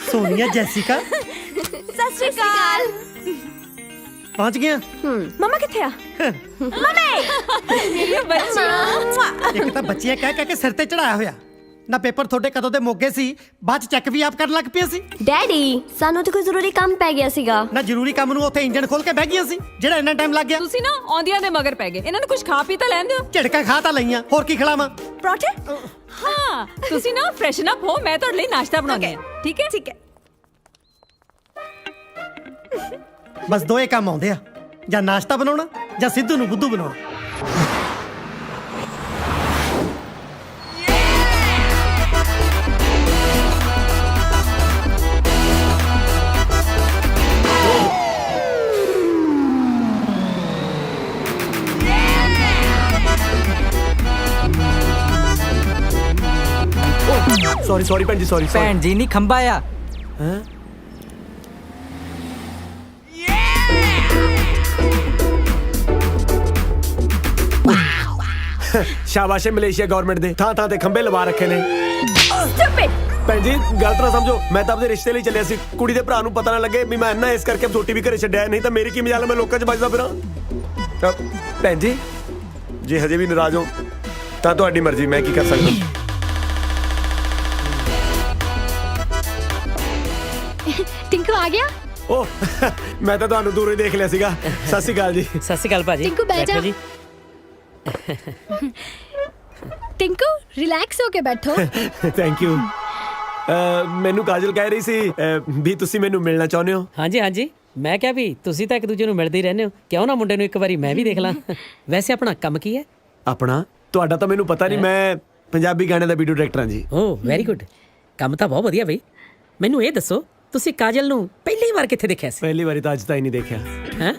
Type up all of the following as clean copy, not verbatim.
Sonia Jessica सत श्री अकाल। पहुंच गया। मम्मा किथे आ? मम्मी मेरी बच्ची। एक तो बच्चियां कह कह के सिर ते चढ़ाया होया ना। पेपर थोड़े कदों दे मोगे सी, बाद चेक भी आप करन लग पिया सी। डैडी सानू तो कोई जरूरी काम पै गया सीगा ना। जरूरी काम ਨੂੰ ਉੱਥੇ ਇੰਜਣ ਖੋਲ ਕੇ ਬਹਿ ਗਈਆਂ ਸੀ ਜਿਹੜਾ ਇੰਨਾ ਟਾਈਮ ਲੱਗ ਗਿਆ। ਤੁਸੀਂ ਨਾ ਆਉਂਦੀਆਂ ਦੇ ਮਗਰ ਪੈ ਗਏ। ਇਹਨਾਂ ਨੂੰ ਕੁਝ ਖਾ ਪੀ ਤਾਂ ਲੈਣ ਦਿਓ। ਝੜਕਾਂ ਖਾ ਤਾਂ ਲਈਆਂ, ਹੋਰ ਕੀ ਖਿਲਾਵਾਂ? ਪਰੌਂਠੇ। ਹਾਂ ਤੁਸੀਂ ਨਾ ਫਰੈਸ਼ਨ ਅਪ ਹੋ, ਮੈਂ ਤੁਹਾਡੇ ਲਈ ਨਾਸ਼ਤਾ ਬਣਾਉਂਦੀ ਹਾਂ। ਠੀਕ ਹੈ ठीक है। ਬਸ ਦੋਏ ਕੰਮ ਆਉਂਦੇ ਆ, ਜਾਂ ਨਾਸ਼ਤਾ ਬਣਾਉਣਾ ਜਾਂ ਸਿੱਧੂ ਨੂੰ ਬੁੱਧੂ ਬਣਾਉਣਾ। सॉरी भैन जी, सॉरी। भैन जी नहीं खंबा आ। शाबाश है मलेशिया गवर्नमेंट दे थां थां ते खंबे लवा रखे ने। भैन जी गलत ना समझो, मैं तो अपने रिश्ते लिए चलिया सी। कुड़ी दे भरा नूं पता ना लगे भी मैं इन्ना इस करके छोटी भी घरे छड्डिया, नहीं तो मेरी की मजाल मैं लोकां च बजदा फिरां। भैन जी जे हजे भी नाराज हो तां तुहाडी मर्जी, मैं की कर सकदा। टिंकू आ गया? ओह मैं तो तुहानू दूरों ही देख लिया सीगा। सत श्री अकाल जी। सत श्री अकाल भाजी। टिंकू बैठ जा। जी। टिंकू रिलैक्स होके बैठो। Thank you. ਮੈਨੂੰ ਕਾਜਲ ਕਹਿ ਰਹੀ ਸੀ ਵੀ ਤੁਸੀਂ ਮੈਨੂੰ ਮਿਲਣਾ ਚਾਹੁੰਦੇ ਹੋ। ਹਾਂਜੀ ਹਾਂਜੀ, ਮੈਂ ਕਿਹਾ ਵੀ ਤੁਸੀਂ ਤਾਂ ਇੱਕ ਦੂਜੇ ਨੂੰ ਮਿਲਦੇ ਹੀ ਰਹਿੰਦੇ ਹੋ, ਕਿਉਂ ਨਾ ਮੁੰਡੇ ਨੂੰ ਇੱਕ ਵਾਰੀ ਮੈਂ ਵੀ ਦੇਖ ਲਾਂ। ਵੈਸੇ ਆਪਣਾ ਕੰਮ ਕੀ ਹੈ? ਆਪਣਾ ਤੁਹਾਡਾ ਤਾਂ ਮੈਨੂੰ ਪਤਾ ਨਹੀਂ, ਮੈਂ ਪੰਜਾਬੀ ਗਾਣੇ ਦਾ ਵੀਡੀਓ ਡਾਇਰੈਕਟਰ ਹਾਂ ਜੀ। ਓਹ ਵੈਰੀ ਗੁੱਡ, ਕੰਮ ਤਾਂ ਬਹੁਤ ਵਧੀਆ ਬਈ। ਮੈਨੂੰ ਇਹ ਦੱਸੋ ਤੁਸੀਂ ਕਾਜਲ ਨੂੰ ਪਹਿਲੀ ਵਾਰ ਕਿੱਥੇ ਦੇਖਿਆ ਸੀ? ਪਹਿਲੀ ਵਾਰੀ ਤਾਂ ਅੱਜ ਤਾਈਂ ਨਹੀਂ ਦੇਖਿਆ ਹੈ।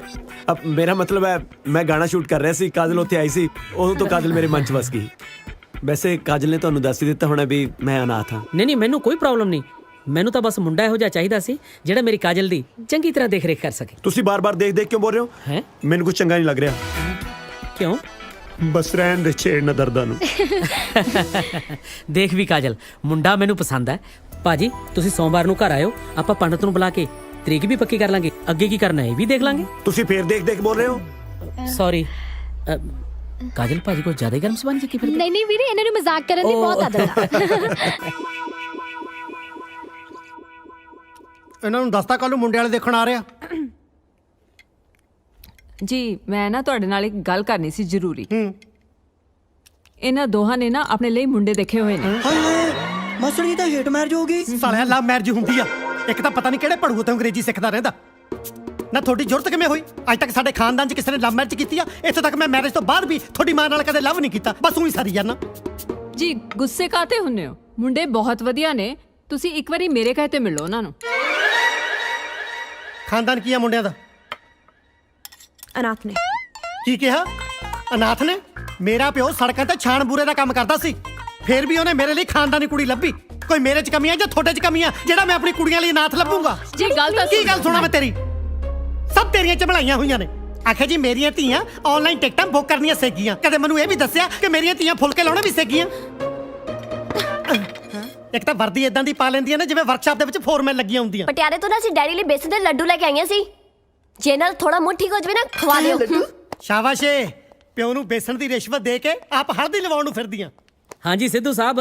ਅਬ ਮੇਰਾ ਮਤਲਬ ਹੈ ਮੈਂ ਗਾਣਾ ਸ਼ੂਟ ਕਰ ਰਿਹਾ ਸੀ, ਕਾਜਲ ਉੱਥੇ ਆਈ ਸੀ, ਉਦੋਂ ਤੋਂ ਕਾਜਲ ਮੇਰੇ ਮਨ 'ਚ ਵਸ ਗਈ। ਵੈਸੇ ਕਾਜਲ ਨੇ ਤੁਹਾਨੂੰ ਦੱਸ ਹੀ ਦਿੱਤਾ ਹੋਣਾ ਵੀ ਮੈਂ ਅਨਾਥ ਹਾਂ। ਨਹੀਂ ਮੈਨੂੰ ਕੋਈ ਪ੍ਰੋਬਲਮ ਨਹੀਂ, ਮੈਨੂੰ ਤਾਂ ਬਸ ਮੁੰਡਾ ਇਹੋ ਜਿਹਾ ਚਾਹੀਦਾ ਸੀ ਜਿਹੜਾ ਮੇਰੀ ਕਾਜਲ ਦੀ ਚੰਗੀ ਤਰ੍ਹਾਂ ਦੇਖ ਰੇਖ ਕਰ ਸਕੇ। ਤੁਸੀਂ ਬਾਰ-ਬਾਰ ਦੇਖ ਕਿਉਂ ਬੋਲ ਰਹੇ ਹੋ? ਹੈ ਮੈਨੂੰ ਕੁਝ ਚੰਗਾ ਨਹੀਂ ਲੱਗ ਰਿਹਾ। ਕਿਉਂ? ਬਸ ਰਹਿਣ ਦੇ, ਛੇੜ ਨਾ ਦਰਦਾਂ ਨੂੰ। ਦੇਖ ਵੀ ਕਾਜਲ, ਮੁੰਡਾ ਮੈਨੂੰ ਪਸੰਦ ਹੈ। ਭਾਜੀ ਤੁਸੀਂ ਸੋਮਵਾਰ ਨੂੰ ਘਰ ਆਇਓ, ਆਪਾਂ ਪੰਡਤ ਨੂੰ ਬੁਲਾ ਕੇ ਤਰੀਕ ਵੀ ਪੱਕੀ ਕਰ ਲਾਂਗੇ, ਅੱਗੇ ਕੀ ਕਰਨਾ ਇਹ ਵੀ ਦੇਖ ਲਾਂਗੇ। ਤੁਸੀਂ ਫੇਰ ਦੇਖ ਬੋਲ ਰਹੇ ਹੋ? ਸੌਰੀ ਕਾਜਲ, ਭਾਜੀ ਕੋਈ ਜ਼ਿਆਦਾ ਗਰਮ ਸਬੰਧ ਕੀ? ਫਿਰ ਨਹੀਂ ਵੀਰੇ, ਇਹਨਾਂ ਨੂੰ ਮਜ਼ਾਕ ਕਰਨ ਦੀ ਬਹੁਤ ਆਦਤ ਆ। ਇਹਨਾਂ ਨੂੰ ਦੱਸਤਾ ਕੱਲ ਨੂੰ ਮੁੰਡੇ ਵਾਲੇ ਦੇਖਣ ਆ ਰਿਹਾ। ਜੀ ਮੈਂ ਨਾ ਤੁਹਾਡੇ ਨਾਲ ਇੱਕ ਗੱਲ ਕਰਨੀ ਸੀ ਜ਼ਰੂਰੀ। ਇਹਨਾਂ ਦੋਹਾਂ ਨੇ ਨਾ ਆਪਣੇ ਲਈ ਮੁੰਡੇ ਦੇਖੇ ਹੋਏ ਨੇ। ਮਾਸਟਰ ਜੀ ਤਾਂ ਹੇਟ ਮੈਰਿਜ ਹੋ ਗਈ। ਸਾਲਿਆ ਲਵ ਮੈਰਿਜ ਹੁੰਦੀ ਆ। ਇੱਕ ਤਾਂ ਪਤਾ ਨਹੀਂ ਕਿਹੜੇ ਭੜੂ ਤੇ ਅੰਗਰੇਜ਼ੀ ਸਿੱਖਦਾ ਰਹਿੰਦਾ ਨਾ। ਤੁਹਾਡੀ ਜ਼ਰੂਰਤ ਕਿਵੇਂ ਹੋਈ? ਅੱਜ ਤੱਕ ਸਾਡੇ ਖਾਨਦਾਨ 'ਚ ਕਿਸੇ ਨੇ ਲਵ ਮੈਰਿਜ ਕੀਤੀ ਆ? ਇੱਥੇ ਤੱਕ ਮੈਂ ਮੈਰਿਜ ਤੋਂ ਬਾਅਦ ਵੀ ਤੁਹਾਡੀ ਮਾਂ ਨਾਲ ਕਦੇ ਲਵ ਨਹੀਂ ਕੀਤਾ, ਬਸ ਉਹੀ ਸਾਰੀ ਜਾਨਾ। ਜੀ ਗੁੱਸੇ ਕਾਤੇ ਹੁੰਨੇ ਹੋ? ਮੁੰਡੇ ਬਹੁਤ ਵਧੀਆ ਨੇ, ਤੁਸੀਂ ਇੱਕ ਵਾਰੀ ਮੇਰੇ ਕਹੇ ਤੇ ਮਿਲੋ ਉਹਨਾਂ ਨੂੰ। ਖਾਨਦਾਨ ਕੀ ਆ ਮੁੰਡਿਆਂ ਦਾ? अनाथ ने ਕੀ ਕਿਹਾ? ਅਨਾਥ ਨੇ? ਮੇਰਾ ਪਿਓ ਸੜਕਾਂ ਤੇ ਛਾਣ ਬੂਰੇ ਦਾ ਕੰਮ ਕਰਦਾ ਸੀ, ਫੇਰ ਵੀ ਉਹਨੇ ਮੇਰੇ ਲਈ ਖਾਨਦਾਨੀ ਕੁੜੀ ਲੱਭੀ। ਕੋਈ ਮੇਰੇ 'ਚ ਕਮੀ ਆ ਜਾਂ ਤੁਹਾਡੇ 'ਚ ਕਮੀ ਆ ਜਿਹੜਾ ਮੈਂ ਆਪਣੀ ਕੁੜੀਆਂ ਲਈ ਅਨਾਥ ਲੱਭੂੰਗਾ? ਜੀ ਗੱਲ ਤਾਂ ਕੀ ਗੱਲ ਸੁਣਾ ਮੈਂ ਤੇਰੀ? ਸਭ ਤੇਰੀਆਂ ਚਬਲਾਈਆਂ ਹੋਈਆਂ ਨੇ। ਆਖੇ ਜੀ ਮੇਰੀਆਂ ਧੀਆਂ ਆਨਲਾਈਨ ਟਿਕਟਾਂ ਬੁੱਕ ਕਰਨੀਆਂ ਸਿੱਖ ਗਈਆਂ। ਕਦੇ ਮੈਨੂੰ ਇਹ ਵੀ ਦੱਸਿਆ ਕਿ ਮੇਰੀਆਂ ਧੀਆਂ ਫੁਲਕੇ ਲਾਉਣੇ ਵੀ ਸਿੱਖ ਗਈਆਂ। ਇੱਕ ਤਾਂ ਵਰਦੀ ਇਦਾਂ ਦੀ ਪਾ ਲੈਂਦੀਆਂ ਨੇ ਜਿਵੇਂ ਵਰਕਸ਼ਾਪ ਦੇ ਵਿੱਚ ਫੋਰਮੈਨ ਲੱਗੀਆਂ ਹੁੰਦੀਆਂ। पटियाले तो ना ਅਸੀਂ ਡੈਡੀ ਲਈ ਬੇਸਨ ਦੇ ਲੱਡੂ ਲੈ ਕੇ ਆਈਆਂ ਸੀ। ਜੇ ਨਾਲ ਥੋੜਾ ਮੂੰਹ ਠੀਕ ਹੋ ਜਵੇ ਨਾ ਖਵਾ ਦਿਓ। ਸ਼ਾਬਾਸ਼ ਏ, ਪਿਓ ਨੂੰ ਬੇਸਣ ਦੀ ਰਿਸ਼ਵਤ ਦੇ ਕੇ ਆਪ ਹਲਦੀ ਲਵਾਉਣ ਨੂੰ ਫਿਰਦੀਆਂ। ਹਾਂਜੀ ਸਿੱਧੂ ਸਾਹਿਬ,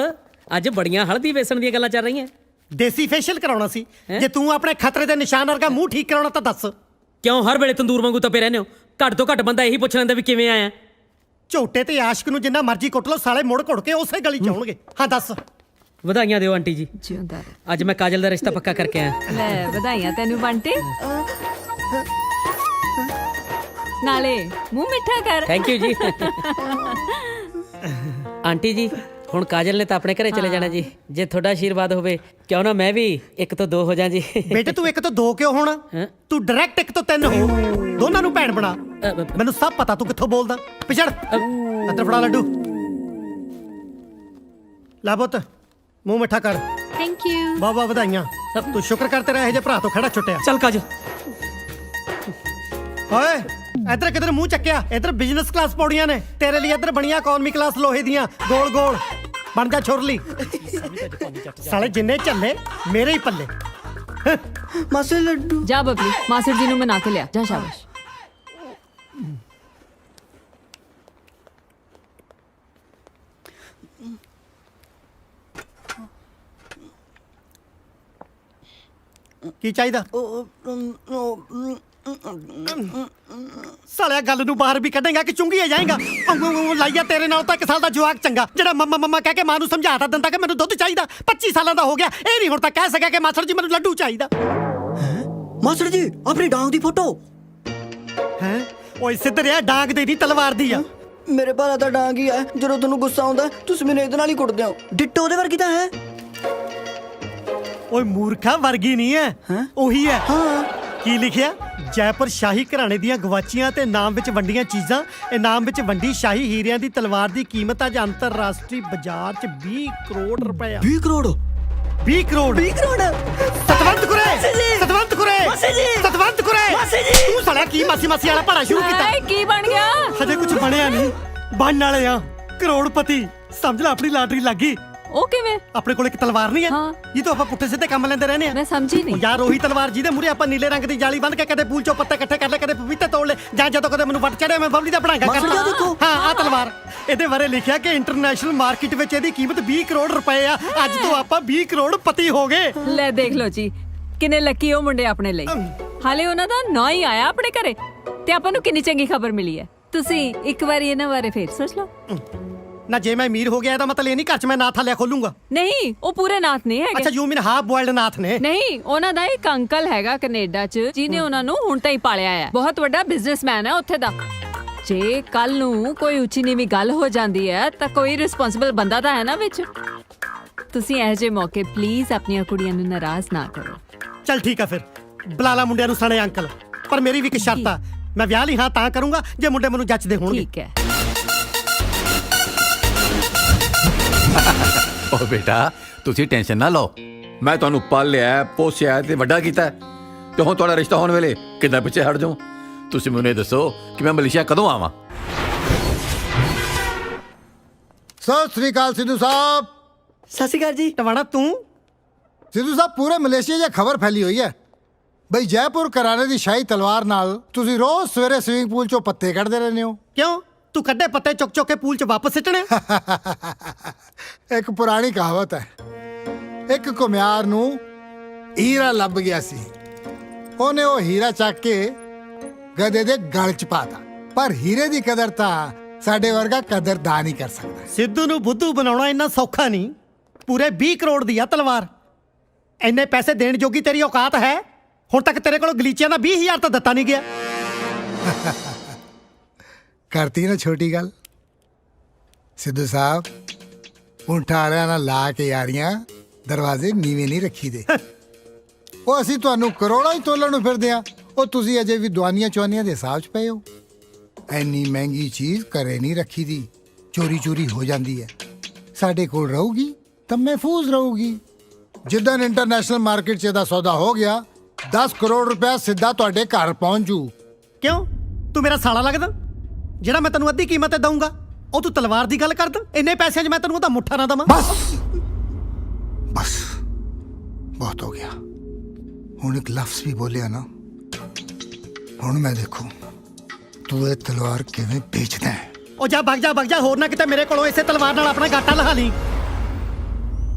ਅੱਜ ਬੜੀਆਂ ਹਲਦੀ ਵੇਸਣ ਦੀਆਂ ਗੱਲਾਂ ਚੱਲ ਰਹੀਆਂ। ਦੇਸੀ ਫੇਸ਼ੀਅਲ ਕਰਾਉਣਾ ਸੀ। ਜੇ ਤੂੰ ਆਪਣੇ ਖਤਰੇ ਦੇ ਨਿਸ਼ਾਨ ਵਰਗਾ ਮੂੰਹ ਠੀਕ ਕਰਾਉਣਾ ਤਾਂ ਦੱਸ। ਕਿਉਂ ਹਰ ਵੇਲੇ ਤੰਦੂਰ ਵਾਂਗੂ ਤਪੇ ਰਹਿੰਦੇ ਹੋ? ਘੱਟ ਤੋਂ ਘੱਟ ਬੰਦਾ ਇਹੀ ਪੁੱਛ ਲੈਂਦਾ ਵੀ ਕਿਵੇਂ ਆਇਆ। ਝੋਟੇ ਤੇ ਆਸ਼ਕ ਨੂੰ ਜਿੰਨਾ ਮਰਜ਼ੀ ਕੁੱਟ ਲਓ, ਸਾਲੇ ਮੁੜ ਘੁੜ ਕੇ ਉਸੇ ਗਲੀ ਚ ਆਉਣਗੇ। ਹਾਂ ਦੱਸ। ਵਧਾਈਆਂ ਦਿਓ ਆਂਟੀ ਜੀ, ਜਿਉਂਦਾ ਰਹਿ। ਅੱਜ ਮੈਂ ਕਾਜਲ ਦਾ ਰਿਸ਼ਤਾ ਪੱਕਾ ਕਰਕੇ ਆਇਆ। ਲੈ ਵਧਾਈਆਂ ਤੈਨੂੰ ਬੰਟੇ। ਨਾਲੇ ਮੂੰਹ ਮਿੱਠਾ ਕਰ। ਥੈਂਕ ਯੂ ਜੀ। ਆਂਟੀ ਜੀ ਹੁਣ ਕਾਜਲ ਨੇ ਤਾਂ ਆਪਣੇ ਘਰੇ ਚਲੇ ਜਾਣਾ ਜੀ। ਜੇ ਤੁਹਾਡਾ ਆਸ਼ੀਰਵਾਦ ਹੋਵੇ ਕਿਉਂ ਨਾ ਮੈਂ ਵੀ 1 ਤੋਂ 2 ਹੋ ਜਾ ਜੀ। ਬੇਟੇ ਤੂੰ 1 ਤੋਂ 2 ਕਿਉਂ ਹੋਣਾ? ਤੂੰ ਡਾਇਰੈਕਟ 1 ਤੋਂ 3 ਹੋ। ਦੋਨਾਂ ਨੂੰ ਭੈਣ ਬਣਾ। ਮੈਨੂੰ ਸਭ ਪਤਾ ਤੂੰ ਕਿੱਥੋਂ ਬੋਲਦਾ। ਪਿਛੜ ਅੰਦਰ ਫੜਾ ਲੱਡੂ। ਲੈ ਪੁੱਤ ਮੂੰਹ ਮਿੱਠਾ ਕਰ। Thank you. ਵਾਹ ਵਾਹ ਵਧਾਈਆਂ। ਤੂੰ ਸ਼ੁਕਰ ਕਰ ਤੇਰਾ ਇਹੋ ਜਿਹੇ ਭਰਾ ਤੋਂ ਖੜਾ ਛੁੱਟਿਆ। ਚੱਲ ਕਾਜਲ। ਓਏ ਇੱਧਰ ਕਿਧਰ ਮੂੰਹ ਚੱਕਿਆ? ਇੱਧਰ ਬਿਜ਼ਨਸ ਕਲਾਸ ਪੌੜੀਆਂ ਨੇ ਤੇਰੇ ਲਈ, ਇੱਧਰ ਬਣੀਆਂ ਇਕਨੋਮੀ ਕਲਾਸ ਲੋਹੇ ਦੀਆਂ ਗੋਲ ਗੋਲ। ਬਣ ਜਾ ਛੁਰਲੀ ਸਾਲੇ ਜਿੰਨੇ ਝੱਲੇ ਮੇਰੇ ਹੀ ਪੱਲੇ ਮਾਸੜ ਲੱਡੂ ਜਾ ਬਬਲੀ ਮਾਸੜ ਜੀ ਨੂੰ ਮਨਾ ਕੇ ਲਿਆ ਜਾ ਸ਼ਾਬਾਸ਼ ਕੀ ਚਾਹੀਦਾ ਸਾਲਿਆ ਗੱਲ ਨੂੰ ਬਾਹਰ ਵੀ ਕੱਢੇਗਾ ਕਿ ਚੁੰਗੀਏ ਜਾਏਗਾ ਲਾਈਆ ਤੇਰੇ ਨਾਲ ਤਾਂ 1 ਸਾਲ ਦਾ ਜਵਾਕ ਚੰਗਾ ਜਿਹੜਾ ਮੰਮਾ ਮੰਮਾ ਕਹਿ ਕੇ ਮਾਂ ਨੂੰ ਸਮਝਾਤਾ ਦਿੰਦਾ ਕਿ ਮੈਨੂੰ ਦੁੱਧ ਚਾਹੀਦਾ 25 ਸਾਲਾਂ ਦਾ ਹੋ ਗਿਆ ਇਹ ਨਹੀਂ ਹੁਣ ਤਾਂ ਕਹਿ ਸਕਿਆ ਕਿ ਮਾਸੜ ਜੀ ਮੈਨੂੰ ਲੱਡੂ ਚਾਹੀਦਾ ਮਾਸੜ ਜੀ ਆਪਣੀ ਡਾਂਗ ਦੀ ਫੋਟੋ ਹੈ ਓਏ ਸਿੱਧਰਿਆ ਡਾਂਗ ਦੇ ਦੀ ਤਲਵਾਰ ਦੀ ਆ ਮੇਰੇ ਭਾਰਾ ਤਾਂ ਡਾਂਗ ਹੀ ਹੈ ਜਦੋਂ ਤੁਹਾਨੂੰ ਗੁੱਸਾ ਆਉਂਦਾ ਤੁਸੀਂ ਮੈਨੂੰ ਇਹਦੇ ਨਾਲ ਹੀ ਕੁੱਟਦੇ ਹੋ ਡਿੱਟੋ ਉਹਦੇ ਵਰਗੀ ਤਾਂ ਹੈ ਓਏ ਮੂਰਖਾ ਵਰਗੀ ਨਹੀਂ ਹੈ ਹੈਂ? ਉਹੀ ਹੈ ਹਾਂ ਕੀ ਲਿਖਿਆ ਜੈਪੁਰ ਸ਼ਾਹੀ ਘਰਾਣੇ ਦੀਆਂ ਗਵਾਚੀਆਂ ਤੇ ਨਾਮ ਵਿੱਚ ਵੰਡੀਆਂ ਚੀਜ਼ਾਂ ਇਨਾਮ ਵਿੱਚ ਵੰਡੀ ਸ਼ਾਹੀ ਹੀਰਿਆਂ ਦੀ ਤਲਵਾਰ ਦੀ ਕੀਮਤ ਅੱਜ ਅੰਤਰਰਾਸ਼ਟਰੀ ਬਾਜ਼ਾਰ 'ਚ 20 ਕਰੋੜ ਰੁਪਏ 20 ਕਰੋੜ 20 ਕਰੋੜ 20 ਕਰੋੜ ਸਤਵੰਤ ਕੁਰੇ ਜੀ! ਸਤਵੰਤ ਕੁਰੇ ਮਾਸੀ ਜੀ! ਸਤਵੰਤ ਕੁਰੇ ਮਾਸੀ ਜੀ! ਤੂੰ ਸਾਲਿਆ ਕੀ ਮਾਸੀ ਮਾਸੀ ਵਾਲਾ ਭਾੜਾ ਸ਼ੁਰੂ ਕੀਤਾ ਹਾਏ ਕੀ ਬਣ ਗਿਆ ਹਜੇ ਕੁਝ ਬਣਿਆ ਨਹੀਂ ਬਣਨ ਵਾਲੇ ਆ ਕਰੋੜਪਤੀ ਸਮਝ ਲੈ ਆਪਣੀ ਲਾਟਰੀ ਲੱਗੀ ਉਹ ਕਿਵੇਂ ਆਪਣੇ ਕੋਲ ਇੱਕ ਤਲਵਾਰ ਨਹੀਂ ਹੈ ਹਾਂ। ਜੀ ਤੋਂ ਆਪਾਂ ਪੁੱਠੇ ਸਿੱਧੇ ਕੰਮ ਲੈਂਦੇ ਰਹਿੰਦੇ ਆ ਮੈਂ ਸਮਝੀ ਉਹ ਨਹੀਂ ਯਾਰ ਉਹੀ ਤਲਵਾਰ ਜਿਹਦੇ ਮੂਰੇ ਆਪਾਂ ਨੀਲੇ ਰੰਗ ਦੀ ਜਾਲੀ ਬੰਨ੍ਹ ਕੇ ਕਦੇ ਪੂਲ ਚੋਂ ਪੱਤੇ ਇਕੱਠੇ ਕਰ ਲੈ ਕਦੇ ਪਪੀਤੇ ਤੋੜ ਲੈ ਜਾਂ ਜਦੋਂ ਕਦੇ ਮੈਨੂੰ ਵੱਟ ਚੜਿਆ ਮੈਂ ਬਬਲੀ ਦਾ ਬਣਾਂਗਾ ਮਾਸੜ ਜੀ, ਦੇਖੋ। ਹਾਂ ਆ ਤਲਵਾਰ ਇਹਦੇ ਬਾਰੇ ਲਿਖਿਆ ਕਿ ਇੰਟਰਨੈਸ਼ਨਲ ਮਾਰਕੀਟ ਵਿੱਚ ਇਹਦੀ ਕੀਮਤ 20 ਕਰੋੜ ਰੁਪਏ ਆ ਅੱਜ ਤੋਂ ਆਪਾਂ 20 ਕਰੋੜ ਪਤੀ ਹੋ ਗਏ ਲੈ ਦੇਖ ਲਓ ਜੀ ਕਿੰਨੇ ਲੱਕੀ ਉਹ ਮੁੰਡੇ ਆਪਣੇ ਲਈ ਹਾਲੇ ਉਹਨਾਂ ਦਾ ਨਾਂ ਹੀ ਆਇਆ ਆਪਣੇ ਘਰੇ ਤੇ ਆਪਾਂ ਨੂੰ ਕਿੰਨੀ ਚੰਗੀ ਖਬਰ ਮਿਲੀ ਹੈ ਤੁਸੀਂ ਇੱਕ ਵਾਰੀ ਇਹਨਾਂ ਬਾਰੇ ਫੇਰ ਸੋਚ ਲਓ ਨਾ ਜੇ ਮੈਂ ਅਮੀਰ ਹੋ ਗਿਆ ਇਹਦਾ ਮਤਲਬ ਇਹ ਨਹੀਂ ਘਰ 'ਚ ਮੈਂ ਨਾਥ ਹਲਿਆ ਖੋਲੂੰਗਾ ਨਹੀਂ ਉਹ ਪੂਰੇ ਨਾਥ ਨਹੀਂ ਅੱਛਾ ਹੈਗੇ ਯੂ ਮੀਨ ਹਾਫ ਬੋਇਲਡ ਨਾਥ ਨੇ ਨਹੀਂ ਉਹਨਾਂ ਦਾ ਇੱਕ ਅੰਕਲ ਹੈਗਾ ਕੈਨੇਡਾ 'ਚ ਜਿਹਨੇ ਉਹਨਾਂ ਨੂੰ ਹੁਣ ਤਾਂ ਹੀ ਪਾਲਿਆ ਹੈ ਬਹੁਤ ਵੱਡਾ ਬਿਜ਼ਨਸਮੈਨ ਹੈ ਉੱਥੇ ਦਾ ਜੇ ਕੱਲ ਨੂੰ ਕੋਈ ਉੱਚੀ ਨੀਵੀਂ ਗੱਲ ਹੋ ਜਾਂਦੀ ਹੈ ਤਾਂ ਕੋਈ ਰਿਸਪੌਂਸਿਬਲ ਬੰਦਾ ਤਾਂ ਹੈ ਨਾ ਵਿੱਚ ਤੁਸੀਂ ਇਹੋ ਜਿਹੇ ਮੌਕੇ ਪਲੀਜ਼ ਆਪਣੀਆਂ ਕੁੜੀਆਂ ਨੂੰ ਨਾਰਾਜ਼ ਨਾ ਕਰੋ ਚੱਲ ਠੀਕ ਆ ਫਿਰ ਬਲਾਲਾ ਮੁੰਡਿਆਂ ਨੂੰ ਸਣੇ ਅੰਕਲ ਪਰ ਮੇਰੀ ਵੀ ਇੱਕ ਸ਼ਰਤ ਆ ਮੈਂ ਵਿਆਹ ਲਈ ਹਾਂ ਤਾਂ ਕਰੂੰਗਾ ਜੇ ਮੁੰਡੇ ਮੈਨੂੰ ਜੱਚਦੇ ਹੋਣਗੇ ਠੀਕ ਹੈ ਓ ਬੇਟਾ ਤੁਸੀਂ ਟੈਨਸ਼ਨ ਨਾ ਲਓ ਮੈਂ ਤੁਹਾਨੂੰ ਪਾਲਿਆ ਪੋਸਿਆ ਤੇ ਵੱਡਾ ਕੀਤਾ ਤੇ ਹੁਣ ਤੁਹਾਡਾ ਰਿਸ਼ਤਾ ਹੋਣ ਵੇਲੇ ਕਿੱਦਾਂ ਪਿੱਛੇ ਹਟ ਜਾਉ ਤੁਸੀਂ ਮੈਨੂੰ ਇਹ ਦੱਸੋ ਕਿ ਮੈਂ ਮਲੇਸ਼ੀਆ ਕਦੋਂ ਆਵਾਂ ਸਤਿ ਸ੍ਰੀ ਅਕਾਲ ਸਿੱਧੂ ਸਾਹਿਬ ਸਤਿ ਸ਼੍ਰੀ ਅਕਾਲ ਜੀ ਟਵਾਣਾ ਤੂੰ ਸਿੱਧੂ ਸਾਹਿਬ ਪੂਰੇ ਮਲੇਸ਼ੀਆ 'ਚ ਖਬਰ ਫੈਲੀ ਹੋਈ ਹੈ ਬਈ ਜੈਪੁਰ ਘਰਾਣੇ ਦੀ ਸ਼ਾਹੀ ਤਲਵਾਰ ਨਾਲ ਤੁਸੀਂ ਰੋਜ਼ ਸਵੇਰੇ ਸਵਿਮਿੰਗ ਪੂਲ 'ਚੋਂ ਪੱਤੇ ਕੱਢਦੇ ਰਹਿੰਦੇ ਹੋ ਕਿਉਂ ਤੂੰ ਕੱਢੇ ਪੱਤੇ ਚੁੱਕ ਚੁੱਕ ਕੇ ਪੂਲ 'ਚ ਵਾਪਸ ਸਿੱਟਣੇ ਇੱਕ ਪੁਰਾਣੀ ਕਹਾਵਤ ਹੈ ਇੱਕ ਘੁਮਿਆਰ ਨੂੰ ਹੀਰਾ ਲੱਭ ਗਿਆ ਸੀ ਉਹਨੇ ਉਹ ਹੀਰਾ ਚੱਕ ਕੇ ਗਧੇ ਦੇ ਗਲ 'ਚ ਪਾਤਾ ਪਰ ਹੀਰੇ ਦੀ ਕਦਰ ਤਾਂ ਸਾਡੇ ਵਰਗਾ ਕਦਰਦਾਨ ਹੀ ਕਰ ਸਕਦਾ ਸਿੱਧੂ ਨੂੰ ਬੁੱਧੂ ਬਣਾਉਣਾ ਇੰਨਾ ਸੌਖਾ ਨਹੀਂ ਪੂਰੇ 20 ਕਰੋੜ ਦੀ ਆ ਤਲਵਾਰ ਇੰਨੇ ਪੈਸੇ ਦੇਣ ਜੋਗੀ ਤੇਰੀ ਔਕਾਤ ਹੈ ਹੁਣ ਤੱਕ ਤੇਰੇ ਕੋਲ ਗਲੀਚਿਆਂ ਦਾ 20,000 ਤਾਂ ਦਿੱਤਾ ਨਹੀਂ ਗਿਆ ਕਰਤੀ ਨਾ ਛੋਟੀ ਗੱਲ ਸਿੱਧੂ ਸਾਹਿਬ ਊਂਠਾਂ ਵਾਲਿਆਂ ਨਾਲ ਲਾ ਕੇ ਯਾਰੀਆਂ ਦਰਵਾਜ਼ੇ ਨੀਵੇਂ ਨਹੀਂ ਰੱਖੀਦੇ ਉਹ ਅਸੀਂ ਤੁਹਾਨੂੰ ਕਰੋੜਾਂ ਹੀ ਤੋਲਣ ਨੂੰ ਫਿਰਦੇ ਆ ਉਹ ਤੁਸੀਂ ਅਜੇ ਵੀ ਦਵਾਨੀਆਂ ਚਵਾਨੀਆਂ ਦੇ ਹਿਸਾਬ 'ਚ ਪਏ ਹੋ ਐਨੀ ਮਹਿੰਗੀ ਚੀਜ਼ ਘਰੇ ਨਹੀਂ ਰੱਖੀ ਦੀ ਚੋਰੀ ਹੋ ਜਾਂਦੀ ਹੈ ਸਾਡੇ ਕੋਲ ਰਹੂਗੀ ਤਾਂ ਮਹਿਫੂਜ਼ ਰਹੂਗੀ ਜਿੱਦਾਂ ਇੰਟਰਨੈਸ਼ਨਲ ਮਾਰਕੀਟ 'ਚ ਇਹਦਾ ਸੌਦਾ ਹੋ ਗਿਆ 10 ਕਰੋੜ ਰੁਪਇਆ ਸਿੱਧਾ ਤੁਹਾਡੇ ਘਰ ਪਹੁੰਚ ਜੂ ਕਿਉਂ ਤੂੰ ਮੇਰਾ ਸਾਲਾ ਲੱਗਦਾ ਜਿਹੜਾ ਮੈਂ ਤੈਨੂੰ ਅੱਧੀ ਕੀਮਤ ਤੇ ਦਊਂਗਾ ਉਹ ਤੂੰ ਤਲਵਾਰ ਦੀ ਗੱਲ ਕਰਦਾ ਇੰਨੇ ਪੈਸਿਆਂ 'ਚ ਮੈਂ ਤੈਨੂੰ ਉਹਦਾ ਮੁੱਠਾ ਨਾ ਦਵਾਂ ਬਸ ਬਹੁਤ ਹੋ ਗਿਆ ਹੁਣ ਇੱਕ ਲਫ਼ਜ਼ ਵੀ ਬੋਲਿਆ ਨਾ ਹੁਣ ਮੈਂ ਦੇਖੂ ਤੂੰ ਇਹ ਤਲਵਾਰ ਕਿਵੇਂ ਵੇਚਦਾ ਹੈ ਉਹ ਜਾ ਭੱਗ ਜਾ ਹੋਰ ਨਾ ਕਿਤੇ ਮੇਰੇ ਕੋਲੋਂ ਇਸੇ ਤਲਵਾਰ ਨਾਲ ਆਪਣਾ ਗਾਟਾ ਲਹਾ ਲਈ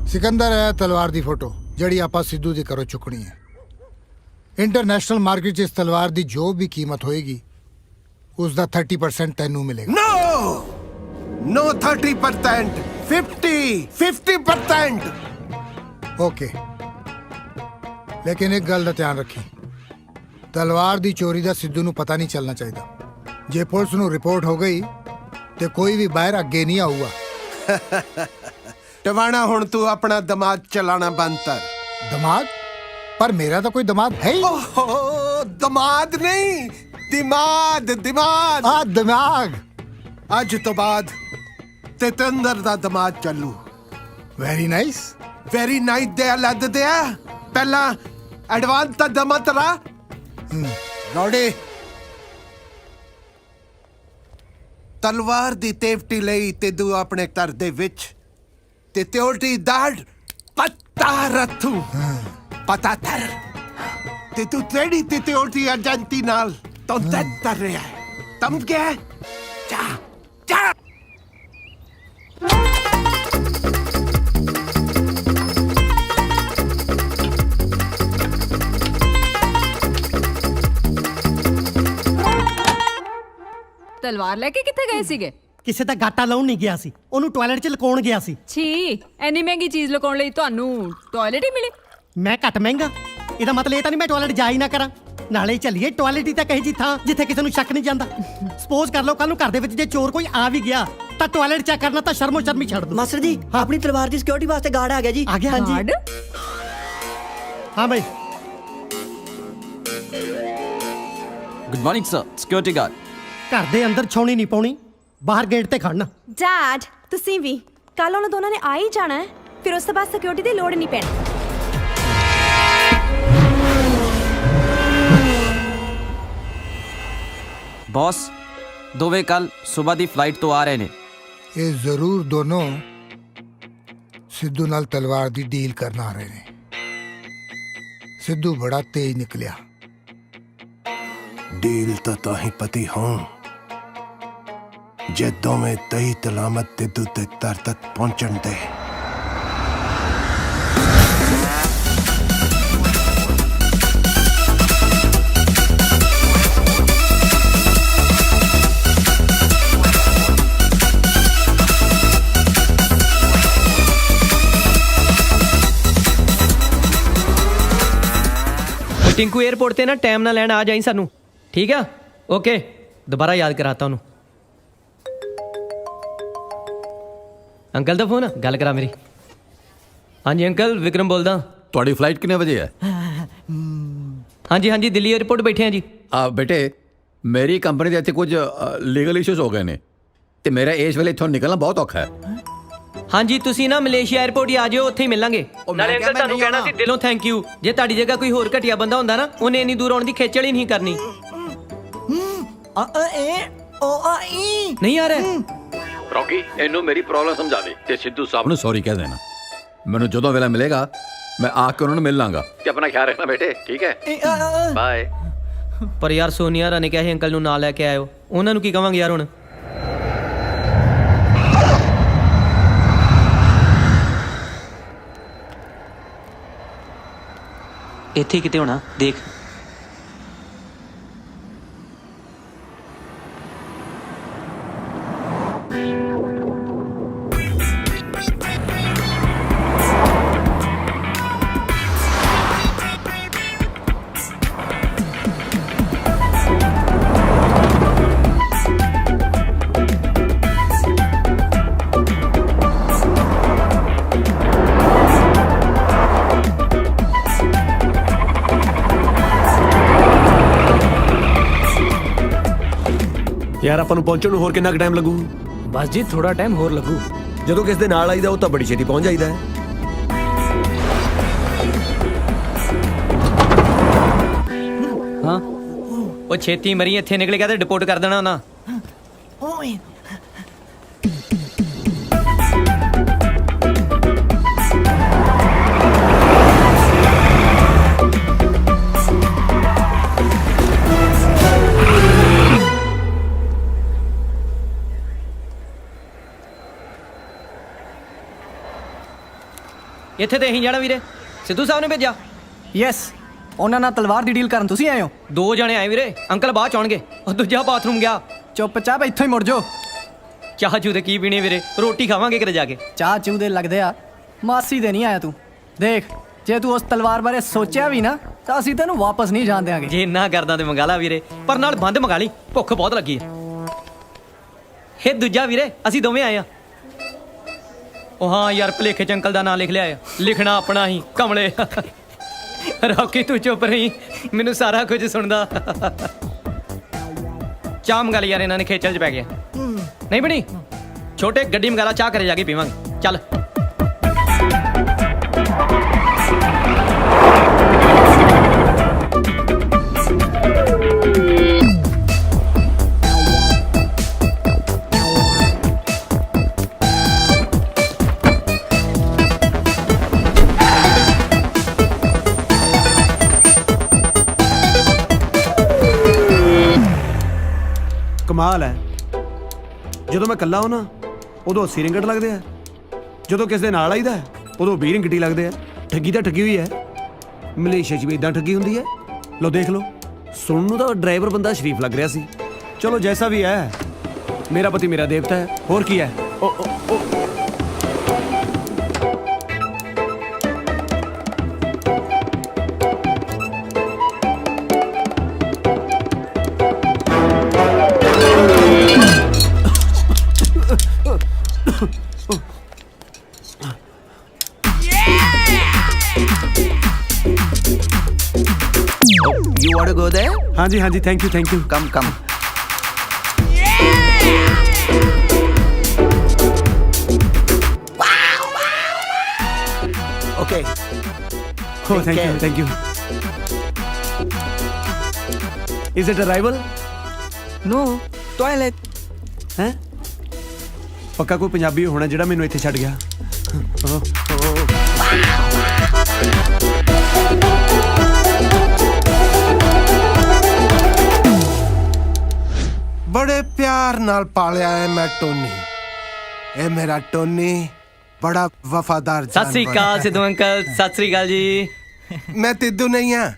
ਸਿਕੰਦਰ ਹੈ ਤਲਵਾਰ ਦੀ ਫੋਟੋ ਜਿਹੜੀ ਆਪਾਂ ਸਿੱਧੂ ਦੇ ਘਰੋਂ ਚੁੱਕਣੀ ਹੈ ਇੰਟਰਨੈਸ਼ਨਲ ਮਾਰਕੀਟ 'ਚ ਇਸ ਤਲਵਾਰ ਦੀ ਜੋ ਵੀ ਕੀਮਤ ਹੋਏਗੀ ਉਸ ਦਾ 30% ਤੈਨੂੰ ਮਿਲੇਗਾ No 30%, 50% ਓਕੇ ਲੇਕਿਨ ਇੱਕ ਗੱਲ ਦਾ ਧਿਆਨ ਰੱਖੀ ਤਲਵਾਰ ਦੀ ਚੋਰੀ ਦਾ ਸਿੱਧੂ ਨੂੰ ਪਤਾ ਨਹੀਂ ਚੱਲਣਾ ਚਾਹੀਦਾ ਜੇ ਪੁਲਿਸ ਨੂੰ ਰਿਪੋਰਟ ਹੋ ਗਈ ਤੇ ਕੋਈ ਵੀ ਬਾਹਰ ਅੱਗੇ ਨਹੀਂ ਆਊਗਾ ਟਵਾਣਾ ਹੁਣ ਤੂੰ ਆਪਣਾ ਦਿਮਾਗ ਚਲਾਣਾ ਬੰਦ ਕਰ ਦਿਮਾਗ ਪਰ ਮੇਰਾ ਤਾਂ ਕੋਈ ਦਿਮਾਗ ਹੈ ਹੀ ਓਹ ਦਿਮਾਗ ਨਹੀਂ ਦਿਮਾਗ ਆ ਦਿਮਾਗ ਅੱਜ ਤੋਂ ਬਾਅਦ ਤੇਤੰਦਰ ਦਾ ਦਿਮਾਗ ਚੱਲੂ ਵੈਰੀ ਨਾਈਸ ਵੈਰੀ ਨਾਈਟ ਦੇ ਲੱਦ ਦੇ ਪਹਿਲਾਂ ਐਡਵਾਂਸ ਤਾਂ ਦਮਾ ਤਰਾ ਰੋੜੇ ਤਲਵਾਰ ਦੀ ਤੇਵਟੀ ਲਈ ਤੇ ਤੂੰ ਆਪਣੇ ਘਰ ਦੇ ਵਿੱਚ ਤਿਤਿਓਟੀ ਦਾੜ ਪੱਤਾ ਰੱਥੂ ਪਤਾ ਥਰ ਤੇ ਤੂੰ ਤੇਰੀ ਤਿਤਿਓਟੀ ਅਜੰਤੀ ਨਾਲ ਤੋਂ ਤਰ ਰਿਹਾ ਹੈ ਤਮ ਗਿਆ ਚਾ ਚਾ ਤਲਵਾਰ ਲੈ ਕੇ ਕਿੱਥੇ ਗਏ ਸੀਗੇ? ਕਿਸੇ ਦਾ ਗਾਟਾ ਲਾਉਣ ਨਹੀਂ ਗਿਆ ਸੀ, ਉਹਨੂੰ ਟਾਇਲਟ 'ਚ ਲਕਾਉਣ ਗਿਆ ਸੀ। ਛੀ, ਐਨੀ ਮਹਿੰਗੀ ਚੀਜ਼ ਲੁਕਾਉਣ ਲਈ ਤੁਹਾਨੂੰ ਟਾਇਲਟ ਹੀ ਮਿਲੀ? ਮੈਂ ਘੱਟ ਮਹਿੰਗਾ, ਇਹਦਾ ਮਤਲਬ ਇਹ ਤਾਂ ਨਹੀਂ ਮੈਂ ਟਾਇਲਟ ਜਾ ਹੀ ਨਾ ਕਰਾਂ। ਨਾਲੇ ਚੱਲੀਏ ਟਾਇਲਟ ਹੀ ਤਾਂ ਕਹੀ ਜੀ ਥਾਂ ਜਿੱਥੇ ਕਿਸੇ ਨੂੰ ਸ਼ੱਕ ਨਹੀਂ ਜਾਂਦਾ। ਸਪੋਜ਼ ਕਰ ਲਓ ਕੱਲ ਨੂੰ ਘਰ ਦੇ ਵਿੱਚ ਜੇ ਚੋਰ ਕੋਈ ਆ ਵੀ ਗਿਆ ਤਾਂ ਟਾਇਲਟ ਚੈੱਕ ਕਰਨਾ ਤਾਂ ਸ਼ਰਮੋ ਸ਼ਰਮੀ ਛੱਡ ਦੋ। ਮਾਸਟਰ ਜੀ ਆਪਣੀ ਤਲਵਾਰ ਦੀ ਸਿਕਿਉਰਿਟੀ ਵਾਸਤੇ ਗਾਰਡ ਆ ਗਿਆ ਜੀ। ਆ ਗਿਆ? ਗਾਰਡ? ਹਾਂ ਬਈ। Good morning sir, security guard. ਘਰ ਦੇ ਅੰਦਰ ਛਾਉਣੀ ਨਹੀਂ ਪਾਉਣੀ, ਬਾਹਰ ਗੇਟ ਤੇ ਖੜਨਾ। ਡੈਡ ਤੁਸੀਂ ਵੀ ਕੱਲ ਉਹਨਾਂ ਦੋਨਾਂ ਨੇ ਆ ਹੀ ਜਾਣਾ ਹੈ, ਫਿਰ ਉਸ ਤੋਂ ਬਾਅਦ ਸਿਕਿਉਰਿਟੀ ਦੀ ਲੋੜ ਨਹੀਂ ਪੈਣੀ। ਬੌਸ, ਦੋਵੇਂ ਕੱਲ ਸਵੇਰ ਦੀ ਫਲਾਈਟ ਤੋਂ ਆ ਰਹੇ ਨੇ। ਇਹ ਜ਼ਰੂਰ ਦੋਨੋਂ ਸਿੱਧੂ ਨਾਲ ਤਲਵਾਰ ਦੀ ਡੀਲ ਕਰਨ ਆ ਰਹੇ ਨੇ। ਸਿੱਧੂ ਬੜਾ ਤੇਜ਼ ਨਿਕਲਿਆ। ਡੀਲ ਤਾਂ ਹੀ ਪਤੀ ਹੋਂ ਜੇ ਦੋਵੇਂ ਤਈ ਤਲਾਮਤ ਤੇ ਦੁੱਤੇ ਤਰ ਤੱਕ ਪਹੁੰਚਣ ਦੇ। टिंकू एयरपोर्ट ते ना टाइम ना लैन आ जाई सानू, ठीक है? ओके, दोबारा याद कराता हूँ। अंकल दा फोन गल करा मेरी। हाँ जी अंकल, विक्रम बोलदा। ਤੁਹਾਡੀ ਫਲਾਈਟ ਕਿੰਨੇ ਵਜੇ ਹੈ? हाँ जी हाँ जी, दिल्ली एयरपोर्ट बैठे हैं जी। ਬੇਟੇ ਮੇਰੀ ਕੰਪਨੀ ਦੇ ਇੱਥੇ ਕੁਝ ਲੀਗਲ ਇਸ਼ੂਜ਼ ਹੋ ਗਏ ਨੇ ਤੇ ਮੇਰਾ ਇਸ ਵੇਲੇ ਇੱਥੋਂ ਨਿਕਲਣਾ ਬਹੁਤ ਔਖਾ ਹੈ। हाँ जी, तुसी ना मलेशिया एयरपोर्ट ही आ जाओ, उत्थे ही मिलांगे। नाले अंकल तानू कहना सी दिलों थैंक यू। जे ताड़ी जगह कोई होर घटिया बंदा हुंदा ना, उन्हें इन्नी दूर आउण दी खेचल ही नहीं करनी। नहीं आ रहा ਰੌਕੀ ਇਹਨੂੰ ਮੇਰੀ ਪ੍ਰੋਬਲਮ ਸਮਝਾ ਦੇ ਤੇ ਸਿੱਧੂ ਸਾਹਿਬ ਨੂੰ ਸੌਰੀ ਕਹਿ ਦੇਣਾ। ਮੈਨੂੰ ਜਦੋਂ ਵੇਲਾ ਮਿਲੇਗਾ ਮੈਂ ਆ ਕੇ ਉਹਨਾਂ ਨੂੰ ਮਿਲ ਲਾਂਗਾ ਤੇ ਆਪਣਾ ਖਿਆਲ ਰੱਖਣਾ ਬੇਟੇ, ਠੀਕ ਹੈ? ਬਾਏ। पर यार सोनिया रा ने कहा अंकल नू ना लैके आयो, उन्हां नू की कहांगे यार हुण? ਇੱਥੇ ਕਿਤੇ ਹੋਣਾ, ਦੇਖ। ਯਾਰ ਆਪਾਂ ਨੂੰ ਪਹੁੰਚਣ ਨੂੰ ਹੋਰ ਕਿੰਨਾ ਕੁ ਟਾਈਮ ਲੱਗੂ? ਬਸ ਜੀ ਥੋੜਾ ਟਾਈਮ ਹੋਰ ਲੱਗੂ। ਜਦੋਂ ਕਿਸ ਦੇ ਨਾਲ ਆਈਦਾ ਉਹ ਤਾਂ ਬੜੀ ਛੇਤੀ ਪਹੁੰਚ ਜਾਈਦਾ ਹੈ। हाँ वो छेती मरी इत्थे निकल गया तो डिपोर्ट कर देना ना। ਇੱਥੇ ਤੇ ਅਸੀਂ ਜਾਣਾ ਵੀਰੇ, ਸਿੱਧੂ ਸਾਹਿਬ ਨੇ ਭੇਜਿਆ। ਯੈਸ, ਉਹਨਾਂ ਨਾਲ ਤਲਵਾਰ ਦੀ ਡੀਲ ਕਰਨ ਤੁਸੀਂ ਆਏ ਹੋ? 2 ਜਣੇ ਆਏ ਵੀਰੇ, ਅੰਕਲ ਬਾਅਦ ਚ ਆਉਣਗੇ। ਉਹ ਦੂਜਾ ਬਾਥਰੂਮ ਗਿਆ। ਚੁੱਪਚਾਪ ਇੱਥੋਂ ਹੀ ਮੁੜ ਜਾਓ। ਚਾਹ ਚੂ ਦੇ ਕੀ ਪੀਣੇ ਵੀਰੇ, ਰੋਟੀ ਖਾਵਾਂਗੇ ਕਿਤੇ ਜਾ ਕੇ। ਚਾਹ ਚੂ ਦੇ ਲੱਗਦੇ ਆ, ਮਾਸੀ ਦੇ ਨਹੀਂ ਆਇਆ ਤੂੰ। ਦੇਖ ਜੇ ਤੂੰ ਉਸ ਤਲਵਾਰ ਬਾਰੇ ਸੋਚਿਆ ਵੀ ਨਾ ਤਾਂ ਅਸੀਂ ਤੈਨੂੰ ਵਾਪਸ ਨਹੀਂ ਜਾਣ ਦਿਆਂਗੇ। ਜੇ ਇੰਨਾ ਕਰਦਾ ਤੇ ਮੰਗਾ ਲਾ ਵੀਰੇ, ਪਰ ਨਾਲ ਬੰਦ ਮੰਗਾ ਲਈ, ਭੁੱਖ ਬਹੁਤ ਲੱਗੀ ਹੈ। ਇਹ ਦੂਜਾ ਵੀਰੇ ਅਸੀਂ ਦੋਵੇਂ ਆਏ ਆ। ਉਹ ਹਾਂ ਯਾਰ, ਭਲੇਖੇ ਚ ਅੰਕਲ ਦਾ ਨਾਂ ਲਿਖ ਲਿਆ ਆ, ਲਿਖਣਾ ਆਪਣਾ ਹੀ ਕਮਲੇ। ਰੌਕੀ ਤੂੰ ਚੁੱਪ ਰਹੀ, ਮੈਨੂੰ ਸਾਰਾ ਕੁਝ ਸੁਣਦਾ। ਚਾਹ ਮੰਗਾ ਲਈ ਯਾਰ, ਇਹਨਾਂ ਨੇ ਖੇਚਲ ਚ ਪੈ ਗਿਆ। ਨਹੀਂ ਬਣੀ ਛੋਟੇ, ਗੱਡੀ ਮੰਗਾ ਲਾ, ਚਾਹ ਘਰੇ ਜਾ ਕੇ ਪੀਵਾਂਗੇ। ਚੱਲ। ਕਮਾਲ ਹੈ। ਜਦੋਂ ਮੈਂ ਇਕੱਲਾ ਹੋਣਾ ਉਦੋਂ 80 ਰਿੰਗਟ ਲੱਗਦੇ ਆ, ਜਦੋਂ ਕਿਸੇ ਦੇ ਨਾਲ ਆਈਦਾ ਉਦੋਂ 20 ਰਿੰਗਟ ਹੀ ਲੱਗਦੇ ਆ। ਠੱਗੀ ਤਾਂ ਠੱਗੀ ਹੋਈ ਹੈ। ਮਲੇਸ਼ੀਆ 'ਚ ਵੀ ਇਦਾਂ ਠੱਗੀ ਹੁੰਦੀ ਹੈ। ਲਓ ਦੇਖ ਲਓ, ਸੁਣਨ ਨੂੰ ਤਾਂ ਡਰਾਈਵਰ ਬੰਦਾ ਸ਼ਰੀਫ ਲੱਗ ਰਿਹਾ ਸੀ। ਚਲੋ ਜੈਸਾ ਵੀ ਹੈ, ਮੇਰਾ ਪਤੀ ਮੇਰਾ ਦੇਵਤਾ ਹੈ, ਹੋਰ ਕੀ ਹੈ। You want to go there? ਹਾਂਜੀ ਹਾਂਜੀ, thank you thank you. Come, come. Okay. Oh, thank you, thank you. Is it arrival? No, toilet. हैं? पक्का कोई पंजाबी होना ਜਿਹੜਾ ਮੈਨੂੰ ਇੱਥੇ ਛੱਡ ਗਿਆ। बड़े प्यार नाल पालिया है मैं टोनी। ए मेरा टोनी बड़ा वफादार ਸਤਿ ਸ੍ਰੀ ਅਕਾਲ ਸਿੱਧੂ ਅੰਕਲ, ਸਤਿ ਸ੍ਰੀ ਅਕਾਲ ਜੀ। मैं तिद्दू नहीं हाँ।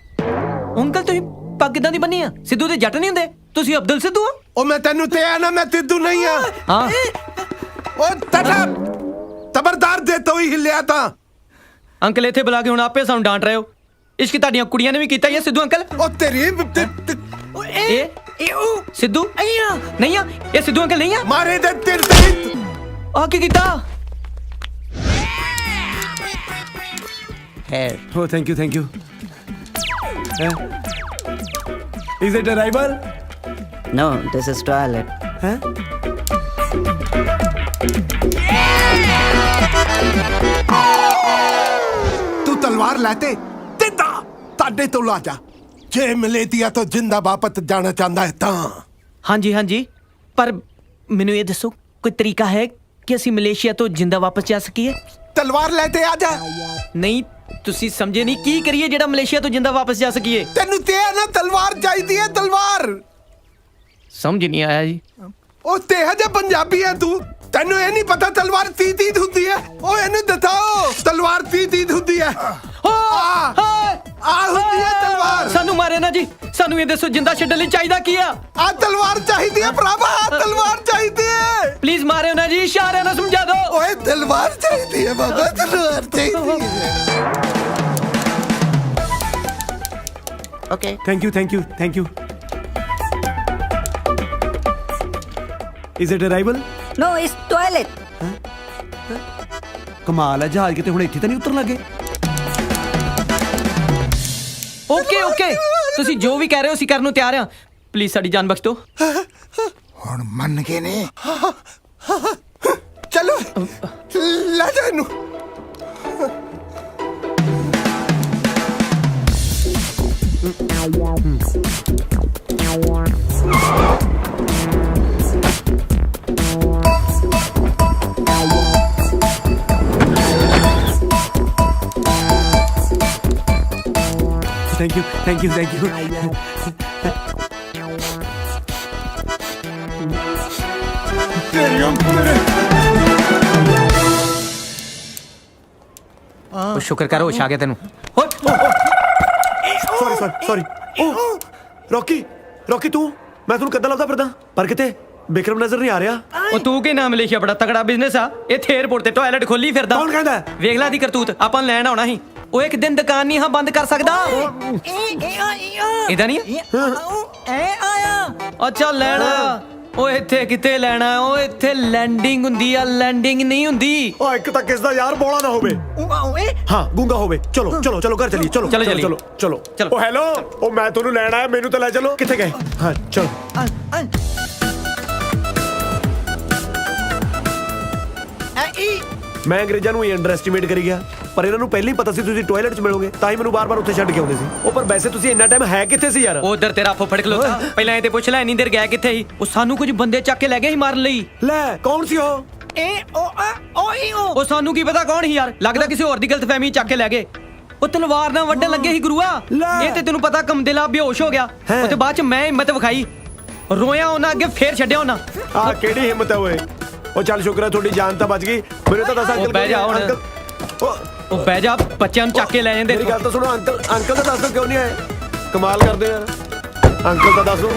ਅੰਕਲ ਤੁਸੀਂ ਪੱਗ ਕਿੱਦਾਂ ਦੀ ਬੰਨੀ ਆ? ਸਿੱਧੂ ਦੇ ਜੱਟ ਨਹੀਂ ਹੁੰਦੇ, ਤੁਸੀਂ ਅਬਦੁਲ ਸਿੱਧੂ ਹੋ। ओ मैं तेनू ते आना, मैं तिद्दू नहीं हाँ। ਹਾਂ ओ तटा तबरदार दे तो ही हिलिया था। ਅੰਕਲ ਇੱਥੇ ਬੁਲਾ ਕੇ ਹੁਣ ਆਪੇ ਸਾਨੂੰ ਡਾਂਟ ਰਹੇ ਹੋ। ਇਸ਼ਕ ਤੁਹਾਡੀਆਂ ਕੁੜੀਆਂ ਨੇ ਵੀ ਕੀਤਾ ਹੀ ਹੈ ਸਿੱਧੂ ਅੰਕਲ। ओ तेरी ਇਹ ਸਿੱਧੂ ਨਹੀਂ ਆ, ਇਹ ਸਿੱਧੂ ਅੰਕਲ ਨਹੀਂ ਆ। मारे दे तेरे तेरी। ਆ ਕੀ ਕੀਤਾ? Hair. Oh, thank you, thank you. Is it arrival? No, this is toilet. हैं? तू तलवार लाते तिद्दा ताडे तो ला जा। जे मलेतिया तो जिंदा वापस जाना चाहता है ता। ਹਾਂਜੀ ਹਾਂਜੀ, ਪਰ ਮੈਨੂੰ ਇਹ ਦੱਸੋ ਕੋਈ ਤਰੀਕਾ ਹੈ ਕਿ ਅਸੀਂ ਮਲੇਸ਼ੀਆ ਤੋਂ ਜਿੰਦਾ ਵਾਪਸ ਜਾ ਸਕੀਏ? तलवार लेते आ जा। ਨਹੀਂ ਤੁਸੀਂ ਸਮਝੇ ਨਹੀਂ, ਕੀ ਕਰੀਏ ਜਿਹੜਾ ਮਲੇਸ਼ੀਆ ਤੋਂ ਜਿੰਦਾ ਵਾਪਸ ਜਾ ਸਕੀਏ? तेनू ते ना तलवार चाहिए है, तलवार। ਸਮਝ ਨਹੀਂ ਆਇਆ ਜੀ। ओ ते हजे पंजाबी है तू, तेनू ये नहीं पता तलवार तीती हुंदी है। ओ इन्हू दताओ तलवार तीती हुंदी है। आ हुंदी है तलवार। ਸਾਨੂੰ ਮਾਰੇ ਨਾ ਜੀ, ਸਾਨੂੰ ਇਹ ਦੱਸੋ ਜਿੰਦਾ ਛੱਡਣ ਲਈ ਚਾਹੀਦਾ ਕੀ ਆ? आ तलवार चाहिए है भरावा, आ तलवार चाहिए है। ਪਲੀਜ਼ ਮਾਰਿਓ ਨਾ ਜੀ, ਇਸ਼ਾਰਿਆਂ ਨਾਲ ਸਮਝਾ ਦਿਓ। ओए तलवार चाहिए है बाबा, तलवार चाहिए है। Okay. Thank you, thank you, thank you. Is it arrival? No, it's toilet. ਕਮਾਲ ਹੈ, ਜਹਾਜ਼ ਕਿਤੇ ਹੁਣ ਇੱਥੇ ਤਾਂ ਨਹੀਂ ਉਤਰਨ ਲੱਗੇ। ਓਕੇ ਓਕੇ, ਤੁਸੀਂ ਜੋ ਵੀ ਕਹਿ ਰਹੇ ਹੋ ਅਸੀਂ ਕਰਨ ਨੂੰ ਤਿਆਰ ਹਾਂ। ਪਲੀਜ਼ ਸਾਡੀ ਜਾਨ ਬਖਸ਼ ਦਿਓ। ਹੁਣ ਮੰਨ ਗਏ ਨੇ। चलो ले जा इन्हू। Thank you, thank you, thank you. ਉਹ ਸ਼ੁਕਰ ਕਰ ਹੋਸ਼ ਆ ਗਿਆ ਤੈਨੂੰ। Sorry, sorry, sorry. Oh, Rocky, Rocky ਤੂੰ, ਮੈਂ ਤੁਹਾਨੂੰ ਕਿੱਦਾਂ ਲੱਭਦਾ ਫਿਰਦਾ, ਪਰ ਕਿਤੇ ਬਿਕਰਮ ਨਜ਼ਰ ਨਹੀਂ ਆ ਰਿਹਾ। ਉਹ ਤੂੰ ਕੀ ਨਾਮ ਮਲੇਸ਼ੀਆ ਬੜਾ ਤਗੜਾ ਬਿਜ਼ਨਸ ਆ, ਇੱਥੇ 에어ਪੋਰਟ ਤੇ ਟਾਇਲਟ ਖੋਲੀ ਫਿਰਦਾ। ਕੌਣ ਕਹਿੰਦਾ? ਵੇਖ ਲੈ ਦੀ ਕਰਤੂਤ, ਆਪਾਂ ਨੂੰ ਲੈਣ ਆਉਣਾ ਸੀ। ਉਹ ਇੱਕ ਦਿਨ ਦੁਕਾਨ ਨਹੀਂ ਹਾਂ ਬੰਦ ਕਰ ਸਕਦਾ। ਇਦਾਂ ਨਹੀਂ ਅੱਛਾ ਲੈਣਾ। ਉਹ ਇੱਥੇ ਕਿਤੇ ਲੈਣਾ, ਉਹ ਇੱਥੇ ਲੈਂਡਿੰਗ ਹੁੰਦੀ ਆ, ਲੈਂਡਿੰਗ ਨਹੀਂ ਹੁੰਦੀ। ਉਹ ਇੱਕ ਤਾਂ ਕਿਸ ਦਾ ਯਾਰ ਬੋਲਾ ਨਾ ਹੋਵੇ। ਹਾਂ ਗੂੰਗਾ ਹੋਵੇ। ਚਲੋ ਚਲੋ ਚਲੋ ਘਰ ਚਲੀਏ। ਚਲੋ ਚਲੋ ਚਲੋ ਚਲੋ ਚਲੋ। ਉਹ ਹੈਲੋ, ਉਹ ਮੈਂ ਤੁਹਾਨੂੰ ਲੈਣ ਆਇਆ, ਮੈਨੂੰ ਤਾਂ ਲੈ ਚਲੋ। ਕਿੱਥੇ ਗਏ? ਹਾਂ ਚਲੋ। ਮੈਂ ਅੰਗਰੇਜ਼ਾਂ ਨੂੰ ਹੀ ਅੰਡਰ ਐਸਟੀਮੇਟ ਕਰੀ ਗਿਆ, ਪਰ ਇਹਨਾਂ ਨੂੰ ਪਹਿਲਾਂ ਹੀ ਪਤਾ ਸੀ ਤੁਸੀਂ ਟਾਇਲਟ 'ਚ ਮਿਲੋਗੇ, ਤਾਂ ਹੀ ਮੈਨੂੰ ਬਾਰ-ਬਾਰ ਉੱਥੇ ਛੱਡ ਕੇ ਆਉਂਦੇ ਸੀ। ਉਹ ਪਰ ਵੈਸੇ ਤੁਸੀਂ ਇੰਨਾ ਟਾਈਮ ਹੈ ਕਿੱਥੇ ਸੀ ਯਾਰ? ਉਧਰ ਤੇਰਾ ਫੁੱਫੜ ਖਲੋਤਾ, ਪਹਿਲਾਂ ਇਹ ਤੇ ਪੁੱਛ ਲੈ ਇੰਨੀ ਦੇਰ ਗਿਆ ਕਿੱਥੇ ਸੀ? ਉਹ ਸਾਨੂੰ ਕੁਝ ਬੰਦੇ ਚੱਕ ਕੇ ਲੈ ਗਏ ਸੀ ਮਾਰਨ ਲਈ। ਲੈ ਕੌਣ ਸੀ ਉਹ? ਉਹ ਸਾਨੂੰ ਕੀ ਪਤਾ ਕੌਣ ਸੀ ਯਾਰ, ਲੱਗਦਾ ਕਿਸੇ ਹੋਰ ਦੀ ਗਲਤਫਹਿਮੀ ਚੱਕ ਕੇ ਲੈ ਗਏ। ਉਹ ਤਲਵਾਰ ਨਾਲ ਵੱਢਣ ਲੱਗੇ ਸੀ ਗੁਰੂਆ। ਇਹ ਤੇ ਤੈਨੂੰ ਪਤਾ ਕਮਦਿਲਾ ਬੇਹੋਸ਼ ਹੋ ਗਿਆ। ਉਹ ਤੇ ਬਾਅਦ ਚ ਮੈਂ ਹਿੰਮਤ ਵਿਖਾਈ ਰੋਇਆ ਉਹਨਾਂ ਅੱਗੇ ਫੇਰ ਛੱਡਿਆ ਉਹਨਾਂ। ਆ ਕਿਹੜੀ ਹਿੰਮਤ ਹੈ ਓਏ। ਉਹ ਚੱਲ ਸ਼ੁਕਰ ਹੈ ਤੁਹਾਡੀ ਜਾਨ ਤਾਂ ਬਚ ਗਈ। ਮੈਨੂੰ ਤਾਂ ਦੱਸ ਅੰਕਲ ਬਹਿ ਜਾ ਹੁਣ। ਉਹ ਬਹਿ ਜਾ, ਬੱਚਿਆਂ ਨੂੰ ਚੱਕ ਕੇ ਲੈ ਜਾਂਦੇ। ਮੇਰੀ ਗੱਲ ਤਾਂ ਸੁਣੋ ਅੰਕਲ, ਅੰਕਲ ਤਾਂ ਦੱਸ ਦਿਓ ਕਿਉਂ ਨਹੀਂ ਆਏ। ਕਮਾਲ ਕਰਦੇ ਯਾਰ, ਅੰਕਲ ਤਾਂ ਦੱਸੋ।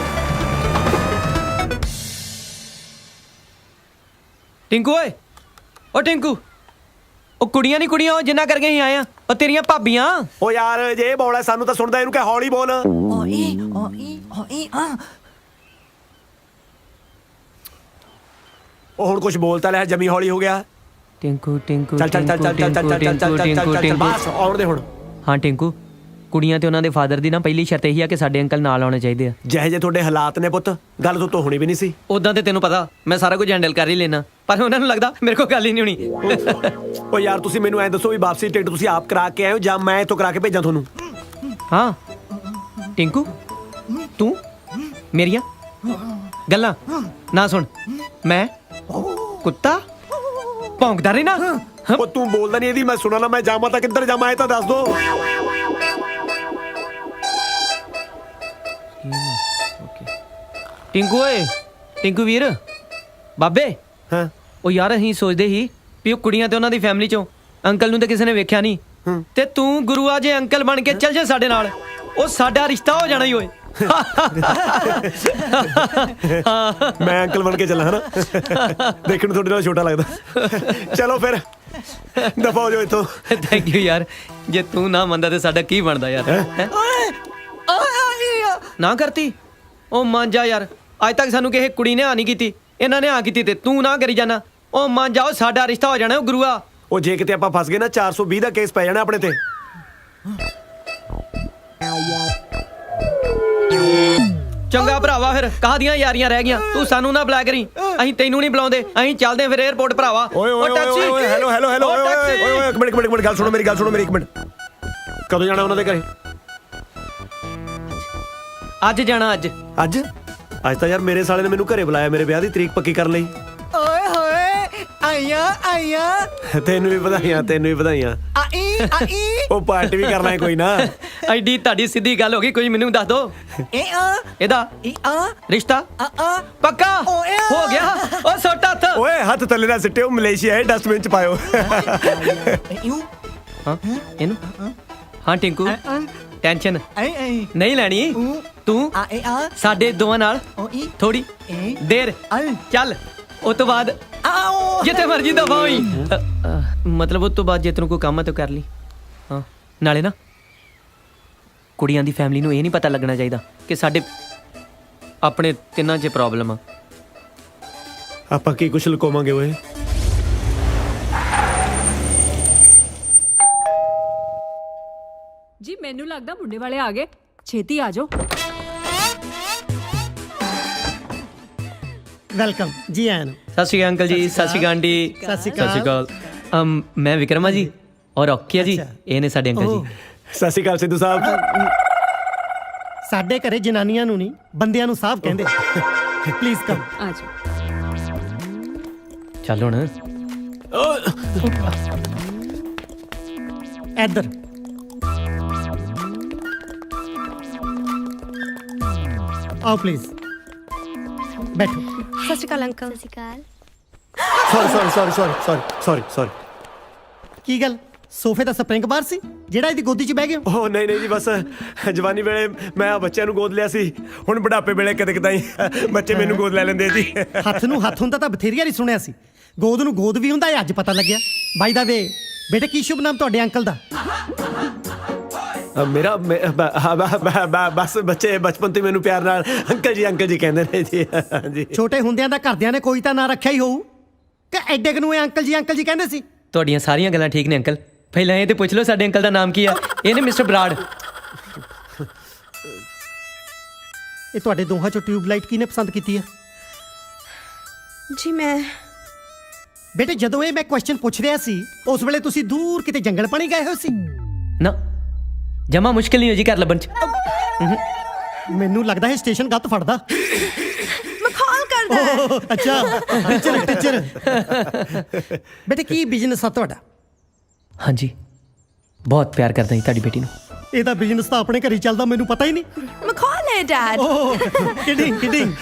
ਟਿੰਕੂ ਓਏ, ਓ ਟਿੰਕੂ, ਉਹ ਕੁੜੀਆਂ ਨਹੀਂ ਕੁੜੀਆਂ ਉਹ ਜਿੰਨਾ ਕਰਕੇ ਅਸੀਂ ਆਏ ਆ, ਉਹ ਤੇਰੀਆਂ ਭਾਬੀਆਂ। ਉਹ ਯਾਰ ਜੇ ਇਹ ਬੋਲਾ ਸਾਨੂੰ ਤਾਂ ਸੁਣਦਾ, ਇਹਨੂੰ ਕਹਿ ਹੌਲੀ ਬੋਲ। ਉਹ ਹੁਣ ਕੁਝ ਬੋਲਤਾ ਲੈ, ਜਮੀ ਹੌਲੀ ਹੋ ਗਿਆ। ਟਿੰਕੂ ਟਿੰਕੂ ਚੱਲ ਚੱਲ ਚੱਲ ਚੱਲ ਚੱਲ ਚੱਲ ਚੱਲ ਚੱਲ ਬਸ ਆਉਣ ਦੇ ਹੁਣ। ਹਾਂ ਟਿੰਕੂ, ਕੁੜੀਆਂ ਤੇ ਉਹਨਾਂ ਦੇ ਫਾਦਰ ਦੀ ਨਾ ਪਹਿਲੀ ਸ਼ਰਤ ਇਹੀ ਆ ਕਿ ਸਾਡੇ ਅੰਕਲ ਨਾਲ ਆਉਣੇ ਚਾਹੀਦੇ ਆ। ਜਿਹੇ ਜੇ ਤੁਹਾਡੇ ਹਾਲਾਤ ਨੇ ਪੁੱਤ, ਗੱਲ ਤੋਂ ਹੋਣੀ ਵੀ ਨਹੀਂ ਸੀ। ਉਦਾਂ ਤੇ ਤੈਨੂੰ ਪਤਾ ਮੈਂ ਸਾਰਾ ਕੁਝ ਹੈਂਡਲ ਕਰ ਹੀ ਲੈਣਾ, ਪਰ ਉਹਨਾਂ ਨੂੰ ਲੱਗਦਾ ਮੇਰੇ ਕੋਲ ਗੱਲ ਹੀ ਨਹੀਂ ਹੋਣੀ। ਉਹ ਯਾਰ ਤੁਸੀਂ ਮੈਨੂੰ ਐਂ ਦੱਸੋ ਵੀ ਵਾਪਸੀ ਟਿਕਟ ਤੁਸੀਂ ਆਪ ਕਰਾ ਕੇ ਆਏ ਹੋ ਜਾਂ ਮੈਂ ਇੱਥੋਂ ਕਰਾ ਕੇ ਭੇਜਾਂ ਤੁਹਾਨੂੰ? ਹਾਂ ਟਿੰਕੂ, ਤੂੰ ਮੇਰੀਆਂ ਗੱਲਾਂ ਨਾ ਸੁਣ। ਮੈਂ ਕੁੱਤਾ ਭੌਂਕਦਾ ਰਹਿਣਾ। ਉਹ ਤੂੰ ਬੋਲਦਾ ਨਹੀਂ, ਇਹਦੀ ਮੈਂ ਸੁਣਾ ਨਾ। ਮੈਂ ਜਾਵਾਂ ਤਾਂ ਕਿੱਧਰ ਜਾਵਾਂ ਇਹ ਤਾਂ ਦੱਸ ਦੋ। ਟਿੰਕੂ ਓਏ, ਟਿੰਕੂ ਵੀਰ, ਬਾਬੇ। ਹਾਂ ਉਹ ਯਾਰ ਅਸੀਂ ਸੋਚਦੇ ਸੀ ਵੀ ਉਹ ਕੁੜੀਆਂ ਤੇ ਉਹਨਾਂ ਦੀ ਫੈਮਿਲੀ ਚੋਂ ਅੰਕਲ ਨੂੰ ਤਾਂ ਕਿਸੇ ਨੇ ਵੇਖਿਆ ਨਹੀਂ, ਤੇ ਤੂੰ ਗੁਰੂਆ ਜੇ ਅੰਕਲ ਬਣ ਕੇ ਚੱਲ ਜਾ ਸਾਡੇ ਨਾਲ, ਉਹ ਸਾਡਾ ਰਿਸ਼ਤਾ ਹੋ ਜਾਣਾ ਹੀ ਓਏ। ਮੈਂ ਅੰਕਲ ਬਣ ਕੇ ਚੱਲਾਂ ਹਨਾ। ਦੇਖਣ ਨੂੰ ਤੁਹਾਡੇ ਨਾਲ ਛੋਟਾ ਲੱਗਦਾ। ਚਲੋ ਫਿਰ ਦਫਾ ਹੋ ਜਾਓ ਇੱਥੋਂ। ਥੈਂਕ ਯੂ ਯਾਰ, ਜੇ ਤੂੰ ਨਾ ਮੰਨਦਾ ਤੇ ਸਾਡਾ ਕੀ ਬਣਦਾ ਯਾਰ। ਹੈਂ? ਨਾ ਕਰਤੀ ਉਹ ਮੰਨ ਜਾ ਯਾਰ, ਅੱਜ ਤੱਕ ਸਾਨੂੰ ਕਿਸੇ ਕੁੜੀ ਨੇ ਆ ਨਹੀਂ ਕੀਤੀ, ਇਹਨਾਂ ਨੇ ਆ ਕੀਤੀ ਤੇ ਤੂੰ ਨਾ ਕਰੀ ਜਾਣਾ। ਉਹ ਮੰਨ ਜਾਓ, ਸਾਡਾ ਰਿਸ਼ਤਾ ਹੋ ਜਾਣਾ। ਉਹ ਗੁਰੂਆ, ਉਹ ਜੇ ਕਿਤੇ ਆਪਾਂ ਫਸ ਗਏ ਨਾ 420 ਦਾ ਕੇਸ ਪੈ ਜਾਣਾ ਆਪਣੇ ਤੇ। ਚੰਗਾ ਭਰਾਵਾ, ਫਿਰ ਕਾਹਦੀਆਂ ਯਾਰੀਆਂ ਰਹਿ ਗਈਆਂ। ਤੂੰ ਸਾਨੂੰ ਨਾ ਬੁਲਾ ਕਰੀ, ਅਸੀਂ ਤੈਨੂੰ ਨਹੀਂ ਬੁਲਾਉਂਦੇ। ਅਸੀਂ ਚੱਲਦੇ ਫਿਰ 에어ਪੋਰਟ ਭਰਾਵਾ। ਓਏ ਓਏ ਓਏ ਓਏ ਹੈਲੋ ਹੈਲੋ ਹੈਲੋ ਓਏ ਓਏ ਓਏ ਇੱਕ ਮਿੰਟ ਗੱਲ ਸੁਣੋ, ਮੇਰੀ ਗੱਲ ਸੁਣੋ, ਮੇਰੀ ਇੱਕ ਮਿੰਟ। ਕਦੋਂ ਜਾਣਾ ਉਹਨਾਂ ਦੇ ਘਰੇ? ਅੱਜ ਜਾਣਾ। ਅੱਜ ਅੱਜ ਤਾਂ ਯਾਰ ਮੇਰੇ ਸਾਲੇ ਨੇ ਮੈਨੂੰ ਘਰੇ ਬੁਲਾਇਆ ਮੇਰੇ ਵਿਆਹ ਦੀ ਤਰੀਕ ਪੱਕੀ ਕਰਨ ਲਈ। ਓਏ ਹੋਏ, ਆਈਆਂ ਤੈਨੂੰ ਵੀ ਵਧਾਈਆਂ, ਤੈਨੂੰ ਵੀ ਵਧਾਈਆਂ। ਆਈ ਉਹ ਪਾਰਟੀ ਵੀ ਕਰਨਾ ਹੈ ਕੋਈ ਨਾ। ਐਡੀ ਤੁਹਾਡੀ ਸਿੱਧੀ ਗੱਲ ਹੋ ਗਈ, ਕੋਈ ਮੈਨੂੰ ਦੱਸ ਦੋ। ਇਹਦਾ ਰਿਸ਼ਤਾ ਪੱਕਾ ਹੋ ਗਿਆ। ਉਹ ਸੁੱਟ ਹੱਥ। ਓਏ ਹੱਥ ਥੱਲੇ ਨਾ ਸਿੱਟਿਓ, ਮਲੇਸ਼ੀਆ ਹੈ, ਡਸਟਬਿਨ ਚ ਪਾਇਓ। ਹਾਂ ਇਹਨੂੰ। ਹਾਂ ਟਿੰਕੂ, ਟੈਨਸ਼ਨ ਨਹੀਂ ਲੈਣੀ ਤੂੰ। ਸਾਡੇ ਦੋਵਾਂ ਨਾਲ ਥੋੜੀ ਦੇਰ ਚੱਲ, ਉਸ ਤੋਂ ਬਾਅਦ ਜਿੱਥੇ ਮਰਜੀ ਦਫਾ ਹੋਈ। ਮਤਲਬ ਉਸ ਤੋਂ ਬਾਅਦ ਜੇ ਤੈਨੂੰ ਕੋਈ ਕੰਮ ਹੈ ਤਾਂ ਕਰ ਲਈ। ਹਾਂ ਨਾਲੇ ਨਾ ਕੁੜੀਆਂ ਦੀ ਫੈਮਿਲੀ ਨੂੰ ਇਹ ਨਹੀਂ ਪਤਾ ਲੱਗਣਾ ਚਾਹੀਦਾ ਕਿ ਸਾਡੇ ਆਪਣੇ ਤਿੰਨਾਂ 'ਚ ਪ੍ਰੋਬਲਮ ਆ। ਆਪਾਂ ਕੀ ਕੁਛ ਲੁਕਾਵਾਂਗੇ ਓਏ। ਜੀ ਮੈਨੂੰ ਲੱਗਦਾ ਮੁੰਡੇ ਵਾਲੇ ਆ ਗਏ, ਛੇਤੀ ਆ ਜਾਓ। ਵੈਲਕਮ ਜੀ ਆਇਆਂ ਨੂੰ। ਸਤਿ ਸ਼੍ਰੀ ਅਕਾਲ ਅੰਕਲ ਜੀ। ਸਤਿ ਸ਼੍ਰੀ ਅਕਾਲ ਆਂਟੀ। ਸਤਿ ਸ਼੍ਰੀ ਅਕਾਲ। ਮੈਂ ਵਿਕਰਮਾ ਜੀ ਔਰ ਔਖੀਆ ਜੀ, ਇਹ ਨੇ ਸਾਡੇ ਅੰਕਲ ਜੀ। ਸਤਿ ਸ਼੍ਰੀ ਅਕਾਲ ਸਿੱਧੂ ਸਾਹਿਬ। ਸਾਡੇ ਘਰੇ ਜਨਾਨੀਆਂ ਨੂੰ ਨਹੀਂ, ਬੰਦਿਆਂ ਨੂੰ ਸਾਹਿਬ ਕਹਿੰਦੇ। Please come. ਆ ਜਾਓ। ਚੱਲ ਹੁਣ ਇੱਧਰ ਆਓ ਪਲੀਜ਼ ਬੈਠੋ। ਸਤਿ ਸ਼੍ਰੀ ਅਕਾਲ ਅੰਕਲ। ਸਤਿ ਸ਼੍ਰੀ ਅਕਾਲ। ਸੌਰੀ। ਕੀ ਗੱਲ, ਸੋਫੇ ਦਾ ਸਪਰਿੰਗ ਬਾਰ ਸੀ ਜਿਹੜਾ ਇਹਦੀ ਗੋਦੀ 'ਚ ਬਹਿ ਗਿਆ? ਉਹ ਨਹੀਂ ਜੀ, ਬਸ ਜਵਾਨੀ ਵੇਲੇ ਮੈਂ ਬੱਚਿਆਂ ਨੂੰ ਗੋਦ ਲਿਆ ਸੀ, ਹੁਣ ਬੁਢਾਪੇ ਵੇਲੇ ਕਦੇ ਕਦਾਈ ਬੱਚੇ ਮੈਨੂੰ ਗੋਦ ਲੈ ਲੈਂਦੇ ਜੀ। ਹੱਥ ਨੂੰ ਹੱਥ ਹੁੰਦਾ ਤਾਂ ਬਥੇਰੀਆਂ ਨਹੀਂ ਸੁਣਿਆ ਸੀ, ਗੋਦ ਨੂੰ ਗੋਦ ਵੀ ਹੁੰਦਾ, ਇਹ ਅੱਜ ਪਤਾ ਲੱਗਿਆ। ਬਾਈ ਦਾ ਵੇ ਬੇਟੇ, ਕੀ ਸ਼ੁਭ ਨਾਮ ਤੁਹਾਡੇ ਅੰਕਲ ਦਾ? ਮੇਰਾ ਬਸ ਬੱਚੇ ਬਚਪਨ ਤੋਂ ਮੈਨੂੰ ਪਿਆਰ ਨਾਲ ਅੰਕਲ ਜੀ ਕਹਿੰਦੇ ਨੇ ਜੀ। ਹਾਂਜੀ, ਛੋਟੇ ਹੁੰਦਿਆਂ ਦਾ ਘਰਦਿਆਂ ਨੇ ਕੋਈ ਤਾਂ ਨਾਂ ਰੱਖਿਆ ਹੀ ਹੋਊ ਕਿ ਐਡੇ ਕੁ ਨੂੰ ਇਹ ਅੰਕਲ ਜੀ ਕਹਿੰਦੇ ਸੀ? ਤੁਹਾਡੀਆਂ ਸਾਰੀਆਂ ਗੱਲਾਂ ਠੀਕ ਨੇ ਅੰਕਲ, ਪਹਿਲਾਂ ਇਹ ਤੇ ਪੁੱਛ ਲਓ ਸਾਡੇ ਅੰਕਲ ਦਾ ਨਾਮ ਕੀ ਆ। ਇਹ ਨੇ ਮਿਸਟਰ ਬਰਾੜ। ਇਹ ਤੁਹਾਡੇ ਦੋਹਾਂ ਚੋਂ ਟਿਊਬਲਾਈਟ ਕਿਹਨੇ ਪਸੰਦ ਕੀਤੀ ਹੈ? ਜੀ ਮੈਂ ਬੇਟੇ ਜਦੋਂ ਇਹ ਮੈਂ ਕੁਐਸਚਨ ਪੁੱਛ ਰਿਹਾ ਸੀ ਉਸ ਵੇਲੇ ਤੁਸੀਂ ਦੂਰ ਕਿਤੇ ਜੰਗਲ ਪਾਣੀ ਗਏ ਹੋਏ ਸੀ? ਨਾ ਜਮਾ ਮੁਸ਼ਕਿਲ ਨਹੀਂ ਹੋ ਜੀ ਘਰ ਲੱਭਣ 'ਚ। ਮੈਨੂੰ ਲੱਗਦਾ ਹੈ ਸਟੇਸ਼ਨ ਗੱਤ ਫੜਦਾ। ਮਖੌਲ ਕਰਦਾ। ਅੱਛਾ ਟੀਚਰ। ਬੇਟੇ ਕੀ ਬਿਜ਼ਨਸ ਆ ਤੁਹਾਡਾ? ਹਾਂਜੀ ਬਹੁਤ ਪਿਆਰ ਕਰਦਾ ਜੀ ਤੁਹਾਡੀ ਬੇਟੀ ਨੂੰ। ਇਹਦਾ ਬਿਜ਼ਨਸ ਤਾਂ ਆਪਣੇ ਘਰੇ ਚੱਲਦਾ, ਮੈਨੂੰ ਪਤਾ ਹੀ ਨਹੀਂ। ਮਖੌਲ ਹੈ here, Dad. ਕਿਡਿੰਗ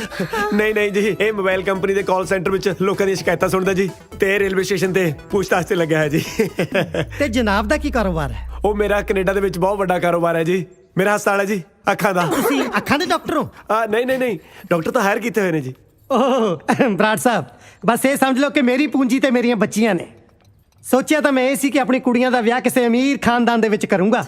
ਨਹੀਂ ਨਹੀਂ ਜੀ, ਇਹ ਮੋਬਾਈਲ ਕੰਪਨੀ ਦੇ ਕਾਲ ਸੈਂਟਰ ਵਿੱਚ ਲੋਕਾਂ ਦੀਆਂ ਸ਼ਿਕਾਇਤਾਂ ਸੁਣਦਾ ਜੀ, ਤੇ ਰੇਲਵੇ ਸਟੇਸ਼ਨ ਤੇ ਪੁੱਛਤਾਛ ਤੇ ਲੱਗਿਆ ਹੈ ਜੀ। ਤੇ ਜਨਾਬ ਦਾ ਕੀ ਕਾਰੋਬਾਰ ਹੈ? ਉਹ ਮੇਰਾ ਕੈਨੇਡਾ ਦੇ ਵਿੱਚ ਬਹੁਤ ਵੱਡਾ ਕਾਰੋਬਾਰ ਹੈ ਜੀ। ਮੇਰਾ ਹਸਪਤਾਲ ਹੈ ਜੀ ਅੱਖਾਂ ਦਾ। ਤੁਸੀਂ ਅੱਖਾਂ ਦੇ ਡਾਕਟਰ ਹੋ? ਨਹੀਂ ਡਾਕਟਰ ਤਾਂ ਹਾਇਰ ਕੀਤੇ ਹੋਏ ਨੇ ਜੀ। ਓਹ ਬਰਾੜ ਸਾਹਿਬ, ਬਸ ਇਹ ਸਮਝ ਲਓ ਕਿ ਮੇਰੀ ਪੂੰਜੀ ਤੇ ਮੇਰੀਆਂ ਬੱਚੀਆਂ ਨੇ। ਸੋਚਿਆ ਤਾਂ ਮੈਂ ਇਹ ਸੀ ਕਿ ਆਪਣੀ ਕੁੜੀਆਂ ਦਾ ਵਿਆਹ ਕਿਸੇ ਅਮੀਰ ਖਾਨਦਾਨ ਦੇ ਵਿੱਚ ਕਰੂੰਗਾ,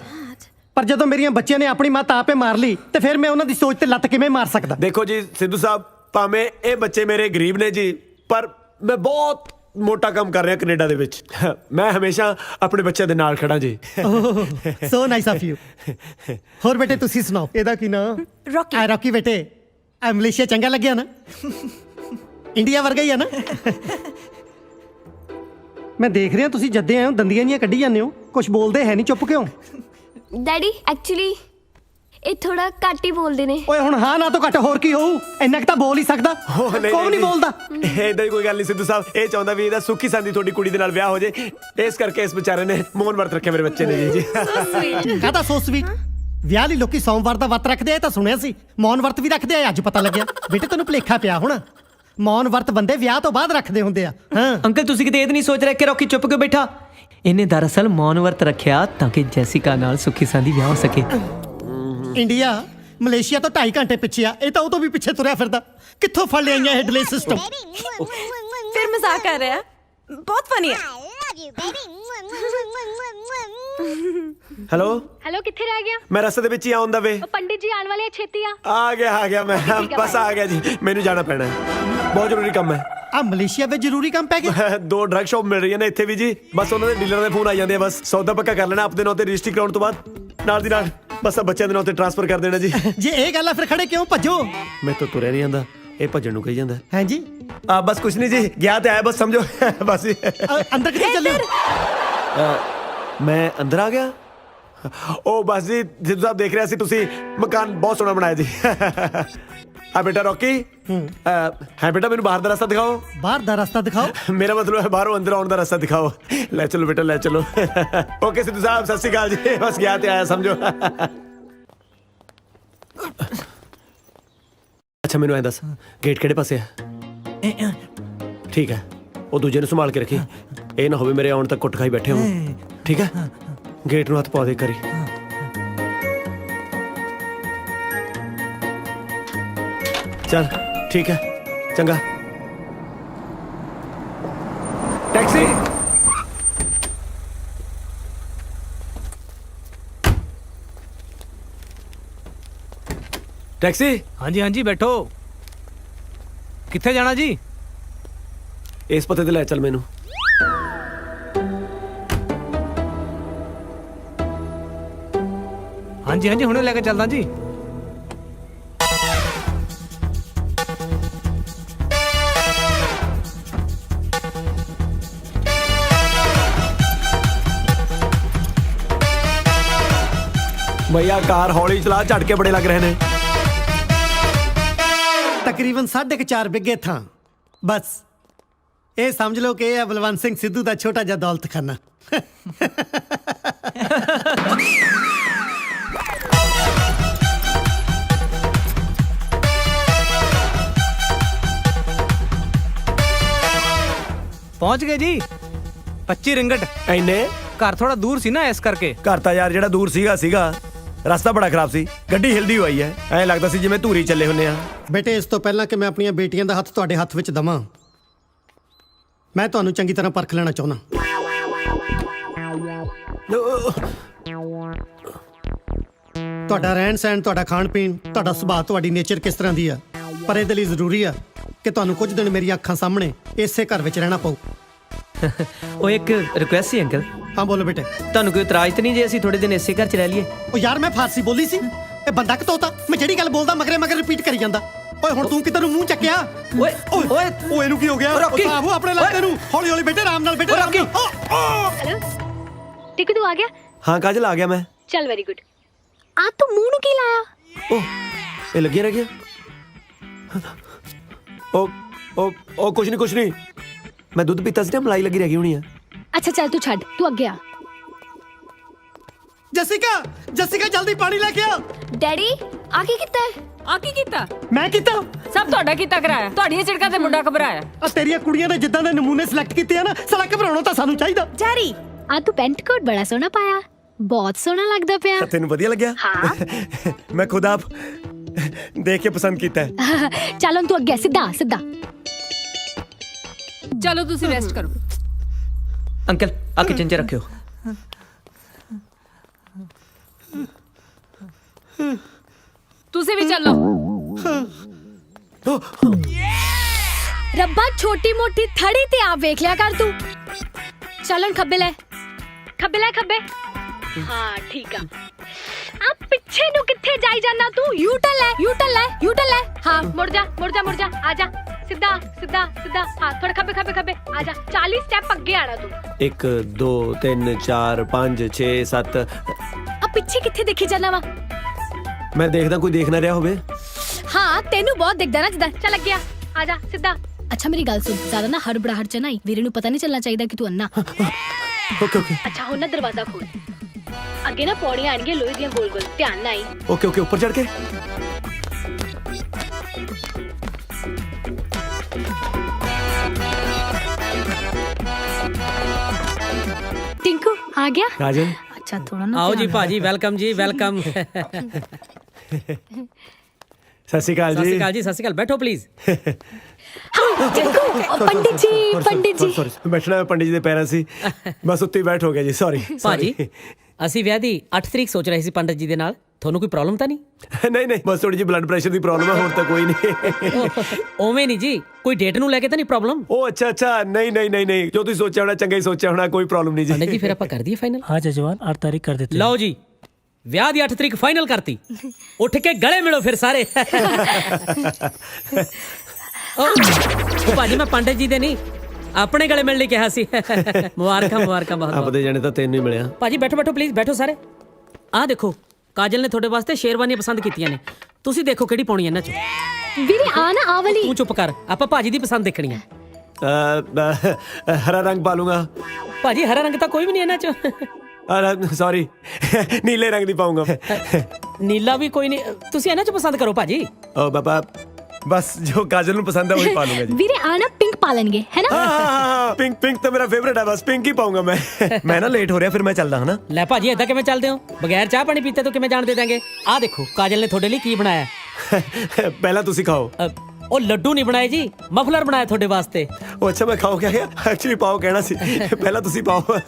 ਪਰ ਜਦੋਂ ਮੇਰੀਆਂ ਬੱਚੀਆਂ ਨੇ ਆਪਣੀ ਮਾਂ ਆਪੇ ਮਾਰ ਲਈ ਤੇ ਫਿਰ ਮੈਂ ਉਹਨਾਂ ਦੀ ਸੋਚ ਤੇ ਲੱਤ ਕਿਵੇਂ ਮਾਰ ਸਕਦਾ? ਦੇਖੋ ਜੀ ਸਿੱਧੂ ਸਾਹਿਬ, ਭਾਵੇਂ ਇਹ ਬੱਚੇ ਮੇਰੇ ਗਰੀਬ ਨੇ ਜੀ, ਪਰ ਮੈਂ ਬਹੁਤ ਮੋਟਾ ਕੰਮ ਕਰ ਰਿਹਾ ਕੈਨੇਡਾ ਦੇ ਵਿੱਚ। ਮੈਂ ਹਮੇਸ਼ਾ ਆਪਣੇ ਬੱਚਿਆਂ ਦੇ ਨਾਲ ਖੜਾ ਜੀ। So nice of you. ਹੋਰ ਬੇਟੇ ਤੁਸੀਂ ਸੁਣਾਓ, ਇਹਦਾ ਕੀ ਨਾਮ? Rocky. ਰੌਕੀ ਬੇਟੇ, ਆ ਮਲੇਸ਼ੀਆ ਚੰਗਾ ਲੱਗਿਆ ਨਾ? ਇੰਡੀਆ ਵਰਗਾ ਹੀ ਆ ਨਾ? ਮੈਂ ਦੇਖ ਰਿਹਾ ਤੁਸੀਂ ਜੱਦੇ ਆਏ ਹੋ ਦੰਦੀਆਂ ਜੀਆਂ ਕੱਢੀ ਜਾਂਦੇ ਹੋ, ਕੁਝ ਬੋਲਦੇ ਹੈ ਨਹੀਂ, ਚੁੱਪ ਕਿਉਂ? ਡੈਡੀ ਐਕਚੁਅਲੀ ਇਹ ਥੋੜਾ ਘੱਟ ਹੀ ਬੋਲਦੇ ਨੇ। ਓਏ ਹੁਣ ਹਾਂ ਨਾ ਤੋਂ ਘੱਟ ਹੋਰ ਕੀ ਹੋਊ? ਇੰਨਾ ਕੁ ਤਾਂ ਬੋਲ ਹੀ ਸਕਦਾ। ਕੌਣ ਨਹੀਂ ਬੋਲਦਾ? ਏਦਾਂ ਦੀ ਕੋਈ ਗੱਲ ਨਹੀਂ ਸਿੱਧੂ ਸਾਹਿਬ, ਇਹ ਚਾਹੁੰਦਾ ਵੀ ਇਹਦਾ ਸੁੱਖੀ ਸੰਦੀ ਤੁਹਾਡੀ ਕੁੜੀ ਦੇ ਨਾਲ ਵਿਆਹ ਹੋ ਜੇ, ਇਸ ਕਰਕੇ ਇਸ ਵਿਚਾਰੇ ਨੇ ਮੌਨ ਵਰਤ ਰੱਖਿਆ ਮੇਰੇ ਬੱਚੇ ਨੇ ਜੀ। ਕਾਹਦਾ ਸੋ ਸਵੀਟ? ਵਿਆਹ ਲਈ ਲੋਕੀ ਸੋਮਵਾਰ ਦਾ ਵਰਤ ਰੱਖਦੇ ਆ, ਇਹ ਤਾਂ ਸੁਣਿਆ ਸੀ। ਮੌਨ ਵਰਤ ਵੀ ਰੱਖਦੇ ਆ, ਅੱਜ ਪਤਾ ਲੱਗਿਆ। ਬੇਟੇ ਤੈਨੂੰ ਭੁਲੇਖਾ ਪਿਆ ਹੋਣਾ, ਮੌਨ ਵਰਤ ਬੰਦੇ ਵਿਆਹ ਤੋਂ ਬਾਅਦ ਰੱਖਦੇ ਹੁੰਦੇ ਆ। ਹਾਂ ਅੰਕਲ ਤੁਸੀਂ ਕਿਤੇ ਇਹ ਤਾਂ ਨਹੀਂ ਸੋਚ ਰਹੇ ਕਿ ਰੌਕੀ ਚੁੱਪ ਕਿਉਂ ਬੈਠਾ? ਇਹਨੇ ਦਰਅਸਲ ਮੌਨ ਵਰਤ ਰੱਖਿਆ ਤਾਂ ਕਿ ਜੈਸਿਕਾ ਨਾਲ ਸੁੱਖੀ ਸੰਦੀ ਵਿਆਹ ਹੋ ਸਕੇ। ਇੰਡੀਆ ਮਲੇਸ਼ੀਆ ਤੋਂ 2.5 ਘੰਟੇ ਪਿੱਛੇ ਆ, ਇਹ ਤਾਂ ਉਹ ਤੋਂ ਵੀ ਪਿੱਛੇ ਤੁਰਿਆ ਫਿਰਦਾ। ਕਿੱਥੋਂ ਫੜ ਲਿਆਈਆਂ ਇਹ ਡਿਲੇ ਸਿਸਟਮ? फिर मजाक कर रहा है, बहुत फनी है। ਹੈਲੋ हेलो किथे रह गया? ਮੈਂ ਰਸਤੇ ਦੇ ਵਿੱਚ ਹੀ ਆਉਂਦਾ ਵੇ। ओ पंडित जी आने वाले हैं, छेती आ। ਆ ਗਿਆ ਮੈਂ ਬਸ ਆ ਗਿਆ ਜੀ। ਮੈਨੂੰ ਜਾਣਾ ਪੈਣਾ ਹੈ, ਬਹੁਤ ਜ਼ਰੂਰੀ ਕੰਮ ਹੈ। ਆ ਮਲੇਸ਼ੀਆ ਵਿੱਚ ਜ਼ਰੂਰੀ ਕੰਮ ਪੈ ਗਿਆ? 2 ਡਰੱਗ ਸ਼ਾਪ ਮਿਲ ਰਹੀਆਂ ਨੇ ਇੱਥੇ ਵੀ ਜੀ, ਬਸ ਉਹਨਾਂ ਦੇ ਡੀਲਰ ਦੇ ਫੋਨ ਆ ਜਾਂਦੇ ਆ। ਬਸ ਸੌਦਾ ਪੱਕਾ ਕਰ ਲੈਣਾ ਆਪਣੇ ਨਾਂ ਤੇ, ਰਜਿਸਟਰੀ ਕਰਾਉਣ ਤੋਂ ਬਾਅਦ ਨਾਲ ਦੀ ਨਾਲ ਬਸ ਬੱਚਿਆਂ ਦੇ ਨਾਂ ਤੇ ਟ੍ਰਾਂਸਫਰ ਕਰ ਦੇਣਾ ਜੀ। ਜੇ ਇਹ ਗੱਲ ਆ ਫਿਰ ਖੜੇ ਕਿਉਂ? ਭੱਜੋ। ਮੈਂ ਤਾਂ ਤੁਰਿਆ ਨਹੀਂ ਜਾਂਦਾ, ਇਹ ਭੱਜਣ ਨੂੰ ਕਹੀ ਜਾਂਦਾ। ਹੈ ਜੀ, ਬਸ ਕੁਛ ਨਹੀਂ ਜੀ, ਗਿਆ ਤੇ ਆਇਆ ਬਸ ਸਮਝੋ। ਬਸ ਜੀ। ਅੰਦਰ ਕਿੱਥੇ ਚੱਲੇ? ਮੈਂ ਅੰਦਰ ਆ ਗਿਆ। ਉਹ ਬਸ ਜੀ ਜਿੱਦਾਂ ਸਾਹਿਬ ਦੇਖ ਰਿਹਾ ਸੀ ਤੁਸੀਂ, ਮਕਾਨ ਬਹੁਤ ਸੋਹਣਾ ਬਣਾਇਆ ਜੀ। ਆ ਬੇਟਾ ਰੌਕੀ, ਹੈ ਬੇਟਾ ਮੈਨੂੰ ਬਾਹਰ ਦਾ ਰਸਤਾ ਦਿਖਾਓ। ਬਾਹਰ ਦਾ ਰਸਤਾ ਦਿਖਾਓ? ਮੇਰਾ ਮਤਲਬ ਹੈ ਬਾਹਰੋਂ ਅੰਦਰ ਆਉਣ ਦਾ ਰਸਤਾ ਦਿਖਾਓ। ਲੈ ਚਲੋ ਬੇਟਾ ਲੈ ਚਲੋ। ਓਕੇ ਸਿੱਧੂ ਸਾਹਿਬ ਸਤਿ ਸ਼੍ਰੀ ਅਕਾਲ ਜੀ, ਬਸ ਗਿਆ ਤੇ ਆਇਆ ਸਮਝੋ। ਅੱਛਾ ਮੈਨੂੰ ਐਂ ਦੱਸ, ਗੇਟ ਕਿਹੜੇ ਪਾਸੇ ਹੈ? ਠੀਕ ਹੈ, ਉਹ ਦੂਜੇ ਨੂੰ ਸੰਭਾਲ ਕੇ ਰੱਖੀ, ਇਹ ਨਾ ਹੋਵੇ ਮੇਰੇ ਆਉਣ ਤੱਕ ਕੁੱਟ ਖਾਈ ਬੈਠੇ ਹੋ। ਠੀਕ ਹੈ, ਗੇਟ ਨੂੰ ਹੱਥ ਪਾ ਦੇ ਕਰੀ। ਚੱਲ ਠੀਕ ਹੈ, ਚੰਗਾ। ਟੈਕਸੀ। ਟੈਕਸੀ। ਹਾਂਜੀ ਹਾਂਜੀ ਬੈਠੋ। ਕਿੱਥੇ ਜਾਣਾ ਜੀ? ਇਸ ਪਤੇ ਤੇ ਲੈ ਚੱਲ ਮੈਨੂੰ। ਹਾਂਜੀ ਹਾਂਜੀ ਹੁਣੇ ਲੈ ਕੇ ਚੱਲਦਾ ਜੀ। ਭਈਆ ਕਾਰ ਹੌਲੀ ਚਲਾ, ਝਟਕੇ ਬੜੇ ਲੱਗ ਰਹੇ ਨੇ। ਤਕਰੀਬਨ 4.5 ਬਿੱਗੇ ਥਾਂ। ਬਸ ਇਹ ਸਮਝ ਲਓ ਕਿ ਇਹ ਹੈ ਬਲਵੰਤ ਸਿੰਘ ਸਿੱਧੂ ਦਾ ਛੋਟਾ ਜਿਹਾ ਦੌਲਤਖਾਨਾ। ਪਹੁੰਚ ਗਏ ਜੀ। 25 ਰਿੰਗਟ। ਐਨੇ ਘਰ ਥੋੜਾ ਦੂਰ ਸੀ ਨਾ, ਇਸ ਕਰਕੇ। ਘਰ ਤਾਂ ਯਾਰ ਜਿਹੜਾ ਦੂਰ ਸੀਗਾ ਰਸਤਾ ਬੜਾ ਖਰਾਬ ਸੀ, ਗੱਡੀ ਹਿਲਦੀ ਹੋਈ ਹੈ, ਐਂ ਲੱਗਦਾ ਸੀ ਜਿਵੇਂ ਧੂਰੀ ਚੱਲੇ ਹੁੰਨੇ ਆ। ਬੇਟੇ ਇਸ ਤੋਂ ਪਹਿਲਾਂ ਕਿ ਮੈਂ ਆਪਣੀਆਂ ਬੇਟੀਆਂ ਦਾ ਹੱਥ ਤੁਹਾਡੇ ਹੱਥ ਵਿੱਚ ਦਵਾਂ, ਮੈਂ ਤੁਹਾਨੂੰ ਚੰਗੀ ਤਰ੍ਹਾਂ ਪਰਖ ਲੈਣਾ ਚਾਹੁੰਦਾ। ਤੁਹਾਡਾ ਰਹਿਣ ਸਹਿਣ, ਤੁਹਾਡਾ ਖਾਣ ਪੀਣ, ਤੁਹਾਡਾ ਸੁਭਾਅ, ਤੁਹਾਡੀ ਨੇਚਰ ਕਿਸ ਤਰ੍ਹਾਂ ਦੀ ਆ, ਪਰ ਇਹਦੇ ਲਈ ਜ਼ਰੂਰੀ ਆ ਕਿ ਤੁਹਾਨੂੰ ਕੁਝ ਦਿਨ ਮੇਰੀਆਂ ਅੱਖਾਂ ਸਾਹਮਣੇ ਇਸੇ ਘਰ ਵਿੱਚ ਰਹਿਣਾ ਪਊ। ਉਹ ਇੱਕ ਰਿਕੁਐਸਟ ਸੀ ਅੰਕਲ। ਹਾਂ ਬੋਲੋ ਬੇਟੇ। ਤੁਹਾਨੂੰ ਕੋਈ ਇਤਰਾਜ਼ ਤਾਂ ਨਹੀਂ ਜੇ ਅਸੀਂ ਥੋੜੇ ਦਿਨ ਇਸੇ ਘਰ 'ਚ ਰਹਿ ਲਈਏ? ਉਹ ਯਾਰ ਮੈਂ ਫਾਰਸੀ ਬੋਲੀ ਸੀ, ਇਹ ਬੰਦਾ ਕਿ ਤੋਤਾ? ਮੈਂ ਜਿਹੜੀ ਗੱਲ ਬੋਲਦਾ ਮਗਰੇ ਮਗਰ ਰਿਪੀਟ ਕਰੀ ਜਾਂਦਾ। ਓਏ ਹੁਣ ਤੂੰ ਕਿਤੇ ਨੂੰ ਮੂੰਹ ਚੱਕਿਆ? ਓਏ ਓਏ ਓਏ ਇਹਨੂੰ ਕੀ ਹੋ ਗਿਆ? ਰੌਕੀ, ਆਹੋ ਆਪਣੇ ਲਾਤੇ ਨੂੰ ਹੌਲੀ ਹੌਲੀ ਬੇਟੇ, ਆਰਾਮ ਨਾਲ ਬੇਟੇ, ਆਰਾਮ ਨਾਲ। हेलो टिकू तू आ गया? ਹਾਂ ਕਾਜਲ ਆ ਗਿਆ ਮੈਂ। चल वेरी गुड। आ तू मुंह नु की लाया? ਉਹ ਇਹ ਲੱਗਿਆ ਰਹਿ ਗਿਆ। ਉਹ ਕੁਛ ਨਹੀਂ, ਮੈਂ ਦੁੱਧ ਪੀਤਾ ਸੀ ਨਾ, ਮਲਾਈ ਲੱਗੀ ਰਹਿ ਗਈ ਹੋਣੀ ਆ। अच्छा चल तू छड़, तू अगे आ। ਜਸਿਕਾ ਜਲਦੀ ਪਾਣੀ ਲੈ ਕੇ ਆ। ਡੈਡੀ ਆ ਕੀ ਕੀਤਾ ਹੈ? ਆ ਕੀ ਕੀਤਾ? ਮੈਂ ਕੀਤਾ? ਸਭ ਤੁਹਾਡਾ ਕੀਤਾ ਕਰਾਇਆ। ਤੁਹਾਡੀਆਂ ਝਿੜਕਾਂ ਤੇ ਮੁੰਡਾ ਘਬਰਾਇਆ। ਆ ਤੇਰੀਆਂ ਕੁੜੀਆਂ ਨੇ ਜਿੱਦਾਂ ਦੇ ਨਮੂਨੇ ਸਿਲੈਕਟ ਕੀਤੇ ਆ ਨਾ, ਸਾਲਾ ਘਬਰਾਉਣਾ ਤਾਂ ਸਾਨੂੰ ਚਾਹੀਦਾ। ਜਾਰੀ ਆ ਤੂੰ ਪੈਂਟ ਕੋਟ ਬੜਾ ਸੋਹਣਾ ਪਾਇਆ, ਬਹੁਤ ਸੋਹਣਾ ਲੱਗਦਾ ਪਿਆ। ਤੈਨੂੰ ਵਧੀਆ ਲੱਗਿਆ? ਹਾਂ। ਮੈਂ ਖੁਦ ਆਪ ਦੇਖ ਕੇ ਪਸੰਦ ਕੀਤਾ ਹੈ। ਚੱਲ ਹੁਣ ਤੂੰ ਅੱਗੇ ਸਿੱਧਾ ਸਿੱਧਾ। ਚਲੋ ਤੁਸੀਂ ਰੈਸਟ ਕਰੋ। ਅੰਕਲ ਆ ਕਿਚਨ 'ਚ ਰੱਖਿਓ। ਤੁਸੀਂ ਵੀ ਚੱਲੋ। ਰੱਬਾ ਛੋਟੀ ਮੋਟੀ ਥੜੀ ਤੇ ਆਪ ਵੇਖ ਲਿਆ ਕਰ ਤੂੰ। ਚੱਲਣ ਖੱਬੇ ਲੈ, ਖੱਬੇ ਲੈ, ਖੱਬੇ। ਹਾਂ ਠੀਕ ਆ। ਆ ਪਿੱਛੇ ਨੂੰ ਕਿੱਥੇ ਜਾਈ ਜਾਂਦਾ ਤੂੰ? ਯੂ ਟਰਨ ਲੈ, ਯੂ ਟਰਨ ਲੈ, ਯੂ ਟਰਨ ਲੈ। ਹਾਂ ਮੁੜ ਜਾ, ਮੁੜ ਜਾ, ਮੁੜ ਜਾ। ਆ ਜਾ ਸਿੱਧਾ ਸਿੱਧਾ ਸਿੱਧਾ। ਹਾਂ ਥੋੜਾ ਖੱਬੇ ਖੱਬੇ ਖੱਬੇ। ਆ ਜਾ 40 ਸਟੈਪ ਅੱਗੇ ਆਣਾ ਤੂੰ। 1 2 3 4 5 6 7। ਆ ਪਿੱਛੇ ਕਿੱਥੇ ਦੇਖੀ ਜਾਂਦਾ ਵਾ? ਮੈਂ ਦੇਖਦਾ ਕੋਈ ਦੇਖ ਨਾ ਰਿਹਾ ਹੋਵੇ। ਹਾਂ ਤੈਨੂੰ ਬਹੁਤ ਦਿਖਦਾ ਨਾ ਜਿੱਦਾਂ। ਚੱਲ ਅੱਗੇ ਆ ਜਾ ਸਿੱਧਾ। ਅੱਛਾ ਮੇਰੀ ਗੱਲ ਸੁਣ, ਜ਼ਿਆਦਾ ਨਾ ਹੜਬੜਾਹਟ ਚ ਨਾ ਵੀਰੇ ਨੂੰ ਪਤਾ ਨਹੀਂ ਚੱਲਣਾ ਚਾਹੀਦਾ ਕਿ ਤੂੰ ਅੰਨਾ। ਓਕੇ ਓਕੇ ਅੱਛਾ ਹੁਣ ਨਾ ਦਰਵਾਜ਼ਾ ਖੋਲ। ਅੱਗੇ ਨਾ ਪੌੜੀਆਂ ਆਣਗੀਆਂ ਲੋਹੇ ਦੀਆਂ ਗੋਲ ਗੋਲ, ਧਿਆਨ ਨਾਲ ਆਈ। ਓਕੇ ਓਕੇ ਉੱਪਰ ਚੜ ਕੇ। टिंकू आ गया? राजन अच्छा थोड़ा ना आओ जी भाजी, वेलकम जी, वेलकम। सत श्री अकाल सत श्री जी। अकाल जी, सत श्री अकाल। बैठो please. Pandit ji, Pandit ji. Sorry बैठना मैं पंडित जी ਦੇ ਪੈਰਾਂ ਸੀ, ਬਸ ਉੱਤੇ ਹੀ ਬੈਠ ਹੋ ਗਿਆ ਜੀ। ਸੌਰੀ ਭਾਜੀ ਅਸੀਂ ਵਿਆਹ ਦੀ 8 ਤਰੀਕ ਸੋਚ ਰਹੇ ਸੀ ਪੰਡਤ ਜੀ ਦੇ ਨਾਲ। ਤੁਹਾਨੂੰ ਕੋਈ ਪ੍ਰੋਬਲਮ ਤਾਂ ਨਹੀਂ? ਨਹੀਂ ਨਹੀਂ, ਬਸ ਥੋੜੀ ਜਿਹੀ ਬਲੱਡ ਪ੍ਰੈਸ਼ਰ ਦੀ ਪ੍ਰੋਬਲਮ ਹੈ, ਹੋਰ ਤਾਂ ਕੋਈ ਨਹੀਂ। ਓਵੇਂ ਨਹੀਂ ਜੀ, ਕੋਈ ਡੇਟ ਨੂੰ ਲੈ ਕੇ ਤਾਂ ਨਹੀਂ ਪ੍ਰੋਬਲਮ? ਉਹ ਅੱਛਾ ਅੱਛਾ, ਨਹੀਂ ਨਹੀਂ ਨਹੀਂ ਨਹੀਂ, ਜੋ ਤੁਸੀਂ ਸੋਚਿਆ ਹੋਣਾ ਚੰਗਾ ਹੀ ਸੋਚਿਆ ਹੋਣਾ, ਕੋਈ ਪ੍ਰੋਬਲਮ ਨਹੀਂ ਪੰਡਤ ਜੀ ਜੀ। ਫਿਰ ਆਪਾਂ ਕਰ ਦਈਏ ਫਾਈਨਲ? हाँ जजमान 8 तारीख कर देते हैं। ਲਓ ਜੀ, ਵਿਆਹ ਦੀ 8 ਤਰੀਕ ਫਾਈਨਲ ਕਰਤੀ। ਉੱਠ ਕੇ ਗਲੇ ਮਿਲੋ ਫਿਰ ਸਾਰੇ। ਉਹ ਭਾਜੀ ਮੈਂ ਪੰਡਤ ਜੀ ਦੇ ਨਹੀਂ, ਆਪਣੇ ਗਲੇ ਮਿਲਣ ਲਈ ਕਿਹਾ ਸੀ। ਮੁਬਾਰਕਾਂ ਮੁਬਾਰਕਾਂ ਬਹੁਤ ਬਹੁਤ। ਆਪਦੇ ਜਾਣੇ ਤਾਂ ਤੈਨੂੰ ਹੀ ਮਿਲਿਆ। ਭਾਜੀ ਬੈਠੋ ਬੈਠੋ ਪਲੀਜ਼, ਬੈਠੋ ਸਾਰੇ। ਆਹ ਦੇਖੋ ਕਾਜਲ ਨੇ ਤੁਹਾਡੇ ਵਾਸਤੇ ਸ਼ੇਰਵਾਨੀਆਂ ਪਸੰਦ ਕੀਤੀਆਂ ਨੇ, ਤੁਸੀਂ ਦੇਖੋ ਕਿਹੜੀ ਪਾਉਣੀ ਇਹਨਾਂ ਚੋਂ। ਵੀਰੇ ਆ ਨਾ ਆ ਵਾਲੀ। ਤੂੰ ਚੁੱਪ ਕਰ, ਆਪਾਂ ਭਾਜੀ ਦੀ ਪਸੰਦ ਦੇਖਣੀ ਹੈ। ਹਰਾ ਰੰਗ ਪਾ ਲੂੰਗਾ। ਭਾਜੀ ਹਰਾ ਰੰਗ ਤਾਂ ਕੋਈ ਵੀ ਨਹੀਂ ਇਹਨਾਂ ਚੋਂ। ਸੌਰੀ, ਨੀਲੇ ਰੰਗ ਦੀ ਪਾਉਂਗਾ। ਨੀਲਾ ਵੀ ਕੋਈ ਨਹੀਂ, ਤੁਸੀਂ ਇਹਨਾਂ ਚੋਂ ਪਸੰਦ ਕਰੋ ਭਾਜੀ। ਓ ਬਾਬਾ, ਬਸ ਜੋ ਕਾਜਲ ਨੂੰ ਪਸੰਦ ਹੈ ਉਹੀ ਪਾ ਲੂੰਗਾ ਜੀ। ਵੀਰੇ ਆ ਨਾ ਪਿੰਕ ਪਾ ਲੈਣਗੇ ਹੈ ਨਾ? ਹਾਂ ਪਿੰਕ ਪਿੰਕ ਤਾਂ ਮੇਰਾ ਫੇਵਰੇਟ ਹੈ, ਬਸ ਪਿੰਕ ਹੀ ਪਾਉਂਗਾ ਮੈਂ। ਮੈਂ ਨਾ ਲੇਟ ਹੋ ਰਿਹਾ, ਫਿਰ ਮੈਂ ਚੱਲਦਾ ਹਾਂ ਨਾ। ਲੈ ਭਾਜੀ ਏਦਾਂ ਕਿਵੇਂ ਚੱਲਦੇ ਹੋ? ਬਗੈਰ ਚਾਹ ਪਾਣੀ ਪੀਤੇ ਤੋਂ ਕਿਵੇਂ ਜਾਣ ਦੇ ਦਾਂਗੇ? ਆਹ ਦੇਖੋ ਕਾਜਲ ਨੇ ਤੁਹਾਡੇ ਲਈ ਕੀ ਬਣਾਇਆ। ਪਹਿਲਾਂ ਤੁਸੀਂ ਖਾਓ। ਉਹ ਲੱਡੂ ਨਹੀਂ ਬਣਾਏ ਜੀ, ਮਫਲਰ ਬਣਾਇਆ ਤੁਹਾਡੇ ਵਾਸਤੇ। ਉਹ ਅੱਛਾ ਮੈਂ ਖਾਓ ਕਿਆ ਗਿਆ? ਐਕਚੁਅਲੀ ਪਾਓ ਕਹਿਣਾ ਸੀ, ਪਹਿਲਾਂ ਤੁਸੀਂ ਪਾਓ।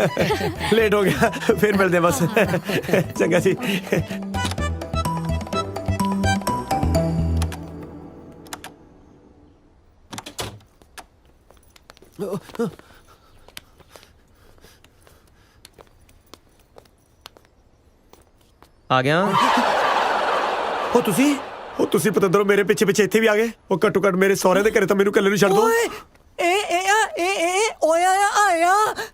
ਲੇਟ ਹੋ ਗਿਆ, ਫਿਰ ਮਿਲਦੇ ਹਾਂ ਬਸ। ਚੰਗਾ ਜੀ। ਆ ਗਿਆ। ਉਹ ਤੁਸੀਂ ਪਤੰਦਰੋਂ ਮੇਰੇ ਪਿੱਛੇ ਪਿੱਛੇ ਇੱਥੇ ਵੀ ਆ ਗਏ। ਉਹ ਘੱਟੋ ਘੱਟ ਮੇਰੇ ਸਹੁਰੇ ਦੇ ਘਰੇ ਤਾਂ ਮੈਨੂੰ ਇਕੱਲੇ ਨੂੰ ਛੱਡ ਦਿਓ।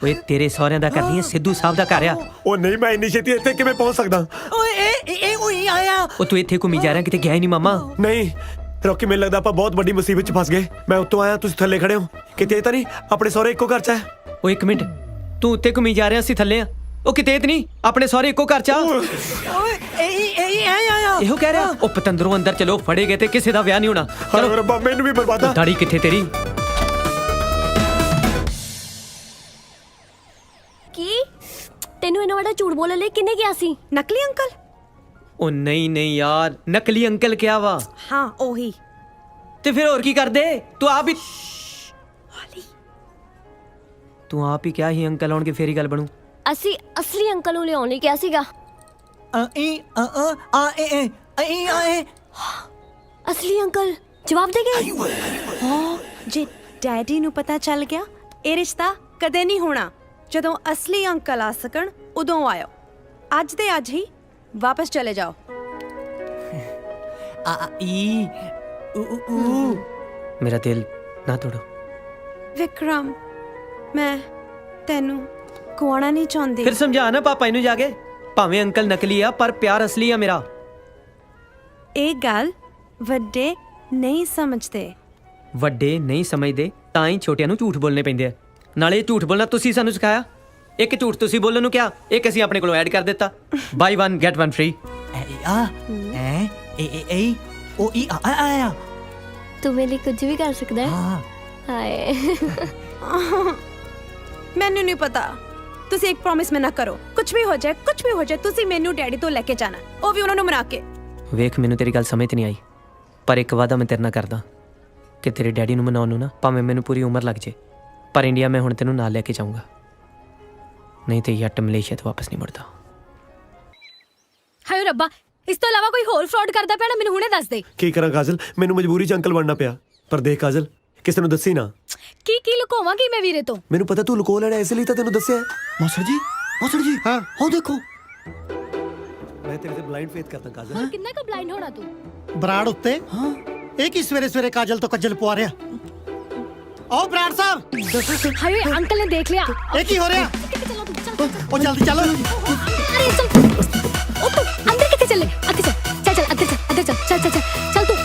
ਓਏ ਤੇਰੇ ਸਹੁਰਿਆਂ ਦਾ ਕਰਦੀ ਹੈ, ਸਿੱਧੂ ਸਾਹਿਬ ਦਾ ਘਰ ਆ। ਉਹ ਨਹੀਂ, ਮੈਂ ਇੰਨੀ ਛੇਤੀ ਇੱਥੇ ਕਿਵੇਂ ਪਹੁੰਚ ਸਕਦਾ? ਉਹ ਤੂੰ ਇੱਥੇ ਘੁੰਮੀ ਜਾ ਰਿਹਾ, ਕਿਤੇ ਗਿਆ ਹੀ ਨਹੀਂ ਮਾਮਾ। ਨਹੀਂ ਰੋਕੀ, ਮੈਨੂੰ ਲੱਗਦਾ ਆਪਾਂ ਬਹੁਤ ਵੱਡੀ ਮੁਸੀਬਤ 'ਚ ਫਸ ਗਏ। ਮੈਂ ਉੱਤੋਂ ਆਇਆ, ਤੁਸੀਂ ਥੱਲੇ ਖੜੇ ਹੋ। ਕਿਤੇ ਇਹ ਤਾਂ ਨਹੀਂ ਆਪਣੇ ਸਹੁਰੇ ਇੱਕੋ ਘਰ 'ਚ ਹੈ? ਓ ਇੱਕ ਮਿੰਟ, ਤੂੰ ਉੱਤੇ ਘੁੰਮੀ ਜਾ ਰਿਹਾ, ਅਸੀਂ ਥੱਲੇ ਆ। ਉਹ ਕਿਤੇ ਇਹ ਨਹੀਂ ਆਪਣੇ ਸਹੁਰੇ ਇੱਕੋ ਘਰ 'ਚ ਆ। ਇਹੋ ਕਹਿ ਰਿਹਾ। ਉਹ ਪਤੰਦਰੋਂ ਅੰਦਰ ਚਲੋ, ਫੜੇ ਗਏ ਤੇ ਕਿਸੇ ਦਾ ਵਿਆਹ ਨਹੀਂ ਹੋਣਾ। ਚਲੋ ਰੱਬਾ, ਮੈਨੂੰ ਵੀ ਬਰਬਾਦਾ। ਦਾੜੀ ਕਿੱਥੇ ਤੇਰੀ? ਕੀ ਤੈਨੂੰ ਇਹਨਾਂ ਵੱਡਾ ਝੂਠ ਬੋਲਣ ਲਈ ਕਿੰਨੇ ਗਿਆ ਸੀ? ਨਕਲੀ ਅੰਕਲ? ਉਹ ਨਹੀਂ ਨਹੀਂ ਯਾਰ, ਨਕਲੀ ਅੰਕਲ ਕਿਹਾ ਵਾ। ਹਾਂ ਉਹੀ। ਤੇ ਫਿਰ ਹੋਰ ਕੀ ਕਰਦੇ? ਤੂੰ ਆਪ ਹੀ ਕਿਹਾ ਸੀ ਅੰਕਲ ਆਉਣਗੇ ਫੇਰ ਹੀ ਗੱਲ ਬਣੂ। ਅਸੀਂ ਅਸਲੀ ਅੰਕਲ ਨੂੰ ਲਿਆਉਣ ਲਈ ਕਿਹਾ ਸੀਗਾ। ਅਸਲੀ ਅੰਕਲ ਜਵਾਬ ਦੇ ਗਏ। ਹਾਂ ਜੇ ਡੈਡੀ ਨੂੰ ਪਤਾ ਚੱਲ ਗਿਆ, ਇਹ ਰਿਸ਼ਤਾ ਕਦੇ ਨਹੀਂ ਹੋਣਾ। ਜਦੋਂ ਅਸਲੀ ਅੰਕਲ ਆ ਸਕਣ ਉਦੋਂ ਆਇਓ। ਅੱਜ ਦੇ ਅੱਜ ਹੀ ਵਾਪਸ ਚਲੇ ਜਾਓ। ਮੇਰਾ ਦਿਲ ਨਾ ਤੋੜੋ ਵਿਕਰਮ, ਮੈਂ ਤੈਨੂੰ ਗਵਾਉਣਾ ਨਹੀਂ ਚਾਹੁੰਦੀ। ਫਿਰ ਸਮਝਾ ਨਾ ਪਾਪਾ ਇਹਨੂੰ ਜਾ ਕੇ, ਭਾਵੇਂ ਅੰਕਲ ਨਕਲੀ ਆ ਪਰ ਪਿਆਰ ਅਸਲੀ ਆ ਮੇਰਾ। ਇਹ ਗੱਲ ਵੱਡੇ ਨਹੀਂ ਸਮਝਦੇ। ਵੱਡੇ ਨਹੀਂ ਸਮਝਦੇ ਤਾਂ ਹੀ ਛੋਟਿਆਂ ਨੂੰ ਝੂਠ ਬੋਲਣੇ ਪੈਂਦੇ ਆ। ਨਾਲੇ ਝੂਠ ਬੋਲਣਾ ਤੁਸੀਂ ਸਾਨੂੰ ਸਿਖਾਇਆ। ਇੱਕ ਝੂਠ ਤੁਸੀਂ ਬੋਲਣ ਨੂੰ ਕਿਹਾ, ਇੱਕ ਅਸੀਂ ਆਪਣੇ ਕੋਲੋਂ ਐਡ ਕਰ ਦਿੱਤਾ। ਬਾਈ 1 ਗੈਟ 1 ਫ੍ਰੀ। ਉਹ ਈ ਆ ਆ ਤੂੰ ਮੇਰੇ ਲਈ ਕੁਝ ਵੀ ਕਰ ਸਕਦਾ ਹੈ ਹਾਂ ਹਾਏ ਮੈਨੂੰ ਨਹੀਂ ਪਤਾ ਤੁਸੀਂ ਇੱਕ ਪ੍ਰੋਮਿਸ ਮੈਂ ਨਾ ਕਰੋ ਕੁਝ ਵੀ ਹੋ ਜਾਏ ਤੁਸੀਂ ਮੈਨੂੰ ਡੈਡੀ ਤੋਂ ਲੈ ਕੇ ਜਾਣਾ ਉਹ ਵੀ ਉਹਨਾਂ ਨੂੰ ਮਨਾ ਕੇ ਵੇਖ ਮੈਨੂੰ ਤੇਰੀ ਗੱਲ ਸਮਝ ਨਹੀਂ ਆਈ ਪਰ ਇੱਕ ਵਾਅਦਾ ਮੈਂ ਤੇਰੇ ਨਾਲ ਕਰਦਾ ਕਿ ਤੇਰੇ ਡੈਡੀ ਨੂੰ ਮਨਾਉਣ ਨੂੰ ਨਾ ਭਾਵੇਂ ਮੈਨੂੰ ਪੂਰੀ ਉਮਰ ਲੱਗ ਜੇ ਪਰ ਇੰਡੀਆ ਮੈਂ ਹੁਣ ਤੈਨੂੰ ਨਾਲ ਲੈ ਕੇ ਜਾਊਂਗਾ ਨਹੀਂ ਤੇ ਯੱਟ ਮਲੇਸ਼ੀਆ ਤੋਂ ਵਾਪਸ ਨਹੀਂ ਮੁੜਦਾ ਹਾਏ ਰੱਬਾ ਇਸ ਤੋਂ ਇਲਾਵਾ ਕੋਈ ਹੋਰ ਫਰਾਡ ਕਰਦਾ ਪਿਆ ਨਾ ਮੈਨੂੰ ਹੁਣੇ ਦੱਸ ਦੇ ਕੀ ਕਰਾਂ ਕਾਜਲ ਮੈਨੂੰ ਮਜਬੂਰੀ 'ਚ ਅੰਕਲ ਬਣਨਾ ਪਿਆ ਪਰ ਦੇਖ ਕਾਜਲ ਕਿਸੇ ਨੂੰ ਦੱਸੀ ਨਾ ਕੀ ਲੁਕਾਵਾਂਗੀ ਮੈਂ ਵੀਰੇ ਤੋਂ ਮੈਨੂੰ ਪਤਾ ਤੂੰ ਲੁਕੋ ਲੈਣਾ ਇਸ ਲਈ ਤਾਂ ਤੈਨੂੰ ਦੱਸਿਆ ਮਾਸਟਰ ਜੀ ਹਾਂ ਉਹ ਦੇਖੋ ਮੈਂ ਤੇਰੇ ਤੇ ਬਲਾਈਂਡ ਫੇਥ ਕਰਦਾ ਕਾਜਲ ਕਿੰਨਾ ਕੁ ਬਲਾਈਂਡ ਹੋਣਾ ਤੂੰ ਬਰਾੜ ਉੱਤੇ ਹਾਂ ਇਹ ਕੀ ਸਵੇਰੇ ਸਵੇਰੇ ਕਾਜਲ ਤੋਂ ਕੱਜਲ ਪਵਾ ਰਿਹਾ ਓ ਬਰਾੜ ਸਾਹਿਬ ਹਾਏ ਅੰਕਲ ਨੇ ਦੇਖ ਲਿਆ ਇਹ ਕੀ ਹੋ ਰਿਹਾ ਉਹ ਜਲਦੀ ਚੱਲ ਅਰੇ ਚੱਲ ਉਹ ਤੂੰ ਅੰਦਰ ਕਿੱਥੇ ਚੱਲੇ ਅੱਗੇ ਚੱਲ ਤੂੰ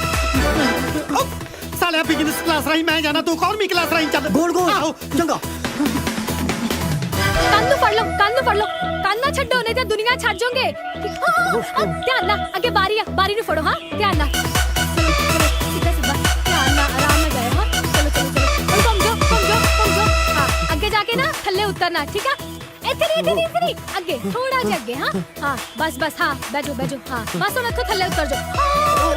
ਸਾਲਿਆ ਬਿਜ਼ਨਸ ਕਲਾਸ ਰਾਹੀਂ ਮੈਂ ਜਾਣਾ ਤੂੰ ਇਕਨੋਮੀ ਕਲਾਸ ਰਾਹੀਂ ਚੱਲ ਗੋਲ ਆਹੋ ਚੰਗਾ ਕੰਨ ਨੂੰ ਫੜ ਲਓ ਕੰਨ ਨਾ ਛੱਡੋ ਨਹੀਂ ਤੇ ਦੁਨੀਆ ਛੱਡ ਜਾਓਗੇ ਧਿਆਨ ਨਾਲ ਅੱਗੇ ਬਾਰੀ ਨੂੰ ਫੜੋ ਹਾਂ ਧਿਆਨ ਨਾਲ ਸਿੱਧਾ ਧਿਆਨ ਨਾਲ ਆਰਾਮ ਨਾਲ ਜਾਓ ਹਾਂ ਚਲੋ ਘੁੰਮ ਜਾਓ ਹਾਂ ਅੱਗੇ ਜਾ ਕੇ ਨਾ ਥੱਲੇ ਉਤਰਨਾ ਠੀਕ ਆ ਇੱਥੇ ਨਹੀਂ ਅੱਗੇ ਥੋੜਾ ਜਿਹਾ ਅੱਗੇ ਹਾਂ ਬਸ ਹਾਂ ਬੈਠੋ ਹਾਂ ਬਸ ਹੁਣ ਇੱਥੋਂ ਥੱਲੇ ਉਤਰ ਜਾਓ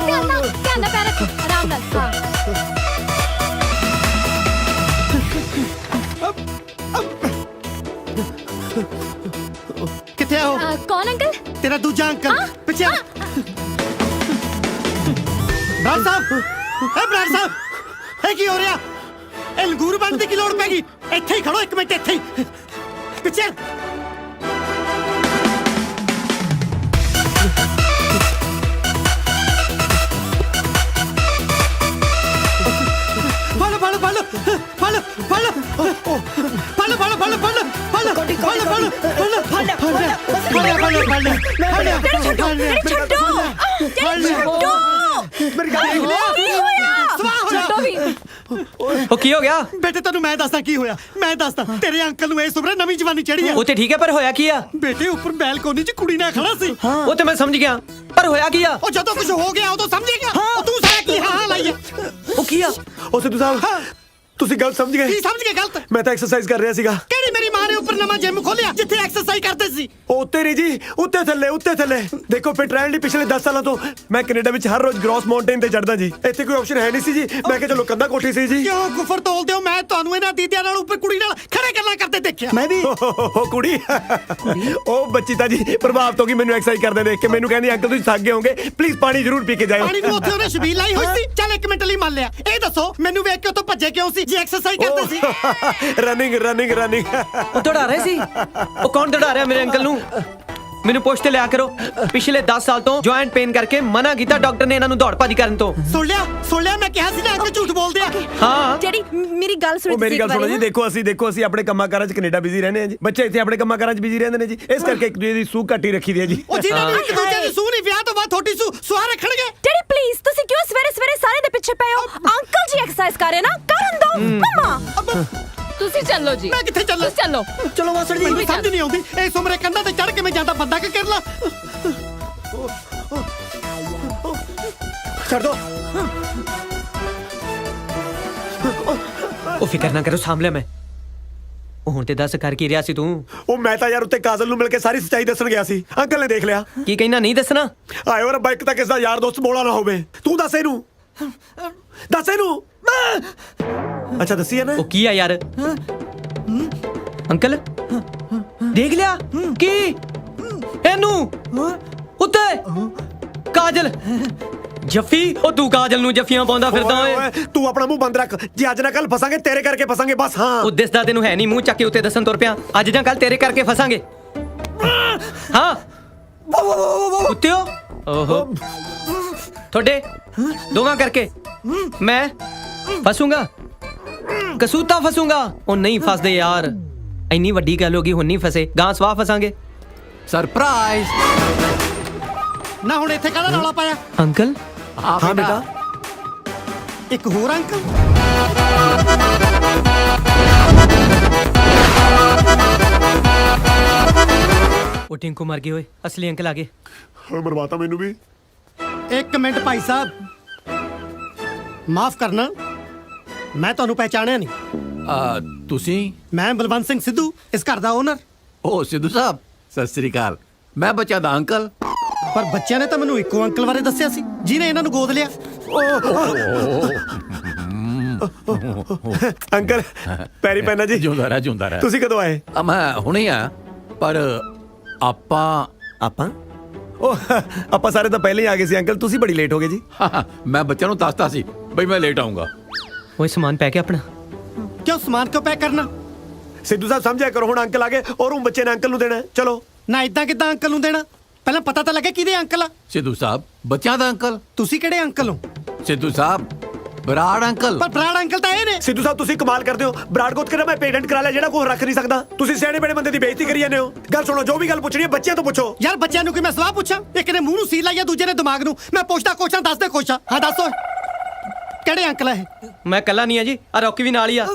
ਧਿਆਨ ਨਾਲ ਪੈਰ ਰੱਖੋ ਆਰਾਮ ਨਾਲ ਹਾਂ ਕਿੱਥੇ ਆ ਉਹ ਕੌਣ ਅੰਕਲ ਤੇਰਾ ਦੂਜਾ ਅੰਕਲ ਪਿੱਛੇ ਬਰਾੜ ਸਾਹਿਬ ਇਹ ਕੀ ਹੋ ਰਿਹਾ ਇਹ ਲੰਗੂਰ ਬਣਨ ਦੀ ਕੀ ਲੋੜ ਪੈ ਗਈ ਇੱਥੇ ਹੀ ਖੜੋ ਇੱਕ ਮਿੰਟ ਇੱਥੇ ਹੀ ਪਿੱਛੇ ਉਹ ਕੀ ਹੋ ਗਿਆ ਬੇਟੇ ਤੈਨੂੰ ਮੈਂ ਦੱਸਦਾ ਕੀ ਹੋਇਆ ਮੈਂ ਦੱਸਦਾ ਤੇਰੇ ਅੰਕਲ ਨੂੰ ਇਹ ਸੁਪਨੇ ਨਵੀਂ ਜਵਾਨੀ ਚੜੀ ਆ ਉਹ ਤੇ ਠੀਕ ਹੈ ਪਰ ਹੋਇਆ ਕੀ ਆ ਬੇਟੇ ਉੱਪਰ ਬੈਲਕੋਨੀ 'ਚ ਕੁੜੀ ਨਾਲ ਖੜਾ ਸੀ ਉਹ ਤੇ ਮੈਂ ਸਮਝ ਗਿਆ ਪਰ ਹੋਇਆ ਕੀ ਆ ਉਹ ਜਦੋਂ ਕੁਝ ਹੋ ਗਿਆ ਉਦੋਂ ਸਮਝੇਗਾ ਉਹ ਤੂੰ ਸਾਰਾ ਕੀ ਹਾਂ ਲਾਈਏ ਉਹ ਕੀ ਆ ਉਹ ਸਿੱਧੂ ਸਾਹਿਬ ਤੁਸੀਂ ਗਲਤ ਸਮਝ ਗਏ ਕੀ ਸਮਝ ਗਏ ਗਲਤ ਮੈਂ ਤਾਂ ਐਕਸਰਸਾਈਜ਼ ਕਰ ਰਿਹਾ ਸੀਗਾ ਕਿਹੜੀ ਮੇਰੀ ਮਾਂ ਨੇ ਉੱਪਰ ਨਵਾਂ ਜਿਮ ਖੋਲਿਆ ਜਿੱਥੇ ਐਕਸਰਸਾਈਜ਼ ਕਰਦੇ ਸੀ ਉਹ ਤੇਰੀ ਜੀ ਉੱਤੇ ਥੱਲੇ ਦੇਖੋ ਫਿਟ ਰਹਿਣ ਲਈ ਪਿਛਲੇ 10 ਸਾਲਾਂ ਤੋਂ ਮੈਂ ਕੈਨੇਡਾ ਵਿੱਚ ਹਰ ਰੋਜ਼ ਗ੍ਰੋਸ ਮਾਊਂਟੇਨ ਤੇ ਚੜਦਾ ਜੀ ਇੱਥੇ ਕੋਈ ਆਪਸ਼ਨ ਹੈ ਨਹੀਂ ਸੀ ਜੀ ਮੈਂ ਕਿਹਾ ਚਲੋ ਕੰਧਾ ਕੋਠੀ ਸੀ ਜੀ ਕਿਉਂ ਗੁਫਰ ਤੋਲਦੇ ਹੋ ਮੈਂ ਤੁਹਾਨੂੰ ਇਹਨਾਂ ਦੀਦਿਆਂ ਨਾਲ ਉੱਪਰ ਕੁੜੀ ਨਾਲ ਖੜੇ ਗੱਲਾਂ ਕਰਦੇ ਦੇਖਿਆ ਮੈਂ ਵੀ ਉਹ ਕੁੜੀ ਉਹ ਬੱਚੀ ਤਾਂ ਜੀ ਪ੍ਰਭਾਵਿਤ ਹੋ ਗਈ ਮੈਨੂੰ ਐਕਸਰਸਾਈਜ਼ ਕਰਦੇ ਦੇਖ ਕੇ ਮੈਨੂੰ ਕਹਿੰਦੀ ਅੰਕਲ ਤੁਸੀਂ ਥੱਕ ਗਏ ਹੋਗੇ ਪਲੀਜ਼ ਪਾਣੀ ਜ਼ਰੂਰ ਪੀ ਕੇ ਜਾਇਓ ਪਾਣੀ ਨੂੰ ਉੱਥੇ ਉਹਨੇ ਛਬੀਲ ਲਾਈ ਹੋਈ ਸੀ ਚੱਲ 1 ਮਿੰਟ ਲਈ ਮੰਨ ਲਿਆ ਇਹ ਦੱਸੋ ਮੈਨੂੰ ਵੇਖ ਕੇ ਉੱਥੋਂ ਭੱਜੇ ਕਿਉਂ ਸੀ ਜੇ ਐਕਸਰਸਾਈਜ਼ ਕਰਦੇ ਸੀ ਰਨਿੰਗ ਉਹ ਦੌੜਾ ਰਹੇ ਸੀ ਉਹ ਕੌਣ ਦੌੜਾ ਰਿਹਾ ਮੇਰੇ ਅੰਕਲ ਨੂੰ ਮੈਨੂੰ ਪੁੱਛ ਤੇ ਲਿਆ ਕਰੋ ਪਿਛਲੇ 10 ਸਾਲ ਤੋਂ ਜੁਆਇੰਟ ਪੇਨ ਕਰਕੇ ਮਨਾ ਕੀਤਾ ਡਾਕਟਰ ਨੇ ਇਹਨਾਂ ਨੂੰ ਦੌੜ ਭੱਜ ਕਰਨ ਤੋਂ ਸੁਣ ਲਿਆ ਮੈਂ ਕਿਹਾ ਸੀ ਨਾ ਅੰਕਲ ਝੂਠ ਬੋਲਦੇ ਆ ਹਾਂ ਜਿਹੜੀ ਮੇਰੀ ਗੱਲ ਸੁਣੋ ਉਹ ਮੇਰੀ ਗੱਲ ਸੁਣੋ ਜੀ ਦੇਖੋ ਅਸੀਂ ਆਪਣੇ ਕੰਮਾਂ ਕਾਰਾਂ 'ਚ ਕੈਨੇਡਾ ਬਿਜ਼ੀ ਰਹਿੰਦੇ ਆ ਜੀ ਬੱਚੇ ਇੱਥੇ ਆਪਣੇ ਕੰਮਾਂ ਕਾਰਾਂ 'ਚ ਬਿਜ਼ੀ ਰਹਿੰਦੇ ਨੇ ਜੀ ਇਸ ਕਰਕੇ ਇੱਕ ਦੂਜੇ ਦੀ ਸੂਹ ਘੱਟ ਹੀ ਰੱਖੀ ਦੀ ਹੈ ਜੀ ਉਹ ਜਿਨ੍ਹਾਂ ਨੇ ਇੱਕ ਦੂਜੇ ਦੀ ਸੂਹ ਨਹੀਂ ਵਿਆਹ ਤੋਂ ਬਾਅਦ ਥੋੜੀ ਸੂਹ ਰੱਖਣਗੇ ਡੈਡੀ ਪਲੀਜ਼ ਤੁਸੀਂ ਕਿਉਂ ਸਵੇਰੇ ਸਾਰੇ ਦੇ ਪਿੱਛੇ ਪਏ ਹੋ ਅੰਕਲ ਜੀ ਐਕਸਰਸਾਈਜ਼ ਕਰ ਰਹੇ ਨਾ ਕਰਨ ਦੋ ਮਮਾ ਤੁਸੀਂ ਚੱਲੋ ਜੀ ਮੈਂ ਕਿੱਥੇ ਚੱਲਾਂ ਚਲੋ ਮਾਸੜ ਜੀ ਮੈਨੂੰ ਸਮਝ ਨਹੀਂ ਆਉਂਦੀ ਇਸ ਉਮਰੇ ਕੰਧਾਂ ਤੇ ਚੜ ਕੇ ਮੈਂ ਜਾਂਦਾ ਬੰਦਾ ਕਿ ਕਰ ਲਾ ਛੱਡ ਦੋ ਉਹ ਫਿਕਰ ਨਾ ਕਰੋ ਸਾਂਭ ਲਿਆ ਮੈਂ ਉਹ ਹੁਣ ਤੇ ਦੱਸ ਕਰ ਕੀ ਰਿਹਾ ਸੀ ਤੂੰ ਉਹ ਮੈਂ ਤਾਂ ਯਾਰ ਉੱਤੇ ਕਾਜਲ ਨੂੰ ਮਿਲ ਕੇ ਸਾਰੀ ਸੱਚਾਈ ਦੱਸਣ ਗਿਆ ਸੀ ਅੰਕਲ ਨੇ ਦੇਖ ਲਿਆ ਕੀ ਕਹਿਣਾ ਨਹੀਂ ਦੱਸਣਾ ਆਇਓ ਰੱਬਾ ਇੱਕ ਤਾਂ ਕਿਸ ਦਾ ਯਾਰ ਦੋਸਤ ਬੋਲਾ ਨਾ ਹੋਵੇ ਤੂੰ ਦੱਸ ਇਹਨੂੰ ਅੱਛਾ ਦੱਸੀ ਹੈ ਨਾ ਉਹ ਕੀ ਆ ਯਾਰ ਅੰਕਲ ਦੇਖ ਲਿਆ ਕੀ ਇਹਨੂੰ ਉੱਤੇ ਕਾਜਲ ਜੱਫੀ ਉਹ ਤੂੰ ਕਾਜਲ ਨੂੰ ਜੱਫੀਆਂ ਪਾਉਂਦਾ ਫਿਰਦਾ ਓਏ ਤੂੰ ਆਪਣਾ ਮੂੰਹ ਬੰਦ ਰੱਖ ਜੇ ਅੱਜ ਨਾ ਕੱਲ ਫਸਾਂਗੇ ਤੇਰੇ ਕਰਕੇ ਫਸਾਂਗੇ ਬਸ ਹਾਂ ਉਹ ਦਿਸਦਾ ਤੈਨੂੰ ਹੈ ਨਹੀਂ ਮੂੰਹ ਚੱਕ ਕੇ ਉੱਤੇ ਦੱਸਣ ਤੁਰ ਪਿਆ ਅੱਜ ਜਾਂ ਕੱਲ ਤੇਰੇ ਕਰਕੇ ਫਸਾਂਗੇ ਹਾਂ ਉੱਤੇ ਓਹੋ ਤੁਹਾਡੇ ਦੋਵਾਂ ਕਰਕੇ ਮੈਂ ਫਸੂੰਗਾ ਕਸੂਤਾ ਫਸੂੰਗਾ ਉਹ ਨਹੀਂ ਫਸਦੇ ਯਾਰ ਇੰਨੀ ਵੱਡੀ ਗੱਲ ਹੋ ਗਈ ਹੁਣ ਨਹੀਂ ਫਸੇ ਗਾਂ ਸਵਾਹ ਫਸਾਂਗੇ ਸਰਪ੍ਰਾਈਜ਼ ਨਾ ਹੁਣ ਇੱਥੇ ਕਾਹਦਾ ਰੌਲਾ ਪਾਇਆ ਅੰਕਲ ਹਾਂ ਬੇਟਾ ਇੱਕ ਹੋਰ ਅੰਕਲ ਉਹ ਟਿੰਕੂ ਮਰ ਗਏ ਓਏ ਅਸਲੀ ਅੰਕਲ ਆ ਗਏ ਮਰਵਾਤਾ ਮੈਨੂੰ ਵੀ 1 ਮਿੰਟ ਭਾਈ ਸਾਹਿਬ ਮਾਫ ਕਰਨਾ, ਮੈਂ ਤੁਹਾਨੂੰ ਪਹਿਚਾਣਿਆ ਨਹੀਂ। ਤੁਸੀਂ? ਮੈਂ ਬਲਵੰਤ ਸਿੰਘ ਸਿੱਧੂ, ਇਸ ਘਰ ਦਾ ਓਨਰ। ਓ ਸਿੱਧੂ ਸਾਹਿਬ, ਸਤਿ ਸ੍ਰੀ ਅਕਾਲ। ਮੈਂ ਬੱਚਿਆਂ ਦਾ ਅੰਕਲ। ਪਰ ਬੱਚਿਆਂ ਨੇ ਤਾਂ ਮੈਨੂੰ ਇੱਕੋ ਅੰਕਲ ਬਾਰੇ ਦੱਸਿਆ ਸੀ ਜਿਹਨੇ ਇਹਨਾਂ ਨੂੰ ਗੋਦ ਲਿਆ। ਅੰਕਲ ਪੈਰੀ ਪੈਣਾ ਜੀ। ਜਿਉਂਦਾ ਰਹਿ, ਜਿਉਂਦਾ ਰਹਿ। ਤੁਸੀਂ ਕਦੋਂ ਆਏ? ਮੈਂ ਹੁਣੇ ਆ, ਪਰ ਆਪਾਂ ਆਪਾਂ ਸਾਰੇ ਤਾਂ ਪਹਿਲੇ ਹੀ ਆ ਗਏ ਸੀ ਅੰਕਲ, ਤੁਸੀਂ ਬੜੀ ਲੇਟ ਹੋ ਗਏ ਜੀ। ਮੈਂ ਬੱਚਿਆਂ ਨੂੰ ਦੱਸਤਾ ਸੀ ਬਈ ਮੈਂ ਲੇਟ ਆਉਂਗਾ। ਓਏ ਸਮਾਨ ਪੈ ਕੇ ਆਪਣਾ। ਕਿਉਂ ਸਮਾਨ ਕਿਉਂ ਪੈਕ ਕਰਨਾ? ਸਿੱਧੂ ਸਾਹਿਬ ਸਮਝਿਆ ਕਰੋ, ਹੁਣ ਅੰਕਲ ਆ ਗਏ ਔਰ ਉਹ ਬੱਚੇ ਨੇ ਅੰਕਲ ਨੂੰ ਦੇਣਾ। ਚਲੋ ਨਾ, ਇਦਾਂ ਕਿਦਾਂ ਅੰਕਲ ਨੂੰ ਦੇਣਾ? ਪਹਿਲਾਂ ਪਤਾ ਤਾਂ ਲੱਗੇ ਕਿਹਦੇ ਅੰਕਲ ਆ। ਸਿੱਧੂ ਸਾਹਿਬ ਬੱਚਿਆਂ ਦਾ ਅੰਕਲ। ਤੁਸੀਂ ਕਿਹੜੇ ਅੰਕਲ ਹੋ? ਸਿੱਧੂ ਸਾਹਿਬ ਬਰਾੜ ਅੰਕਲ। ਪਰ ਬਰਾੜ ਅੰਕਲ ਤਾਂ ਇਹ ਨੇ। ਸਿੱਧੂ ਸਾਹਿਬ ਤੁਸੀਂ ਕਮਾਲ ਕਰਦੇ ਹੋ। ਬਰਾੜ ਗੋਤ ਕਰਾ ਮੈਂ ਪੇਟੈਂਟ ਕਰਾ ਲਿਆ ਜਿਹੜਾ ਕੋਈ ਰੱਖ ਨਹੀਂ ਸਕਦਾ। ਤੁਸੀਂ ਸਿਆਣੇ ਬੜੇ ਬੰਦੇ ਦੀ ਬੇਇੱਜ਼ਤੀ ਕਰੀ ਜਾਂਦੇ ਹੋ। ਗੱਲ ਸੁਣੋ, ਜੋ ਵੀ ਗੱਲ ਪੁੱਛਣੀ ਹੈ ਬੱਚਿਆਂ ਤੋਂ ਪੁੱਛੋ। ਯਾਰ ਬੱਚਿਆਂ ਨੂੰ ਕਿ ਮੈਂ ਸਵਾਲ ਪੁੱਛਾਂ? ਇੱਕ ਨੇ ਮੂੰਹ ਨੂੰ ਸੀਲ ਲਾਇਆ, ਦੂਜੇ ਨੇ ਦਿਮਾਗ ਨੂੰ। ਮੈਂ ਪੁੱਛਦਾ ਕੁਐਸਚਨ, ਦੱਸਦੇ ਕੁਐਸਚਨ। ਹਾਂ ਦੱਸੋ ਕਿਹੜੇ ਅੰਕਲ ਆ ਇਹ? ਮੈਂ ਕੱਲਾ ਨਹੀਂ ਆ ਜੀ, ਆ ਰੌਕੀ ਵੀ ਨਾਲ ਹੀ ਆ।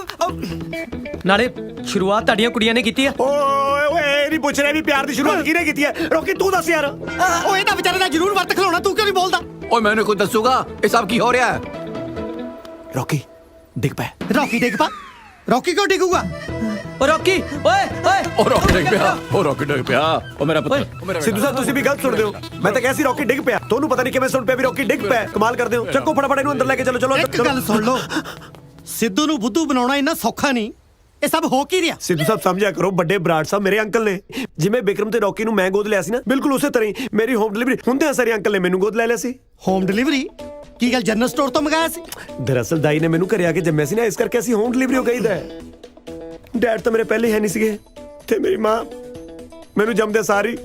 ਨਾਲੇ ਸ਼ੁਰੂਆਤ ਤੁਹਾਡੀਆਂ ਕੁੜੀਆਂ ਨੇ ਕੀਤੀ ਆ। ਓਏ ਓਏ ਨਹੀਂ ਪੁੱਛ ਰਿਹਾ ਵੀ ਪਿਆਰ ਦੀ ਸ਼ੁਰੂਆਤ ਕਿਹਨੇ ਕੀਤੀ ਹੈ? ਰੋਕੀ ਤੂੰ ਦੱਸ ਯਾਰ। ਉਹ ਇਹਦਾ ਵਿਚਾਰੇ ਦਾ ਜ਼ਰੂਰ ਵਰਤ ਖਲਾਉਣਾ, ਤੂੰ ਕਿਉਂ ਨਹੀਂ ਬੋਲਦਾ? ਓਏ ਮੈਨੂੰ ਕੋਈ ਦੱਸੂਗਾ ਇਹ ਸਭ ਕੀ ਹੋ ਰਿਹਾ ਹੈ? ਰੋਕੀ ਡਿੱਗ ਪੈ। ਰੌਕੀ ਡਿੱਗ ਪਾ? ਰੌਕੀ ਕਿਉਂ ਡਿੱਗੂਗਾ? ਓ ਰੌਕੀ, ਓਏ ਓਏ। ਉਹ ਰੌਕੀ ਡਿੱਗ ਪਿਆ, ਉਹ ਰੌਕੀ ਡਿੱਗ ਪਿਆ। ਉਹ ਮੇਰਾ ਪੁੱਤ, ਉਹ ਮੇਰਾ ਸਿੱਧੂ ਸਾਹਿਬ ਤੁਸੀਂ ਵੀ ਗਲਤ ਸੁਣਦੇ ਹੋ। ਮੈਂ ਤਾਂ ਕਿਹਾ ਸੀ ਰੋਕੀ ਡਿੱਗ ਪਿਆ, ਤੁਹਾਨੂੰ ਪਤਾ ਨਹੀਂ ਕਿਵੇਂ ਸੁਣ ਪਿਆ ਵੀ ਰੋਕੀ ਡਿੱਗ ਪਿਆ। ਕਮਾਲ ਕਰਦੇ ਹੋ। ਚੱਕੋ ਫਟਾਫਟ ਇਹਨੂੰ ਅੰਦਰ ਲੈ ਕੇ ਚਲੋ। ਚਲੋ ਇੱਕ ਗੱਲ ਸੁਣ ਲਓ, ਸਿੱਧੂ ਨੂੰ ਬੁੱਧੂ ਬਣਾਉਣਾ ਇੰਨਾ ਸੌਖਾ ਨਹੀਂ। ਇਹ ਸਭ ਹੋ ਕੀ ਰਿਹਾ? ਸਿੱਧੂ ਸਾਹਿਬ ਸਮਝਿਆ ਕਰੋ, ਵੱਡੇ ਬਰਾੜ ਸਾਹਿਬ ਮੇਰੇ ਅੰਕਲ ਨੇ। ਜਿਵੇਂ ਬਿਕਰਮ ਤੇ ਰੌਕੀ ਨੂੰ ਮੈਂ ਗੋਦ ਲਿਆ ਸੀ ਨਾ, ਬਿਲਕੁਲ ਉਸੇ ਤਰ੍ਹਾਂ ਹੀ ਮੇਰੀ ਹੋਮ ਡਿਲੀਵਰੀ ਹੁੰਦਿਆਂ ਸਾਰੇ ਅੰਕਲ ਨੇ ਮੈਨੂੰ ਗੋਦ ਲੈ ਲਿਆ ਸੀ। Home delivery? ਕੀ ਗੱਲ ਜਨਰਲ ਸਟੋਰ ਤੋਂ ਮੰਗਾਇਆ ਸੀ? ਦਰਅਸਲ ਦਾਈ ਨੇ ਮੈਨੂੰ ਘਰੇ ਆ ਕੇ ਜੰਮਿਆ ਸੀ ਨਾ, ਇਸ ਕਰਕੇ ਅਸੀਂ ਹੋਮ ਡਿਲੀਵਰੀ ਹੋ ਗਈਦਾ। ਡੈਡ ਤਾਂ ਮੇਰੇ ਪਹਿਲੇ ਹੈ ਨਹੀਂ ਸੀਗੇ ਤੇ ਮੇਰੀ ਮਾਂ ਮੈਨੂੰ ਜੰਮਦੇ ਸਾਰੀ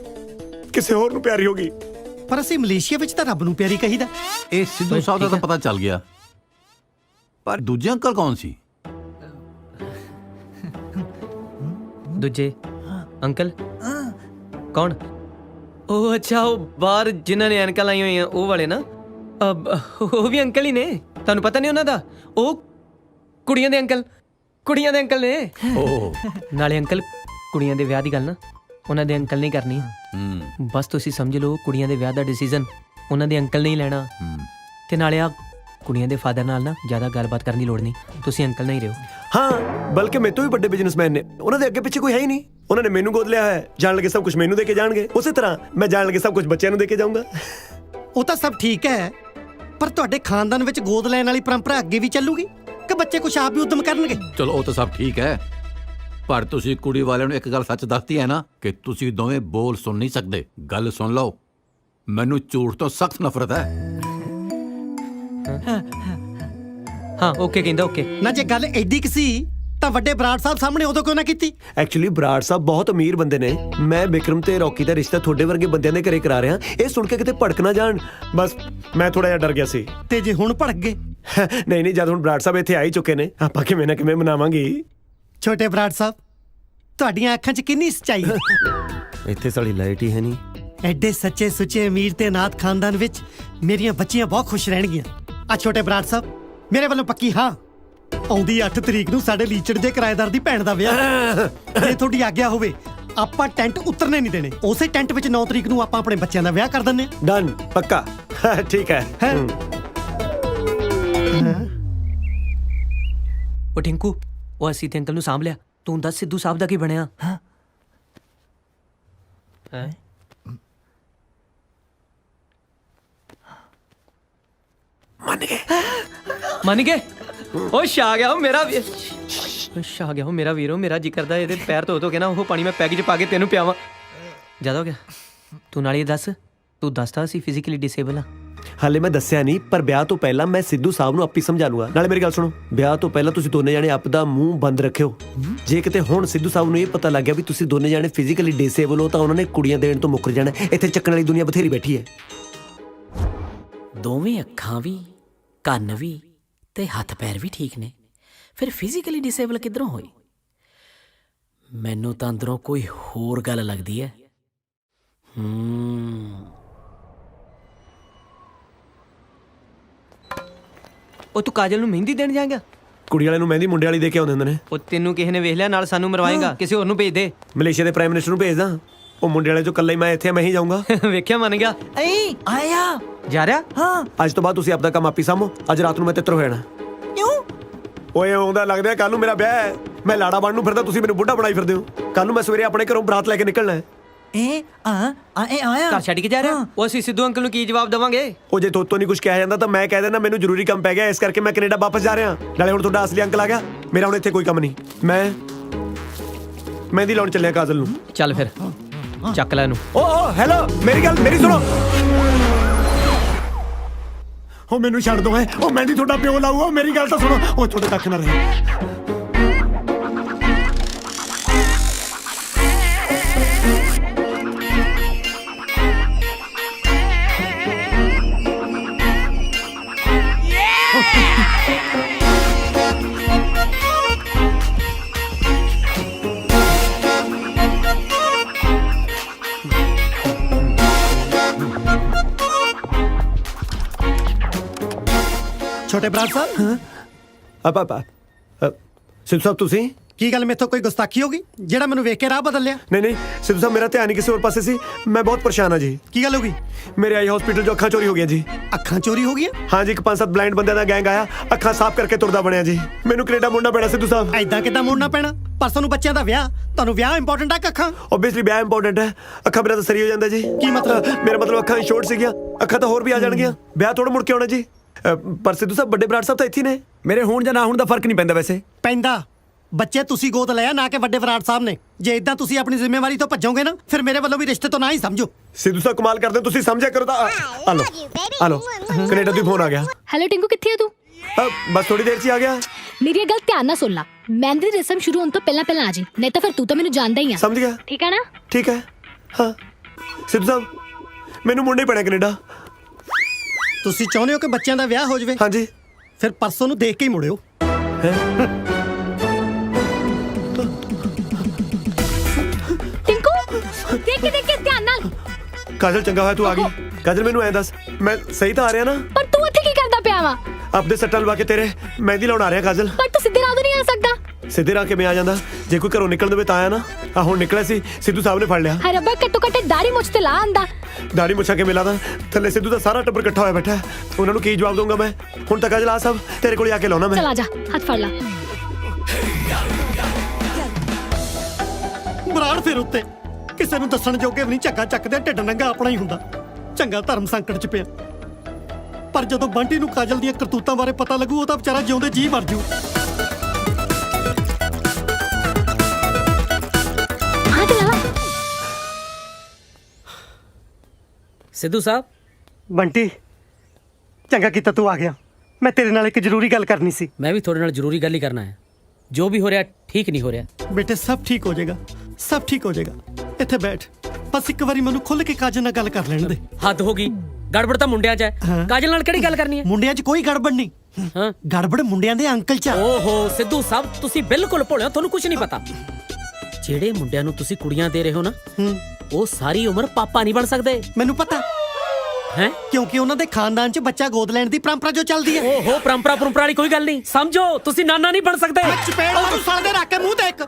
ਕਿਸੇ ਹੋਰ ਨੂੰ ਪਿਆਰੀ ਹੋ ਗਈ। ਪਰ ਅਸੀਂ ਮਲੇਸ਼ੀਆ ਵਿੱਚ ਤਾਂ ਰੱਬ ਨੂੰ ਪਿਆਰੀ ਕਹੀਦਾ। ਇਹ ਸਿੱਧੂ ਸਾਹਿਬ ਦਾ ਤਾਂ ਪਤਾ ਚੱਲ ਗਿਆ, ਪਰ ਦੂਜੇ ਅੰਕਲ ਕੌਣ ਸੀ? ਦੂਜੇ ਅੰਕਲ ਕੌਣ? ਉਹ ਅੱਛਾ, ਉਹ ਬਾਹਰ ਜਿਨ੍ਹਾਂ ਨੇ ਐਨਕਾਂ ਲਾਈਆਂ ਹੋਈਆਂ ਉਹ ਵਾਲੇ ਨਾ। ਉਹ ਵੀ ਅੰਕਲ ਹੀ ਨੇ, ਤੁਹਾਨੂੰ ਪਤਾ ਨਹੀਂ ਉਹਨਾਂ ਦਾ? ਉਹ ਕੁੜੀਆਂ ਦੇ ਅੰਕਲ ਨੇ। ਨਾਲੇ ਅੰਕਲ ਕੁੜੀਆਂ ਦੇ ਵਿਆਹ ਦੀ ਗੱਲ ਨਾ ਉਹਨਾਂ ਦੇ ਅੰਕਲ ਨੇ ਕਰਨੀ। ਬਸ ਤੁਸੀਂ ਸਮਝ ਲਓ, ਕੁੜੀਆਂ ਦੇ ਵਿਆਹ ਦਾ ਡਿਸੀਜਨ ਉਹਨਾਂ ਦੇ ਅੰਕਲ ਨੇ ਹੀ ਲੈਣਾ। ਤੇ ਨਾਲੇ ਆ ਕੁੜੀਆਂ ਦੇ ਫਾਦਰ ਨਾਲ ਨਾ ਜ਼ਿਆਦਾ ਗੱਲਬਾਤ ਕਰਨ ਦੀ ਲੋੜ ਨਹੀਂ, ਤੁਸੀਂ ਅੰਕਲ ਨਹੀਂ ਰਹੋ। ਹਾਂ, ਬਲਕਿ ਮੇਰੇ ਤੋਂ ਵੀ ਵੱਡੇ ਬਿਜ਼ਨਸਮੈਨ ਨੇ, ਉਹਨਾਂ ਦੇ ਅੱਗੇ ਪਿੱਛੇ ਕੋਈ ਹੈ ਹੀ ਨਹੀਂ। ਉਹਨਾਂ ਨੇ ਮੈਨੂੰ ਗੋਦ ਲਿਆ ਹੋਇਆ ਹੈ, ਜਾਣ ਲੱਗੇ ਸਭ ਕੁਝ ਮੈਨੂੰ ਦੇ ਕੇ ਜਾਣਗੇ। ਉਸੇ ਤਰ੍ਹਾਂ ਮੈਂ ਜਾਣ ਲੱਗੇ ਸਭ ਕੁਝ ਬੱਚਿਆਂ ਨੂੰ ਦੇ ਕੇ ਜਾਊਂਗਾ। ਉਹ ਤਾਂ ਸਭ ਠੀਕ ਹੈ, ਪਰ ਤੁਹਾਡੇ ਖਾਨਦਾਨ ਵਿੱਚ ਗੋਦ ਲੈਣ ਵਾਲੀ ਪਰੰਪਰਾ ਅੱਗੇ ਵੀ ਚੱਲੂਗੀ ਕਿ ਬੱਚੇ ਕੁਛ ਆਪ ਵੀ ਉਦਮ ਕਰਨਗੇ? ਚਲੋ ਉਹ ਤਾਂ ਸਭ ਠੀਕ ਹੈ, ਪਰ ਤੁਸੀਂ ਕੁੜੀ ਵਾਲਿਆਂ ਨੂੰ ਇੱਕ ਗੱਲ ਸੱਚ ਦੱਸਤੀ ਹੈ ਨਾ ਕਿ ਤੁਸੀਂ ਦੋਵੇਂ ਬੋਲ ਸੁਣ ਨਹੀਂ ਸਕਦੇ। ਗੱਲ ਸੁਣ ਲਓ, ਮੈਨੂੰ ਝੂਠ ਤੋਂ ਸਖਤ ਨਫ਼ਰਤ ਹੈ। ਹਾਂ ਓਕੇ ਕਹਿੰਦਾ ਓਕੇ। ਨਾ ਜੇ ਗੱਲ ਐਡੀ ਕਿ ਸੀ ਤਾਂ ਵੱਡੇ ਬਰਾੜ ਸਾਹਿਬ ਸਾਹਮਣੇ ਉਦੋਂ ਕਿਉਂ ਨਾ ਕੀਤੀ? ਐਕਚੁਅਲੀ ਬਰਾੜ ਸਾਹਿਬ ਬਹੁਤ ਅਮੀਰ ਬੰਦੇ ਨੇ। ਮੈਂ ਬਿਕਰਮ ਤੇ ਰੌਕੀ ਦਾ ਰਿਸ਼ਤਾ ਤੁਹਾਡੇ ਵਰਗੇ ਬੰਦਿਆਂ ਦੇ ਘਰੇ ਕਰਾ ਰਿਹਾ। ਇਹ ਸੁਣ ਕੇ ਕਿਤੇ ਭੜਕ ਨਾ ਜਾਣ, ਬਸ ਮੈਂ ਥੋੜਾ ਜਿਹਾ ਡਰ ਗਿਆ ਸੀ। ਤੇ ਜੇ ਹੁਣ ਭੜਕ ਗਏ? ਨਹੀਂ ਜਦ ਹੁਣ ਬਰਾੜ ਸਾਹਿਬ ਇੱਥੇ ਆ ਹੀ ਚੁੱਕੇ ਨੇ, ਆਪਾਂ ਕਿਵੇਂ ਨਾ ਕਿਵੇਂ ਮਨਾਵਾਂਗੇ। ਛੋਟੇ ਬਰਾੜ ਸਾਹਿਬ, ਤੁਹਾਡੀਆਂ ਅੱਖਾਂ 'ਚ ਕਿੰਨੀ ਸੱਚਾਈ ਹੈ। ਇੱਥੇ ਸਾਡੀ ਲਾਈਟ ਹੀ ਹੈ ਨਹੀਂ। ਐਡੇ ਸੱਚੇ ਸੁੱਚੇ ਅਮੀਰ ਤੇ ਨਾਥ ਖਾਨਦਾਨ ਵਿੱਚ ਮੇਰੀਆਂ ਬੱਚੀਆਂ ਬਹੁਤ ਖੁਸ਼ ਰਹਿਣਗੀਆਂ। ਆ ਛੋਟੇ ਬਰਾੜ ਸਾਹਿਬ, ਮੇਰੇ ਵੱਲੋਂ ਪੱਕੀ ਹਾਂ। ਆਉਂਦੀ 8 ਤਰੀਕ ਨੂੰ ਸਾਡੇ ਲੀਚੜ ਦੇ ਕਿਰਾਏਦਾਰ ਦੀ ਭੈਣ ਦਾ ਵਿਆਹ। ਜੇ ਤੁਹਾਡੀ ਆਗਿਆ ਹੋਵੇ, ਆਪਾਂ ਟੈਂਟ ਉਤਰਨੇ ਨਹੀਂ ਦੇਣੇ। ਉਸੇ ਟੈਂਟ ਵਿੱਚ 9 ਤਰੀਕ ਨੂੰ ਆਪਾਂ ਆਪਣੇ ਬੱਚਿਆਂ ਦਾ ਵਿਆਹ ਕਰ ਦਿੰਨੇ। ਡਨ, ਪੱਕਾ। ਠੀਕ ਹੈ। ਉਹ ਟਿੰਕੂ, ਉਹ ਅਸੀਂ ਤੇ ਅੰਕਲ ਨੂੰ ਸਾਂਭ ਲਿਆ। ਤੂੰ ਦੱਸ ਸਿੱਧੂ ਸਾਹਿਬ ਦਾ ਕੀ ਬਣਿਆ? ਮੰਨ ਗਏ? ਉਹ ਛਾ ਗਿਆ ਮੇਰਾ ਵੀਰ, ਛਾ ਗਿਆ ਮੇਰਾ ਵੀਰੋ। ਮੇਰਾ ਜੀ ਕਰਦਾ ਇਹਦੇ ਪੈਰ ਧੋ ਕੇ ਨਾ ਉਹ ਪਾਣੀ ਮੈਂ ਪੈਗ 'ਚ ਪਾ ਕੇ ਤੈਨੂੰ ਪਿਆਵਾਂ। ਜ਼ਿਆਦਾ ਹੋ ਗਿਆ। ਤੂੰ ਨਾਲ ਇਹ ਦੱਸ, ਤੂੰ ਦੱਸਦਾ ਅਸੀਂ ਫਿਜ਼ੀਕਲੀ ਡਿਸੇਬਲ ਆ? ਹਾਲੇ ਮੈਂ ਦੱਸਿਆ ਨਹੀਂ, ਪਰ ਵਿਆਹ ਤੋਂ ਪਹਿਲਾਂ ਮੈਂ ਸਿੱਧੂ ਸਾਹਿਬ ਨੂੰ ਆਪੀ ਸਮਝਾ ਲੂੰਗਾ। ਨਾਲੇ ਮੇਰੀ ਗੱਲ ਸੁਣੋ, ਵਿਆਹ ਤੋਂ ਪਹਿਲਾਂ ਤੁਸੀਂ ਦੋਨੇ ਜਾਣੇ ਆਪਦਾ ਮੂੰਹ ਬੰਦ ਰੱਖਿਓ। ਜੇ ਕਿਤੇ ਹੁਣ ਸਿੱਧੂ ਸਾਹਿਬ ਨੂੰ ਇਹ ਪਤਾ ਲੱਗ ਗਿਆ ਵੀ ਤੁਸੀਂ ਦੋਨੇ ਜਾਣੇ ਫਿਜ਼ੀਕਲੀ ਡਿਸੇਬਲ ਹੋ ਤਾਂ ਉਹਨਾਂ ਨੇ ਕੁੜੀਆਂ ਦੇਣ ਤੋਂ ਮੁੱਕਰ ਜਾਣਾ। ਇੱਥੇ ਚੱਕਣ ਵਾਲੀ ਦੁਨੀਆ ਬਥੇਰੀ ਬੈਠੀ ਹੈ। ਦੋਵੇਂ ਅੱਖਾਂ ਵੀ, ਕੰਨ ਵੀ ਤੇ ਹੱਥ ਪੈਰ ਵੀ ਠੀਕ ਨੇ, ਫਿਰ ਫਿਜ਼ੀਕਲੀ ਡਿਸੇਬਲ ਕਿੱਧਰੋਂ ਹੋਈ? ਮੈਨੂੰ ਤਾਂ ਅੰਦਰੋਂ ਕੋਈ ਹੋਰ ਗੱਲ ਲੱਗਦੀ ਹੈ। ਉਹ ਤੂੰ ਕਾਜਲ ਨੂੰ ਮਹਿੰਦੀ ਦੇਣ ਜਾਏਗਾ? ਕੁੜੀ ਵਾਲੇ ਨੂੰ ਮਹਿੰਦੀ ਮੁੰਡੇ ਵਾਲੀ ਦੇ ਕੇ ਆਉਂਦੇ ਹੁੰਦੇ ਨੇ। ਉਹ ਤੈਨੂੰ ਕਿਸੇ ਨੇ ਵੇਖ ਲਿਆ, ਨਾਲ ਸਾਨੂੰ ਮਰਵਾਏਗਾ। ਕਿਸੇ ਹੋਰ ਨੂੰ ਭੇਜ ਦੇ। ਮਲੇਸ਼ੀਆ ਦੇ ਪ੍ਰਾਈਮ ਮਿਨਿਸਟਰ ਨੂੰ ਭੇਜਦਾ। ਉਹ ਮੁੰਡੇ ਵਾਲੇ ਚੋਂ ਇਕੱਲਾ ਹੀ ਮੈਂ ਇੱਥੇ ਮੈਂ ਹੀ ਜਾਊਂਗਾ। ਵੇਖਿਆ ਮੰਨ ਗਿਆ। ਆਇਆ ਜਾ ਰਿਹਾ? ਹਾਂ ਅੱਜ ਤੋਂ ਬਾਅਦ ਤੁਸੀਂ ਆਪਦਾ ਕੰਮ ਆਪੀ ਸਾਂਭੋ ਅੱਜ ਰਾਤ ਨੂੰ ਮੈਂ ਤਿੱਤਰ ਹੋ ਜਾਣਾ ਕਿਉਂ? ਓਏ ਆਉਂਦਾ ਲੱਗਦਾ ਕੱਲ ਨੂੰ ਮੇਰਾ ਵਿਆਹ ਹੈ ਮੈਂ ਲਾੜਾ ਬਣਨ ਨੂੰ ਫਿਰਦਾ ਤੁਸੀਂ ਮੈਨੂੰ ਬੁੱਢਾ ਬਣਾਈ ਫਿਰਦੇ ਹੋ ਕੱਲ ਨੂੰ ਮੈਂ ਸਵੇਰੇ ਆਪਣੇ ਘਰੋਂ ਬਰਾਤ ਲੈ ਕੇ ਨਿਕਲਣਾ ਹੈ ਆਇਆ ਘਰ ਛੱਡ ਕੇ ਜਾ ਰਿਹਾ? ਉਹ ਅਸੀਂ ਸਿੱਧੂ ਅੰਕਲ ਨੂੰ ਕੀ ਜਵਾਬ ਦੇਵਾਂਗੇ? ਉਹ ਜੇ ਤੋਤੋਂ ਨਹੀਂ ਕੁਝ ਕਿਹਾ ਜਾਂਦਾ ਤਾਂ ਮੈਂ ਕਹਿ ਦੇਣਾ ਮੈਨੂੰ ਜ਼ਰੂਰੀ ਕੰਮ ਪੈ ਗਿਆ ਇਸ ਕਰਕੇ ਮੈਂ ਕੈਨੇਡਾ ਵਾਪਸ ਜਾ ਰਿਹਾ ਨਾਲੇ ਹੁਣ ਤੁਹਾਡਾ ਅਸਲੀ ਅੰਕਲ ਆ ਗਿਆ ਮੇਰਾ ਹੁਣ ਇੱਥੇ ਕੋਈ ਕੰਮ ਨਹੀਂ ਮੈਂ ਮਹਿੰਦੀ ਲਾਉਣ ਚੱਲਿਆ ਕਾਜਲ ਨੂੰ ਚੱਲ ਫਿਰ ਚੱਕ ਲੈ ਇਹਨੂੰ। ਓ ਹੈਲੋ ਮੇਰੀ ਸੁਣੋ ਉਹ ਮੈਨੂੰ ਛੱਡ ਦੋ ਹੈ ਉਹ ਮਹਿੰਦੀ ਤੁਹਾਡਾ ਪਿਓ ਲਾਊਗਾ ਮੇਰੀ ਗੱਲ ਤਾਂ ਸੁਣੋ ਉਹ ਤੁਹਾਡੇ ਤੱਕ ਨਾ ਰਹੇ ਛੋਟੇ ਬਰਾੜ ਸਾਹਿਬ ਆਪਾ ਸਿੱਧੂ ਸਾਹਿਬ ਤੁਸੀਂ ਕੀ ਗੱਲ ਮੇਥੋਂ ਕੋਈ ਗੁਸਤਾਖੀ ਹੋ ਗਈ ਜਿਹੜਾ ਮੈਨੂੰ ਵੇਖ ਕੇ ਰਾਹ ਬਦਲ ਲਿਆ? ਨਹੀਂ ਸਿੱਧੂ ਸਾਹਿਬ ਮੇਰਾ ਧਿਆਨ ਹੀ ਕਿਸੇ ਹੋਰ ਪਾਸੇ ਸੀ ਮੈਂ ਬਹੁਤ ਪਰੇਸ਼ਾਨ ਹਾਂ ਜੀ ਕੀ ਗੱਲ ਹੋ ਗਈ? ਮੇਰੇ ਆਈ ਹਸਪੀਟਲ 'ਚੋਂ ਅੱਖਾਂ ਚੋਰੀ ਹੋ ਗਈਆਂ ਜੀ ਅੱਖਾਂ ਚੋਰੀ ਹੋ ਗਈਆਂ? ਹਾਂ ਜੀ ਇੱਕ 5-7 ਬਲਾਈਂਡ ਬੰਦਿਆਂ ਦਾ ਗੈਂਗ ਆਇਆ ਅੱਖਾਂ ਸਾਫ਼ ਕਰਕੇ ਤੁਰਦਾ ਬਣਿਆ ਜੀ ਮੈਨੂੰ ਕੈਨੇਡਾ ਮੁੜਨਾ ਪੈਣਾ ਸਿੱਧੂ ਸਾਹਿਬ ਐਦਾਂ ਕਿੱਦਾਂ ਮੁੜਨਾ ਪੈਣਾ? ਪਰਸੋਂ ਨੂੰ ਬੱਚਿਆਂ ਦਾ ਵਿਆਹ ਤੁਹਾਨੂੰ ਵਿਆਹ ਇੰਪੋਰਟੈਂਟ ਆ ਕਿ ਅੱਖਾਂ? ਓਬਵੀਅਸਲੀ ਵਿਆਹ ਇੰਪੋਰਟੈਂਟ ਹੈ ਅੱਖਾਂ ਬਿਨਾਂ ਤਾਂ ਸਰੀ ਹੋ ਜਾਂਦਾ ਜੀ ਕੀ ਮਤਲਬ? ਮੇਰਾ ਮਤਲਬ ਅੱਖਾਂ ਸ਼ੋਰਟ ਸੀਗੀਆਂ ਅੱਖਾਂ ਤਾਂ ਹੋਰ ਵੀ ਆ ਜਾਣਗੀਆਂ ਵਿਆਹ ਥੋੜਾ ਮੁੜ ਕੇ ਆਉਣਾ ਜੀ ਪਰ ਸਿੱਧੂ ਸਾਹਿਬ ਵੱਡੇ ਬਰਾੜ ਸਾਹਿਬ ਤਾਂ ਇੱਥੇ ਨੇ ਮੇਰੇ ਹੋਣ ਜਾਂ ਨਾ ਹੋਣ ਦਾ ਫਰਕ ਨਹੀਂ ਪੈਂਦਾ ਵੈਸੇ ਪੈਂਦਾ ਬੱਚੇ ਤੁਸੀਂ ਗੋਦ ਲਿਆ ਨਾ ਕਿ ਵੱਡੇ ਬਰਾੜ ਸਾਹਿਬ ਨੇ ਜੇ ਇਦਾਂ ਤੁਸੀਂ ਆਪਣੀ ਜ਼ਿੰਮੇਵਾਰੀ ਤੋਂ ਭੱਜੋਗੇ ਨਾ ਫਿਰ ਮੇਰੇ ਵੱਲੋਂ ਵੀ ਰਿਸ਼ਤੇ ਤੋਂ ਨਾ ਹੀ ਸਮਝੋ ਸਿੱਧੂ ਸਾਹਿਬ ਕਮਾਲ ਕਰਦੇ ਹੋ ਤੁਸੀਂ ਸਮਝਿਆ ਕਰੋ ਤਾਂ ਆ ਲੋ ਕੈਨੇਡਾ ਤੋਂ ਫੋਨ ਆ ਗਿਆ ਹੈਲੋ ਟਿੰਕੂ ਕਿੱਥੇ ਹੋ ਤੂੰ? ਬਸ ਥੋੜੀ ਦੇਰ 'ਚ ਹੀ ਆ ਗਿਆ ਮੇਰੀ ਇਹ ਗੱਲ ਧਿਆਨ ਨਾਲ ਸੁਣ ਲਾ ਮਹਿੰਦੀ ਦੀ ਰਸਮ ਸ਼ੁਰੂ ਹੋਣ ਤੋਂ ਪਹਿਲਾਂ ਆ ਜੀ ਨਹੀਂ ਤਾਂ ਫਿਰ ਤੂੰ ਤਾਂ ਮੈਨੂੰ ਜਾਣਦਾ ਹੀ ਆ ਸਮਝ ਗਿਆ ਠੀਕ ਹੈ ਨਾ? ਠੀਕ ਹੈ ਹਾਂ ਸਿੱਧੂ ਸਾਹਿਬ ਮੈਨੂੰ ਮੁੜਨਾ ਹੀ ਪੈਣਾ ਕੈਨੇਡਾ ਤੁਸੀਂ ਚਾਹੁੰਦੇ ਹੋ ਕਿ ਬੱਚਿਆਂ ਦਾ ਵਿਆਹ ਹੋ ਜਾਵੇ? ਹਾਂਜੀ ਫਿਰ ਪਰਸੋਂ ਨੂੰ ਦੇਖ ਕੇ ਹੀ ਮੁੜਿਓ ਟਿੰਕੂ ਦੇਖ ਕੇ ਧਿਆਨ ਨਾਲ। ਕਾਜਲ ਚੰਗਾ ਹੋਇਆ ਤੂੰ ਆ ਗਈ ਕਾਜਲ ਮੈਨੂੰ ਐਂ ਦੱਸ ਮੈਂ ਸਹੀ ਤਾਂ ਆ ਰਿਹਾ ਨਾ ਪਰ ਤੂੰ ਇੱਥੇ ਕੀ ਕਰਦਾ ਪਿਆ ਵਾ? ਆਪਦੇ ਸੱਟਾਂ ਲਵਾ ਕੇ ਤੇਰੇ ਮਹਿੰਦੀ ਲਾਉਣ ਆ ਰਿਹਾ ਕਾਜਲ ਪਰ ਤੂੰ ਸਿੱਧੇ ਰਾਹ ਤੋਂ ਨਹੀਂ ਆ ਸਕਦਾ। ਸਿੱਧੇ ਰਾਹ ਕਿਵੇਂ ਆ ਜਾਂਦਾ ਜੇ ਕੋਈ ਘਰੋਂ ਨਿਕਲਣ ਦੇਵੇ ਤਾਂ ਆਇਆ ਨਾ ਆ ਹੁਣ ਨਿਕਲਿਆ ਸੀ ਸਿੱਧੂ ਸਾਹਿਬ ਨੇ ਫੜ ਲਿਆ ਹਾਏ ਰੱਬਾ ਘੱਟੋ ਘੱਟ ਦਾੜੀ ਮੁੱਛ ਤੇ ਲਾ ਆਂਦਾ। ਦਾੜੀ ਮੁੱਛਾਂ ਕੇ ਮਿਲਾਦਾ ਥੱਲੇ ਸਿੱਧੂ ਦਾ ਸਾਰਾ ਟੱਬਰ ਇਕੱਠਾ ਹੋਇਆ ਬੈਠਾ ਉਹਨਾਂ ਨੂੰ ਕੀ ਜਵਾਬ ਦਊਂਗਾ ਮੈਂ ਹੁਣ ਤੱਕ ਕਾਜਲ ਆ ਸਭ ਤੇਰੇ ਕੋਲ ਆ ਕੇ ਲਾਉਣਾ ਮੈਂ ਚਲ ਆ ਜਾ ਹੱਥ ਫੜ ਲਾ। ਬਰਾੜ ਫਿਰ ਉੱਤੇ ਕਿਸੇ ਨੂੰ ਦੱਸਣ ਜੋਗੇ ਵੀ ਨਹੀਂ ਝੱਗਾ ਚੱਕਦੇ ਢਿੱਡ ਨੰਗਾ ਆਪਣਾ ਹੀ ਹੁੰਦਾ ਚੰਗਾ ਧਰਮ ਸੰਕਟ 'ਚ ਪਿਆ ਪਰ ਜਦੋਂ ਬੰਟੀ ਨੂੰ ਕਾਜਲ ਦੀਆਂ ਕਰਤੂਤਾਂ ਬਾਰੇ ਪਤਾ ਲੱਗੂ ਉਹ ਤਾਂ ਵਿਚਾਰਾ ਜਿਉਂਦੇ ਜੀ ਮਰ ਜੂ ਸਿੱਧੂ ਸਾਹਿਬ ਬੰਟੀ ਚੰਗਾ ਕੀਤਾ ਤੂੰ ਆ ਗਿਆ ਮੈਂ ਤੇਰੇ ਨਾਲ ਇੱਕ ਜ਼ਰੂਰੀ ਗੱਲ ਕਰਨੀ ਸੀ ਮੈਂ ਵੀ ਤੁਹਾਡੇ ਨਾਲ ਜ਼ਰੂਰੀ ਗੱਲ ਹੀ ਕਰਨਾ ਹੈ ਜੋ ਵੀ ਹੋ ਰਿਹਾ ਠੀਕ ਨਹੀਂ ਹੋ ਰਿਹਾ ਬੇਟੇ ਸਭ ਠੀਕ ਹੋ ਜਾਏਗਾ ਸਭ ਠੀਕ ਹੋ ਜਾਏਗਾ ਇੱਥੇ ਬੈਠ ਬਸ ਇੱਕ ਵਾਰੀ ਮੈਨੂੰ ਖੁੱਲ ਕੇ ਕਾਜਲ ਨਾਲ ਗੱਲ ਕਰ ਲੈਣ ਦੇ ਹੱਦ ਹੋ ਗਈ ਗੜਬੜ ਤਾਂ ਮੁੰਡਿਆਂ 'ਚ ਹੈ ਕਾਜਲ ਨਾਲ ਕਿਹੜੀ ਗੱਲ ਕਰਨੀ ਹੈ ਮੁੰਡਿਆਂ 'ਚ ਕੋਈ ਗੜਬੜ ਨਹੀਂ ਹਾਂ ਗੜਬੜ ਮੁੰਡਿਆਂ ਦੇ ਅੰਕਲ 'ਚ ਓਹੋ ਸਿੱਧੂ ਸਾਹਿਬ ਤੁਸੀਂ ਬਿਲਕੁਲ ਭੋਲੇ ਹੋ ਤੁਹਾਨੂੰ ਕੁਝ ਨਹੀਂ ਪਤਾ ਜਿਹੜੇ ਮੁੰਡਿਆਂ ਨੂੰ ਤੁਸੀਂ ਕੁੜੀਆਂ ਦੇ ਰਹੇ ਹੋ ਨਾ ਉਹ ਸਾਰੀ ਉਮਰ ਪਾਪਾ ਨਹੀਂ ਬਣ ਸਕਦੇ ਮੈਨੂੰ ਪਤਾ ਹੈ ਕਿਉਂਕਿ ਉਹਨਾਂ ਦੇ ਖਾਨਦਾਨ 'ਚ ਬੱਚਾ ਗੋਦ ਲੈਣ ਦੀ ਪਰੰਪਰਾ ਜੋ ਚੱਲਦੀ ਹੈ ਓਹੋ ਪਰੰਪਰਾ ਵਾਲੀ ਕੋਈ ਗੱਲ ਨਹੀਂ ਸਮਝੋ ਤੁਸੀਂ ਨਾਨਾ ਨਹੀਂ ਬਣ ਸਕਦੇ ਚਪੇੜ ਤੂੰ ਸਾਲ ਦੇ ਰੱਖ ਕੇ ਮੂੰਹ ਦੇਖ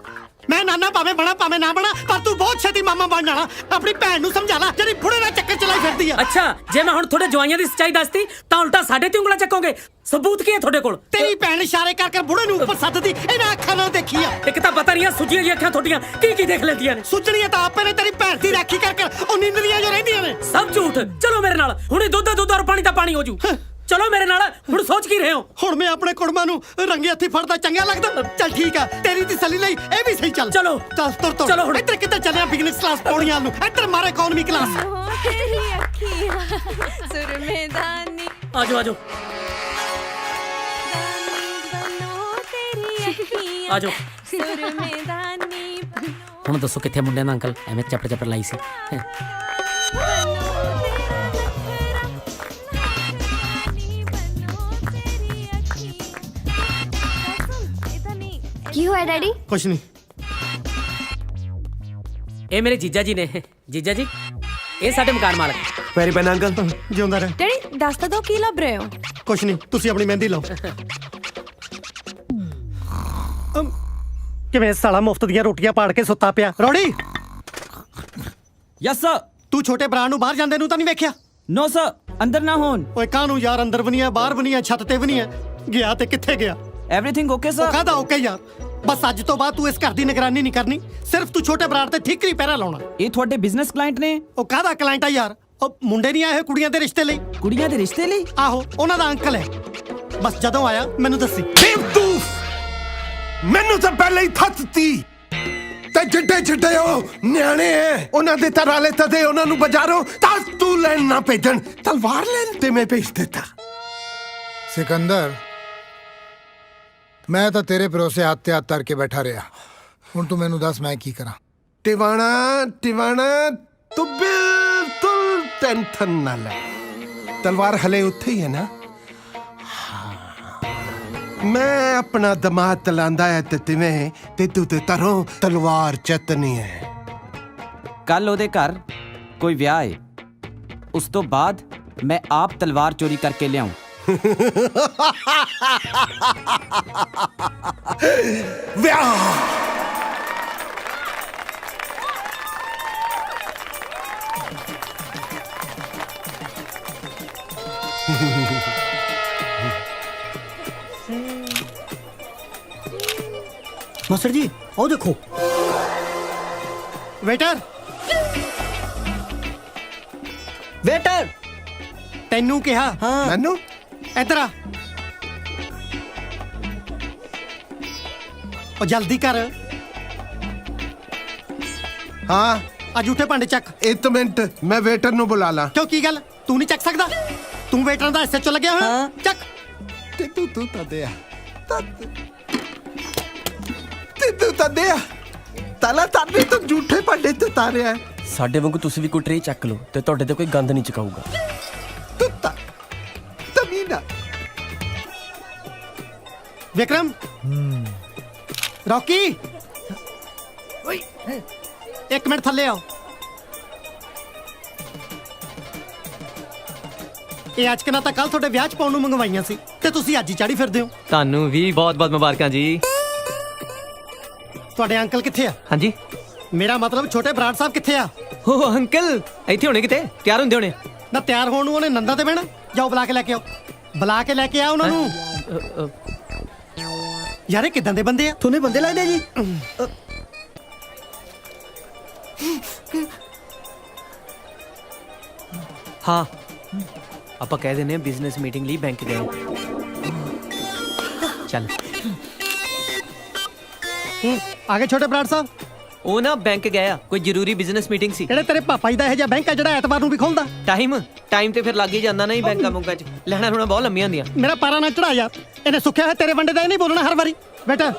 ਮੈਂ ਨਾਨਾ ਭਾਵੇਂ ਬਣਾ ਭਾਵੇਂ ਨਾ ਬਣਾ ਪਰ ਤੂੰ ਬਹੁਤ ਛੇਤੀ ਮਾਮਾ ਬਣ ਜਾਣਾ ਆਪਣੀ ਭੈਣ ਨੂੰ ਸਮਝਾ ਲੈ ਜਿਹੜੀ ਬੁੜੇ ਦਾ ਚੱਕਰ ਚਲਾਈ ਫਿਰਦੀ ਆ ਅੱਛਾ ਜੇ ਮੈਂ ਹੁਣ ਤੁਹਾਡੇ ਜਵਾਈਆਂ ਦੀ ਸੱਚਾਈ ਦੱਸਤੀ ਤਾਂ ਉਲਟਾ ਸਾਡੇ ਤੇ ਉਂਗਲਾਂ ਚੱਕੋਗੇ ਸਬੂਤ ਕੀ ਹੈ ਤੁਹਾਡੇ ਕੋਲ ਤੇਰੀ ਭੈਣ ਇਸ਼ਾਰੇ ਕਰ ਬੁੜੇ ਨੂੰ ਉੱਪਰ ਸੱਦਦੀ ਇਹਨਾਂ ਅੱਖਾਂ ਨਾਲ ਦੇਖੀ ਆ ਇੱਕ ਤਾਂ ਪਤਾ ਨਹੀਂ ਆ ਸੁੱਜੀਆਂ ਜੀ ਅੱਖਾਂ ਤੁਹਾਡੀਆਂ ਕੀ ਦੇਖ ਲੈਂਦੀਆਂ ਨੇ ਸੁੱਜਣੀਆਂ ਤਾਂ ਆਪੇ ਨੇ ਤੇਰੀ ਭੈਣ ਦੀ ਰਾਖੀ ਕਰ ਉਹ ਨਿੰਦਰੀਆਂ ਜੋ ਰਹਿੰਦੀਆਂ ਨੇ ਸਭ ਝੂਠ ਚਲੋ ਮੇਰੇ ਨਾਲ ਹੁਣੇ ਦੁੱਧ ਔਰ ਪਾਣੀ ਦਾ ਪਾਣੀ ਹੋ ਜੂ ਚਲੋ ਮੇਰੇ ਨਾਲ ਹੁਣ ਸੋਚ ਕੀ ਰਹੇ ਹੋ ਹੁਣ ਮੈਂ ਆਪਣੇ ਕੁੜਮਾਂ ਨੂੰ ਰੰਗੇ ਹੱਥੀ ਫੜਦਾ ਚੰਗਾ ਲੱਗਦਾ ਚੱਲ ਠੀਕ ਆ ਤੇਰੀ ਤਸੱਲੀ ਲਈ ਇਹ ਵੀ ਸਹੀ ਚੱਲ ਚਲੋ ਚੱਲ ਤੁਰ ਚਲੋ ਹੁਣ ਇੱਧਰ ਕਿੱਧਰ ਚੱਲਿਆ ਬਿਜ਼ਨਸ ਕਲਾਸ ਪੌੜੀਆਂ ਨੂੰ ਇੱਧਰ ਮਾਰੇ ਇਕਨੋਮੀ ਕਲਾਸ ਤੇਰੀ ਅੱਖੀਆਂ ਸੁਰਮੇਦਾਨੀ ਆਜੋ ਆਜੋ ਸੁਰਮੇਦਾਨੀ ਹੁਣ ਦੱਸੋ ਕਿੱਥੇ ਮੁੰਡਿਆਂ ਦਾ ਅੰਕਲ ਐਵੇਂ ਚੱਪੜ ਲਾਈ ਸੀ ਕੀ ਹੋਇਆ ਡੈਡੀ? ਕੁਛ ਨਹੀਂ ਇਹ ਮੇਰੇ ਜੀਜਾ ਜੀ ਨੇ ਜੀਜਾ ਜੀ ਇਹ ਸਾਡੇ ਮਕਾਨ ਮਾਲਕ ਪੈਰੀ ਪੈਣਾ ਅੰਕਲ ਜਿਉਂਦਾ ਰਹਿ ਡੈਡੀ ਦੱਸ ਤਾਂ ਦੋ ਕੀ ਲੱਭ ਰਹੇ ਹੋ? ਕੁਛ ਨਹੀਂ ਤੁਸੀਂ ਆਪਣੀ ਮਹਿੰਦੀ ਲਾਓ ਕਿਵੇਂ ਸਾਲਾ ਮੁਫਤ ਦੀਆਂ ਰੋਟੀਆਂ ਪਾੜ ਕੇ ਸੁੱਤਾ ਪਿਆ ਰੌੜੀ ਯਸ ਸਰ ਤੂੰ ਛੋਟੇ ਭਰਾ ਨੂੰ ਬਾਹਰ ਜਾਂਦੇ ਨੂੰ ਤਾਂ ਨਹੀਂ ਵੇਖਿਆ ਨੋ ਸਰ ਅੰਦਰ ਨਾ ਹੋਣ। ਓਏ ਕਾਹਨੂੰ ਯਾਰ, ਅੰਦਰ ਵੀ ਨਹੀਂ ਹੈ, ਬਾਹਰ ਵੀ ਨਹੀਂ ਹੈ, ਛੱਤ ਤੇ ਵੀ ਨਹੀਂ ਹੈ। ਗਿਆ ਤੇ ਕਿੱਥੇ ਗਿਆ? ਐਵਰੀਥਿੰਗ ਓਕੇ ਉਹ ਸਰ? ਕਾਹਦਾ ਓਕੇ ਯਾਰ? ਬਸ ਅੱਜ ਤੋਂ ਬਾਅਦ ਤੂੰ ਇਸ ਘਰ ਦੀ ਨਿਗਰਾਨੀ ਨਹੀਂ ਕਰਨੀ, ਸਿਰਫ ਤੂੰ ਛੋਟੇ ਬਰਾੜ ਤੇ ਠੀਕਰੀ ਪਹਿਰਾ ਲਾਉਣਾ। ਇਹ ਤੁਹਾਡੇ ਬਿਜ਼ਨਸ ਕਲਾਇੰਟ ਨੇ? ਉਹ ਕਾਹਦਾ ਕਲਾਇੰਟ ਆ ਯਾਰ? ਉਹ ਮੁੰਡੇ ਨਹੀਂ ਆਏ ਹੋਏ ਕੁੜੀਆਂ ਦੇ ਰਿਸ਼ਤੇ ਲਈ? ਕੁੜੀਆਂ ਦੇ ਰਿਸ਼ਤੇ ਲਈ? ਆਹੋ, ਉਹਨਾਂ ਦਾ ਅੰਕਲ ਹੈ। ਬਸ ਜਦੋਂ ਆਇਆ ਮੈਨੂੰ ਦੱਸੀ। ਬੇਵਕੂਫ, ਮੈਨੂੰ ਤਾਂ ਪਹਿਲਾਂ ਹੀ ਥੱਤਤੀ ਤੇ ਜਿੱਡੇ ਜਿੱਡੇ ਉਹ ਨਿਆਣੇ ਐ, ਉਹਨਾਂ ਦੇ ਤਰਾਲੇ ਤਦੇ ਉਹਨਾਂ ਨੂੰ ਬਾਜ਼ਾਰੋਂ ਤਾਂ ਤੂੰ ਲੈਣ ਨਾ ਭੇਜਣ, ਤਲਵਾਰ ਲੈਣ ਤੇ ਮੈਂ ਭੇਜ ਦਿੱਤਾ। ਸਿਕੰਦਰ, ਮੈਂ ਤਾਂ ਤੇਰੇ ਭਰੋਸੇ ਹੱਥ ਤੇ ਹੱਥ ਧਰ ਕੇ ਬੈਠਾ ਰਿਹਾ। ਹੁਣ ਤੂੰ ਮੈਨੂੰ ਦੱਸ ਮੈਂ ਕੀ ਕਰਾਂ? ਟਿਵਾਣਾ ਤੂੰ ਬਿਲਕੁਲ ਟੈਨਸ਼ਨ ਨਾ ਲੈ, ਤਲਵਾਰ ਹਲੇ ਉੱਥੇ ਹੀ ਹੈ ਨਾ। ਮੈਂ ਆਪਣਾ ਦਿਮਾਗ ਤਲਾਂਦਾ ਹੈ ਤੇ ਤਿਵੇਂ ਤੇ ਤੂੰ ਤੇ ਤਰੋਂ ਤਲਵਾਰ ਚੱਤਨੀ ਹੈ। ਕੱਲ ਉਹਦੇ ਘਰ ਕੋਈ ਵਿਆਹ ਹੈ, ਉਸ ਤੋਂ ਬਾਅਦ ਮੈਂ ਆਪ ਤਲਵਾਰ ਚੋਰੀ ਕਰਕੇ ਲਿਆਉਂ। ਵਿਆਹ ਮਾਸਟਰ ਜੀ ਉਹ ਦੇਖੋ। ਵੇਟਰ, ਵੇਟਰ, ਤੈਨੂੰ ਕਿਹਾ। ਮੈਨੂੰ ਇੱਧਰ ਆ। ਉਹ ਜਲਦੀ ਕਰ। ਹਾਂ, ਆ ਝੂਠੇ ਭਾਂਡੇ ਚੱਕ। ਇੱਕ ਮਿੰਟ, ਮੈਂ ਵੇਟਰ ਨੂੰ ਬੁਲਾ ਲਾਂ। ਕਿਉਂ, ਕੀ ਗੱਲ? ਤੂੰ ਨਹੀਂ ਚੱਕ ਸਕਦਾ? ਤੂੰ ਵੇਟਰਾਂ ਦਾ ਹਿੱਸੇ ਚ ਲੱਗਿਆ ਹੋਇਆ। ਚੱਕ। ਤੇ ਤੂੰ ਤਾਂ ਦਿਆ ਤੇ ਤੂੰ ਤਾਂ ਦਿਆ ਤਾਲਾ ਤਾਨੇ ਤਾਂ ਝੂਠੇ ਭਾਂਡੇ ਤੇ ਤਾਰਿਆ। ਸਾਡੇ ਵਾਂਗੂ ਤੁਸੀਂ ਵੀ ਕੋਈ ਟਰੇ ਚੱਕ ਲਓ ਤੇ ਤੁਹਾਡੇ ਤੇ ਕੋਈ ਗੰਦ ਨਹੀਂ ਚਕਾਊਗਾ। ਤੂੰ ਤਾਂ ਤਮੀਨਾ। ਵਿਕਰਮ, ਰੌਕੀ, ਓਏ ਇੱਕ ਮਿੰਟ ਥੱਲੇ ਆਓ। ਇਹ ਅੱਜ ਕਿਨਾ ਤਾਂ ਕੱਲ ਤੁਹਾਡੇ ਵਿਆਹ ਚ ਪਾਉਣ ਨੂੰ ਮੰਗਵਾਈਆਂ ਸੀ ਤੇ ਤੁਸੀਂ ਅੱਜ ਹੀ ਚਾੜੀ ਫਿਰਦੇ ਹੋ। ਤੁਹਾਨੂੰ ਵੀ ਬਹੁਤ-ਬਹੁਤ ਮੁਬਾਰਕਾਂ ਜੀ। ਤੁਹਾਡੇ ਅੰਕਲ ਕਿੱਥੇ ਆ? ਹਾਂਜੀ, ਮੇਰਾ ਮਤਲਬ ਛੋਟੇ ਬਰਾੜ ਸਾਹਿਬ ਕਿੱਥੇ ਆ? ਉਹ ਅੰਕਲ ਇੱਥੇ ਹੋਣੇ, ਕਿਤੇ ਤਿਆਰ ਹੁੰਦੇ ਹੋਣੇ। ਨਾ ਤਿਆਰ ਹੋਣ ਨੂੰ ਉਹਨੇ ਨੰਦਾ ਤੇ ਬਹਿਣਾ। ਜਾਓ ਬੁਲਾ ਕੇ ਲੈ ਕੇ ਆਓ, ਬੁਲਾ ਕੇ ਲੈ ਕੇ ਆ ਉਹਨਾਂ ਨੂੰ। ਯਾਰ ਇਹ ਕਿਦਾਂ ਦੇ ਬੰਦੇ ਆ? ਤੁਹਾਨੂੰ ਬੰਦੇ ਲੱਗਦੇ ਜੀ? ਹਾਂ, ਆਪਾਂ ਕਹਿ ਦਿੰਦੇ ਆ ਬਿਜ਼ਨਸ ਮੀਟਿੰਗ ਲਈ ਬੈਂਕ ਗਏ। ਚੱਲ ਆ ਗਏ ਛੋਟੇ ਬਰਾੜ ਸਾਹਿਬ। ਉਹ ਨਾ ਬੈਂਕ ਗਿਆ, ਕੋਈ ਜ਼ਰੂਰੀ ਬਿਜ਼ਨਸ ਮੀਟਿੰਗ ਸੀ। ਕਿਹੜੇ ਤੇਰੇ ਪਾਪਾ ਜੀ ਦਾ ਇਹ ਜਿਹਾ ਬੈਂਕ ਆ ਜਿਹੜਾ ਐਤਵਾਰ ਨੂੰ ਵੀ ਖੁੱਲਦਾ? ਟਾਈਮ ਤੇ ਫਿਰ ਲੱਗ ਹੀ ਜਾਂਦਾ ਨਹੀਂ ਬੈਂਕਾਂ ਬੁੰਕਾਂ 'ਚ। ਲੈਣਾ ਲੂਣਾ ਬਹੁਤ ਲੰਮੀਆਂ ਹੁੰਦੀਆਂ। ਮੇਰਾ ਪਾਰਾ ਨਾ ਚੜਾ ਯਾਰ। ਇਹਨੇ ਸੁੱਖਿਆ ਹੋਇਆ ਤੇਰੇ ਵੰਡੇ ਦਾ ਇਹ ਨਹੀਂ ਬੋਲਣਾ ਹਰ ਵਾਰੀ। ਬੇਟਾ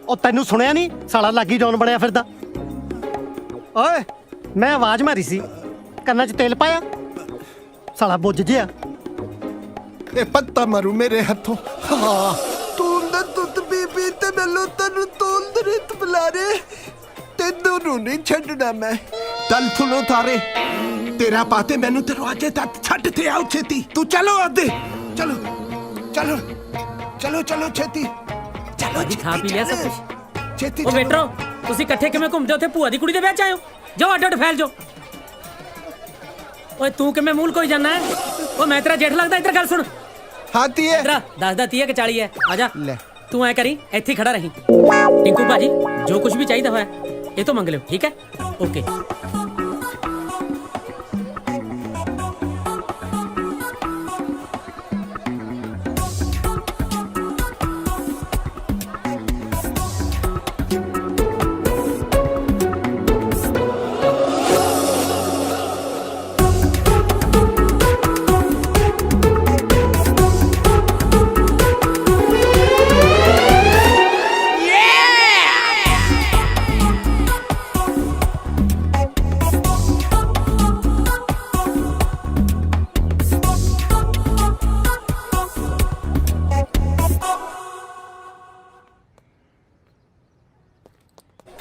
ਉਹ ਤੈਨੂੰ ਸੁਣਿਆ ਨਹੀਂ? ਸਾਲਾ ਲਾਗੀ ਜੌਨ ਬਣਿਆ ਫਿਰਦਾ। ਓਏ ਮੈਂ ਆਵਾਜ਼ ਮਾਰੀ ਸੀ, ਕੰਨਾਂ 'ਚ ਤੇਲ ਪਾਇਆ? ਸਾਲਾ ਬੁੱਝ ਜਿਆ। ਇਹ ਪੱਤਾ ਮਾਰੂ ਮੇਰੇ ਹੱਥੋਂ। ਹਾਂ, ਤੂੰ ਨਾ ਦੁੱਧ ਬੀਬੀ ਤੇ ਮੈਨੂੰ ਤੈਨੂੰ ਤੋਲ ਦੇ ਬੁਲਾਰੇ ਤੈਨੂੰ ਨੂੰ ਨਹੀਂ ਛੱਡਣਾ ਮੈਂ। ਤਲ ਸੁਣੋ ਤਾਰੇ, ਤੇਰਾ ਪਾਤੇ ਮੈਨੂੰ ਦਰਵਾਜ਼ੇ ਤੱਕ ਛੱਡ ਤੇ ਆਓ ਛੇਤੀ। ਤੂੰ ਚਲੋ ਅੱਦੇ, ਚਲੋ ਚਲੋ ਚਲੋ ਚਲੋ ਛੇਤੀ ਚਲੋ। ਜੀ ਖਾ ਪੀ ਲਿਆ ਸਭ ਕੁਝ? ਛੇਤੀ ਉਹ ਵੇਟਰੋ, ਤੁਸੀਂ ਇਕੱਠੇ ਕਿਵੇਂ ਘੁੰਮਦੇ ਉੱਥੇ ਭੂਆ ਦੀ ਕੁੜੀ ਦੇ ਵਿਆਹ ਚ ਆਇਓ? ਜਾਓ ਅੱਡ ਅੱਡ ਫੈਲ ਜਾਓ। ਓਏ ਤੂੰ ਕਿਵੇਂ ਮੂਲ ਕੋਈ ਜਾਣਾ ਹੈ? ਉਹ ਮੈਂ ਤੇਰਾ ਜੇਠ ਲੱਗਦਾ? ਇੱਧਰ ਗੱਲ ਸੁਣ। ਹਾਂ ਤੀਏ, ਇੱਧਰ ਦੱਸਦਾ 30 ਕਿ 40 ਹੈ। ਆ ਜਾ, ਲੈ ਤੂੰ ਐ ਕਰੀ, ਇੱਥੇ ਹੀ ਖੜਾ ਰਹੀਂ। ਟਿੰਕੂ ਭਾਜੀ ਜੋ ਕੁਝ ਵੀ ਚਾਹੀਦਾ ਹੋਇਆ ਇਹ ਤੋਂ ਮੰਗ ਲਿਓ, ਠੀਕ ਹੈ? ਓਕੇ।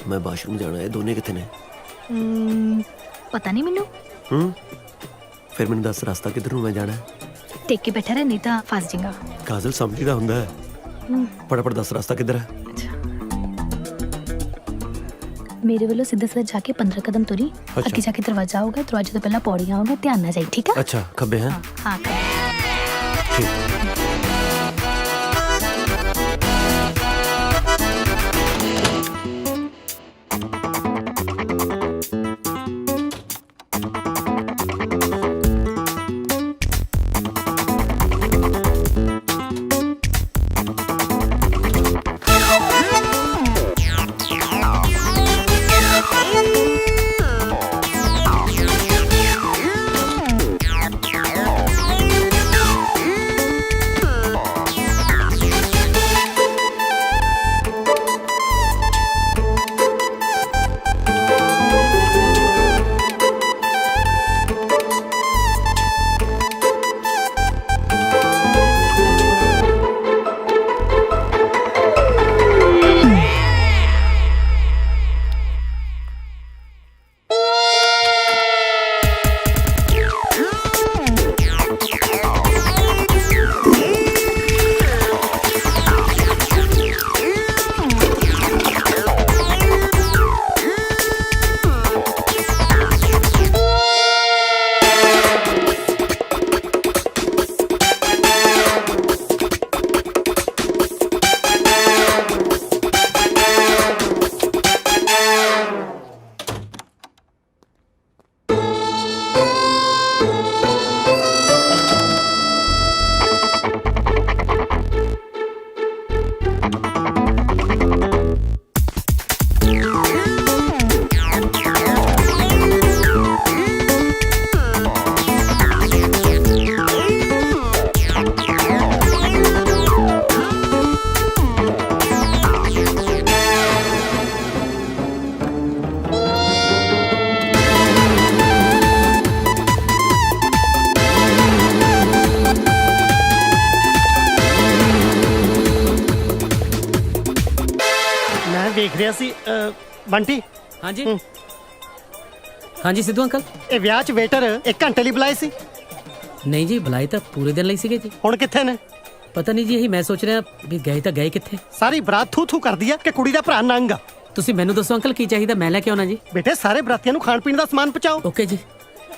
ਮੈਂ ਬਾਥਰੂਮ ਜਾਣਾ ਹੈ। ਦੋਨੇ ਕਿੱਥੇ ਨੇ? ਪਤਾ ਨਹੀਂ ਮੈਨੂੰ। ਫਿਰ ਮੈਨੂੰ ਦੱਸ ਰਸਤਾ ਕਿੱਧਰ ਨੂੰ ਮੈਂ ਜਾਣਾ ਹੈ? ਟੇਕ ਕੇ ਬੈਠਾ ਰਹਿ, ਨਹੀਂ ਤਾਂ ਫਸ ਜਾਏਗਾ। ਕਾਜ਼ਲ ਸਮਝੀਦਾ ਹੁੰਦਾ ਹੈ। ਫਟਾਫਟ ਦੱਸ ਰਸਤਾ ਕਿੱਧਰ ਹੈ? ਮੇਰੇ ਵੱਲੋਂ ਸਿੱਧਾ ਸਿੱਧਾ ਜਾ ਕੇ 15 ਕਦਮ ਤੁਰੀ ਅੱਗੇ ਜਾ ਕੇ ਦਰਵਾਜ਼ਾ ਆਊਗਾ ਦਰਵਾਜ਼ੇ ਤੋਂ ਪਹਿਲਾਂ ਪੌੜੀਆਂ ਆਊਗਾ ਧਿਆਨ ਨਾਲ ਜਾਈ ਠੀਕ ਆ ਅੱਛਾ ਖੱਬੇ ਹੈ ਹਾਂ ਦੇਖ ਰਿਹਾ ਸੀ ਬੰਟੀ ਹਾਂਜੀ ਹਾਂਜੀ ਸਿੱਧੂ ਅੰਕਲ ਇਹ ਵਿਆਹ 'ਚ ਵੇਟਰ 1 ਘੰਟੇ ਲਈ ਬੁਲਾਏ ਸੀ ਨਹੀਂ ਜੀ ਬੁਲਾਏ ਤਾਂ ਪੂਰੇ ਦਿਨ ਲਈ ਸੀਗੇ ਜੀ ਹੁਣ ਕਿੱਥੇ ਨੇ ਪਤਾ ਨਹੀਂ ਜੀ ਇਹੀ ਮੈਂ ਸੋਚ ਰਿਹਾ ਵੀ ਗਏ ਤਾਂ ਗਏ ਕਿੱਥੇ ਸਾਰੀ ਬਰਾਤ ਥੂ ਥੂ ਕਰਦੀ ਆ ਕਿ ਕੁੜੀ ਦਾ ਭਰਾ ਨੰਗ ਆ ਤੁਸੀਂ ਮੈਨੂੰ ਦੱਸੋ ਅੰਕਲ ਕੀ ਚਾਹੀਦਾ ਮੈਂ ਲੈ ਕੇ ਆਉਣਾ ਜੀ ਬੇਟੇ ਸਾਰੇ ਬਰਾਤੀਆਂ ਨੂੰ ਖਾਣ ਪੀਣ ਦਾ ਸਮਾਨ ਪਹੁੰਚਾਓ ਓਕੇ ਜੀ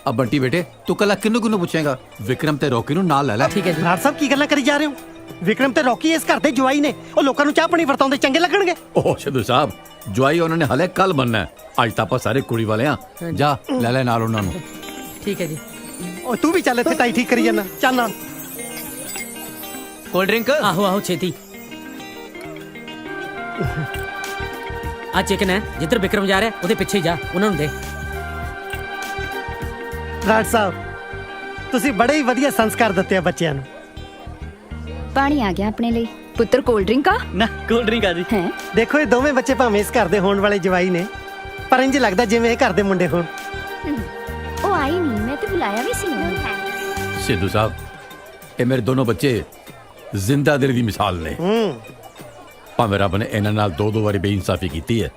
अब बंटी बेटे तू कल किन्नू पूछेगा विक्रम ते रॉकी नु नाल ले ले ठीक है जी ਬਰਾੜ ਸਾਹਿਬ ਕੀ ਗੱਲਾਂ ਕਰੀ ਜਾ ਰਹੇ ਹੋ ਵਿਕਰਮ ਤੇ ਰੌਕੀ ਇਸ ਘਰ ਦੇ ਜਵਾਈ ਨੇ ਉਹ ਲੋਕਾਂ ਨੂੰ ਚਾਹ ਪਾਣੀ ਵਰਤਾਉਂਦੇ ਚੰਗੇ ਲੱਗਣਗੇ ओह सिद्धू साहब जवाई उन्होंने हले कल बनना है आज तो आप सारे कुड़ी वाले हैं जा ले ले नाल उन्होंने ठीक है जी ਉਹ ਤੂੰ ਵੀ ਚੱਲ ਇੱਥੇ ਟਾਈ ਠੀਕ ਕਰੀ ਜਾਂਦਾ ਚੱਲ ਨਾਲ ਕੋਲਡ ਡਰਿੰਕ ਆਹੋ ਆਹੋ ਛੇਤੀ ਆ ਚਿਕਨ ਹੈ ਜਿੱਧਰ ਵਿਕਰਮ ਜਾ ਰਿਹਾ ਉਹਦੇ ਪਿੱਛੇ ਜਾ ਉਹਨਾਂ ਨੂੰ ਦੇ ਬਰਾੜ ਸਾਹਿਬ ਤੁਸੀਂ ਬੜੇ ਹੀ ਵਧੀਆ ਸੰਸਕਾਰ ਦਿੱਤੇ ਆ ਬੱਚਿਆਂ ਨੂੰ ਪਾਣੀ ਆ ਗਿਆ ਆਪਣੇ ਲਈ ਪੁੱਤਰ ਕੋਲਡ ਡਰਿੰਕ ਆ ਨਾ ਕੋਲਡ ਡਰਿੰਕ ਆ ਜੀ ਹੈ ਦੇਖੋ ਇਹ ਦੋਵੇਂ ਬੱਚੇ ਭਾਵੇਂ ਇਸ ਘਰ ਦੇ ਹੋਣ ਵਾਲੇ ਜਵਾਈ ਨੇ ਪਰ ਇੰਜ ਲੱਗਦਾ ਜਿਵੇਂ ਇਹ ਘਰ ਦੇ ਮੁੰਡੇ ਹੋਣ ਉਹ ਆਈ ਨਹੀਂ ਮੈਂ ਤੇ ਬੁਲਾਇਆ ਵੀ ਸੀ ਉਹਨੂੰ सिद्धू साहब ये मेरे दोनों बच्चे जिंदा दिल दी मिसाल ने भावें रब ने इन्हां नाल दो बारी बेइंसाफी कीती है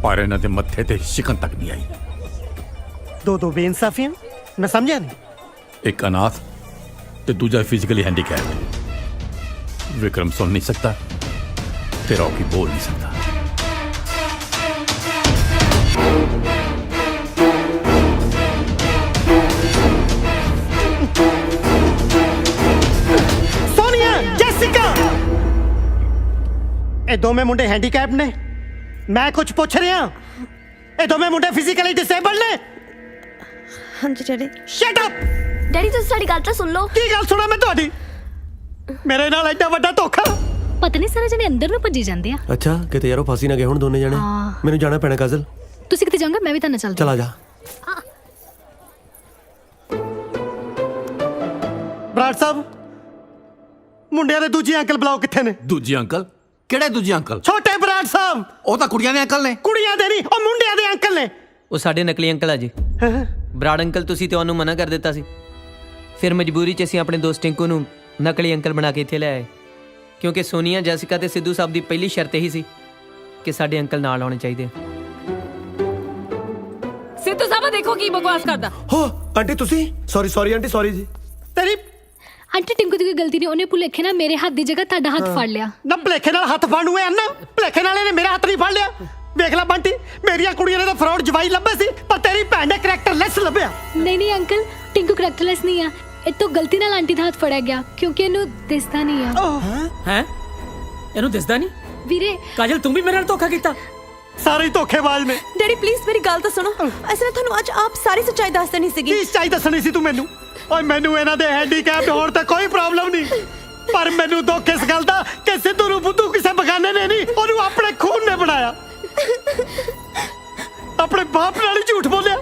पर इन्हां दे मत्थे ते शिकन तक नहीं आई दो बेइंसाफियां मैं समझा नहीं एक अनाथ ते दूजा फिजिकली हैंडीकैप विक्रम सुन नहीं सकता ते रॉकी बोल नहीं सकता सोनिया जैसिका ਇਹ ਦੋਵੇਂ ਮੁੰਡੇ ਹੈਂਡੀਕੈਪ ਨੇ ਮੈਂ ਕੁਝ ਪੁੱਛ ਰਿਹਾ ਇਹ ਦੋਵੇਂ ਮੁੰਡੇ ਫਿਜ਼ੀਕਲੀ ਡਿਸੇਬਲਡ ਨੇ ਹਾਂਜੀ ਡੈਡੀ ਸ਼ਟ ਅਪ ਡੈਡੀ ਤੁਸੀਂ ਸਾਡੀ ਗੱਲ ਤਾਂ ਸੁਣ ਲਓ ਕੀ ਗੱਲ ਸੁਣਾ ਮੈਂ ਤੁਹਾਡੀ ਮੇਰੇ ਨਾਲ ਐਡਾ ਵੱਡਾ ਧੋਖਾ ਪਤਾ ਨਹੀਂ ਸਾਰੇ ਜਣੇ ਅੰਦਰ ਨੂੰ ਭੱਜੀ ਜਾਂਦੇ ਆ ਅੱਛਾ ਕਿਤੇ ਯਾਰੋ ਫਾਸੀ ਨਾ ਗਏ ਹੁਣ ਦੋਨੇ ਜਣੇ ਮੈਨੂੰ ਜਾਣਾ ਪੈਣਾ ਕਾਜ਼ਲ ਤੁਸੀਂ ਕਿਤੇ ਜਾਓਗੇ ਮੈਂ ਵੀ ਤਾਂ ਨਾ ਚੱਲਦੀ ਚਲਾ ਜਾ ਬਰਾੜ ਸਾਹਿਬ ਮੁੰਡਿਆਂ ਦੇ ਦੂਜੇ ਅੰਕਲ ਬੁਲਾਓ ਕਿੱਥੇ ਨੇ दूजी अंकल केड़े दूजे अंकल ਛੋਟੇ ਬਰਾੜ ਸਾਹਿਬ ओ तां कुड़ियां दे अंकल ने ਕੁੜੀਆਂ ਦੇ ਨਹੀਂ ਉਹ ਮੁੰਡਿਆਂ ਦੇ ਅੰਕਲ ਨੇ ਉਹ ਸਾਡੇ ਨਕਲੀ ਅੰਕਲ ਆ ਜੀ ਬਰਾੜ ਅੰਕਲ ਤੁਸੀਂ ਤੇ ਉਹਨੂੰ ਮਨਾ ਕਰ ਦਿੱਤਾ ਸੀ ਫਿਰ ਮਜਬੂਰੀ 'ਚ ਅਸੀਂ ਆਪਣੇ ਦੋਸਤ ਟਿੰਕੂ ਨੂੰ ਨਕਲੀ ਅੰਕਲ ਬਣਾ ਕੇ ਇੱਥੇ ਲੈ ਆਏ ਕਿਉਂਕਿ ਸੋਨੀਆ ਜੈਸਿਕਾ ਤੇ ਸਿੱਧੂ ਸਾਹਿਬ ਦੀ ਪਹਿਲੀ ਸ਼ਰਤ ਇਹੀ ਸੀ ਕਿ ਸਾਡੇ ਅੰਕਲ ਨਾਲ ਆਉਣੇ ਚਾਹੀਦੇ ਸਿੱਧੂ ਸਾਹਿਬ ਦੇਖੋ ਕੀ ਬਕਵਾਸ ਕਰਦਾ ਹੋ ਆਂਟੀ ਤੁਸੀਂ ਸੌਰੀ ਆਂਟੀ ਸੌਰੀ ਜੀ ਤੇਰੀ ਆਂਟੀ ਟਿੰਕੂ ਦੀ ਕੋਈ ਗਲਤੀ ਨਹੀਂ ਉਹਨੇ ਭੁਲੇਖੇ ਨਾਲ ਮੇਰੇ ਹੱਥ ਦੀ ਜਗ੍ਹਾ ਤੁਹਾਡਾ ਹੱਥ ਫੜ ਲਿਆ ਨਾ ਭਲੇਖੇ ਨਾਲ ਹੱਥ ਫੜਨ ਨੂੰ ਐ ਨਾ ਭਲੇਖੇ ਨਾਲ ਇਹਨੇ ਮੇਰਾ ਹੱਥ ਨਹੀਂ ਫੜ ਲਿਆ ਵੇਖ ਲੈ ਬੰਟੀ, ਮੇਰੀਆਂ ਕੁੜੀਆਂ ਨੇ ਤਾਂ ਫਰਾਡ ਜਵਾਈ ਲੱਭੇ ਸੀ, ਪਰ ਤੇਰੀ ਭੈਣ ਨੇ ਕਰੈਕਟਰ ਲੈਸ ਲੱਭਿਆ। ਨਹੀਂ ਨਹੀਂ ਅੰਕਲ, ਟਿੰਕੂ ਕਰੈਕਟਰਲੈਸ ਨਹੀਂ ਆ, ਇਹ ਤੋਂ ਗਲਤੀ ਨਾਲ ਆਂਟੀ ਦਾ ਹੱਥ ਫੜਿਆ ਗਿਆ ਕਿਉਂਕਿ ਇਹਨੂੰ ਦਿਸਦਾ ਨਹੀਂ ਆ। ਹੈ ਇਹਨੂੰ ਦਿਸਦਾ ਨਹੀਂ? ਵੀਰੇ ਕਾਜਲ ਤੂੰ ਵੀ ਮੇਰੇ ਨਾਲ ਧੋਖਾ ਕੀਤਾ? ਸਾਰੇ ਹੀ ਧੋਖੇਬਾਜ਼ ਨੇ। ਡੈਡੀ ਪਲੀਜ਼ ਮੇਰੀ ਗੱਲ ਤਾਂ ਸੁਣੋ। ਅਸੀਂ ਤੁਹਾਨੂੰ ਅੱਜ ਆਪ ਸਾਰੀ ਸੱਚਾਈ ਦੱਸ ਦੇਣੀ ਸੀਗੀ। ਕੀ ਸੱਚਾਈ ਦੱਸਣੀ ਸੀ ਤੂੰ ਮੈਨੂੰ? ਓਏ ਮੈਨੂੰ ਇਹਨਾਂ ਦੇ ਹੈਂਡੀਕੈਪਡ ਹੋਣ ਤੇ ਕੋਈ ਪ੍ਰੋਬਲਮ ਨਹੀਂ, ਪਰ ਮੈਨੂੰ ਦੁੱਖ ਇਸ ਗੱਲ ਦਾ ਕਿ ਸਿੱਧੂ ਨੂੰ ਬੁੱਧੂ ਕਿਸੇ ਬਗਾਨੇ ਨੇ ਨਹੀਂ, ਉਹਨੂੰ ਆਪਣੇ ਖੂਨ ਨੇ ਬਣਾਇਆ। ਆਪਣੇ ਬਾਪ ਨਾਲ ਹੀ ਝੂਠ ਬੋਲਿਆ।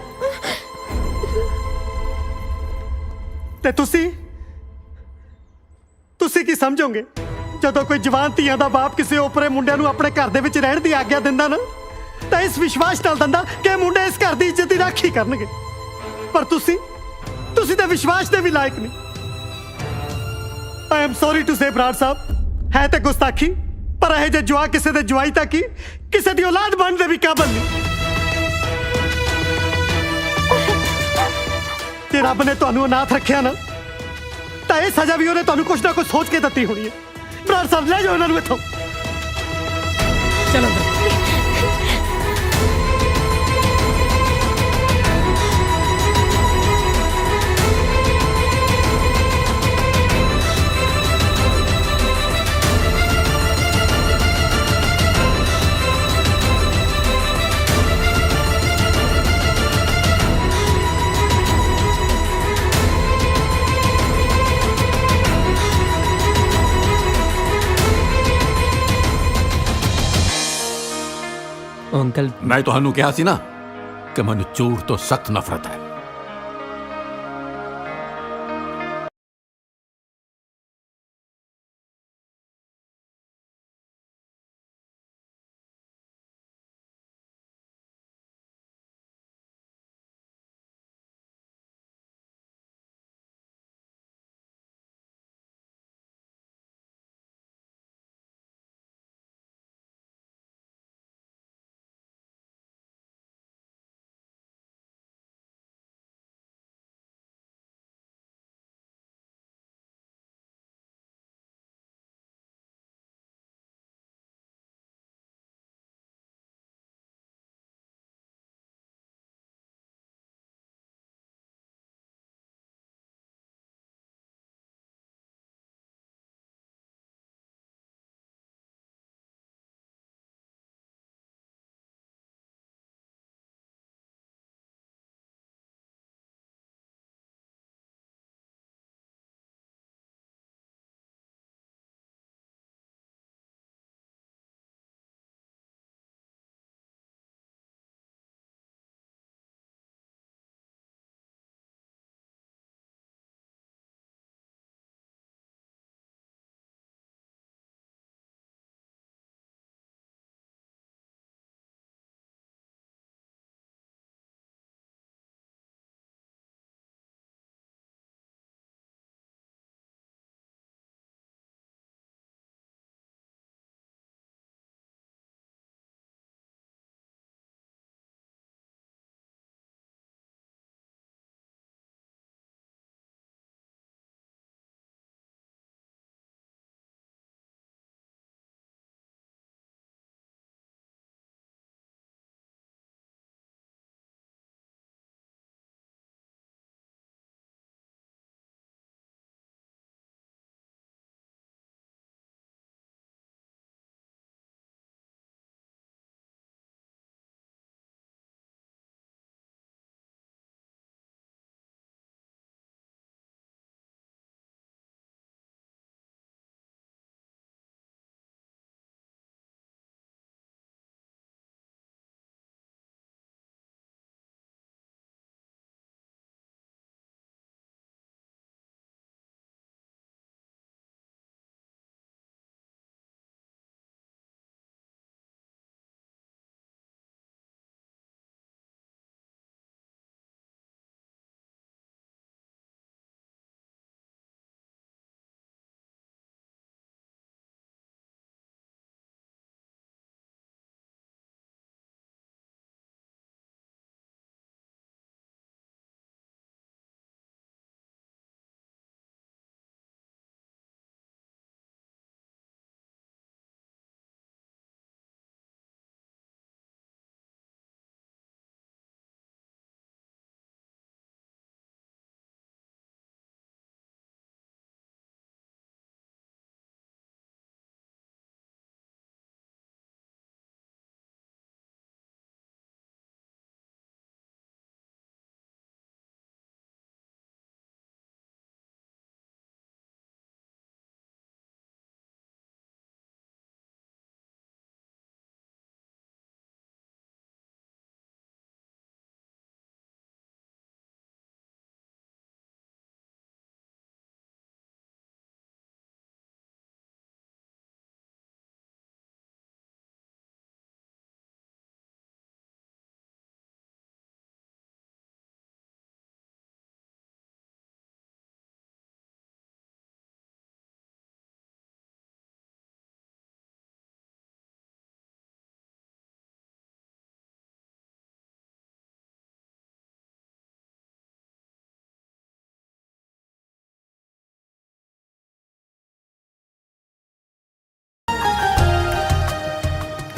ਤੇ ਤੁਸੀਂ ਕੀ ਸਮਝੋਗੇ ਜਦੋਂ ਕੋਈ ਜਵਾਨ ਧੀਆਂ ਦਾ ਬਾਪ ਕਿਸੇ ਓਪਰੇ ਮੁੰਡਿਆਂ ਨੂੰ ਆਪਣੇ ਘਰ ਦੇ ਵਿੱਚ ਰਹਿਣ ਦੀ ਆਗਿਆ ਦਿੰਦਾ ਨਾ, ਤਾਂ ਇਸ ਵਿਸ਼ਵਾਸ ਨਾਲ ਦਿੰਦਾ ਕਿ ਮੁੰਡੇ ਇਸ ਘਰ ਦੀ ਇੱਜ਼ਤ ਦੀ ਰਾਖੀ ਕਰਨਗੇ। ਪਰ ਤੁਸੀਂ ਤਾਂ ਵਿਸ਼ਵਾਸ ਦੇ ਵੀ ਲਾਇਕ ਨਹੀਂ। I am sorry to say Brar ਸਾਹਿਬ, ਹੈ ਤੇ ਗੁਸਤਾਖੀ, ਪਰ ਇਹ ਜੇ ਜਵਾ ਕਿਸੇ ਦੇ ਜਵਾਈ ਤੱਕ ਹੀ ਕਿਸੇ ਦੀ ਔਲਾਦ ਬਣਨ ਦੇ ਵੀ ਕਾਬਲ ਨਹੀਂ। ਜੇ ਰੱਬ ਨੇ ਤੁਹਾਨੂੰ ਅਨਾਥ ਰੱਖਿਆ ਨਾ, ਤਾਂ ਇਹ ਸਜ਼ਾ ਵੀ ਉਹਨੇ ਤੁਹਾਨੂੰ ਕੁਛ ਨਾ ਕੁਛ ਸੋਚ ਕੇ ਦਿੱਤੀ ਹੋਣੀ ਹੈ। ਬਰਾੜ ਸਾਹਿਬ ਲੈ ਜਾਓ ਇਹਨਾਂ ਨੂੰ ਇੱਥੋਂ। ਚਲੋ ਅੰਕਲ ਮੈਂ ਤੁਹਾਨੂੰ ਕਿਹਾ ਸੀ ਨਾ ਕਿ ਮੈਨੂੰ ਝੂਠ ਤੋਂ ਸਖਤ ਨਫ਼ਰਤ ਹੈ।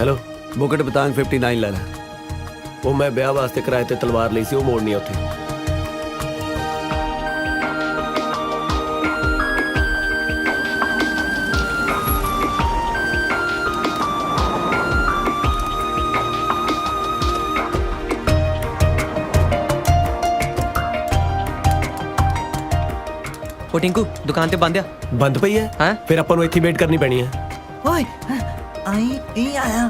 ਹੈਲੋ ਬੁਕਟ ਬਤਾਂਗ 59 ਲੈ ਲੈ। ਉਹ ਮੈਂ ਵਿਆਹ ਵਾਸਤੇ ਕਿਰਾਏ ਤੇ ਤਲਵਾਰ ਲਈ ਸੀ, ਉਹ ਮੋੜਨੀ ਆ ਉੱਥੇ। ਉਹ ਟਿੰਕੂ ਦੁਕਾਨ ਤੇ ਬੰਦ ਆ। ਬੰਦ ਪਈ ਹੈ? ਹੈਂ? ਫਿਰ ਆਪਾਂ ਨੂੰ ਇੱਥੇ ਵੇਟ ਕਰਨੀ ਪੈਣੀ ਹੈ। ਓਏ ਆਈ ਇਹ ਆਇਆ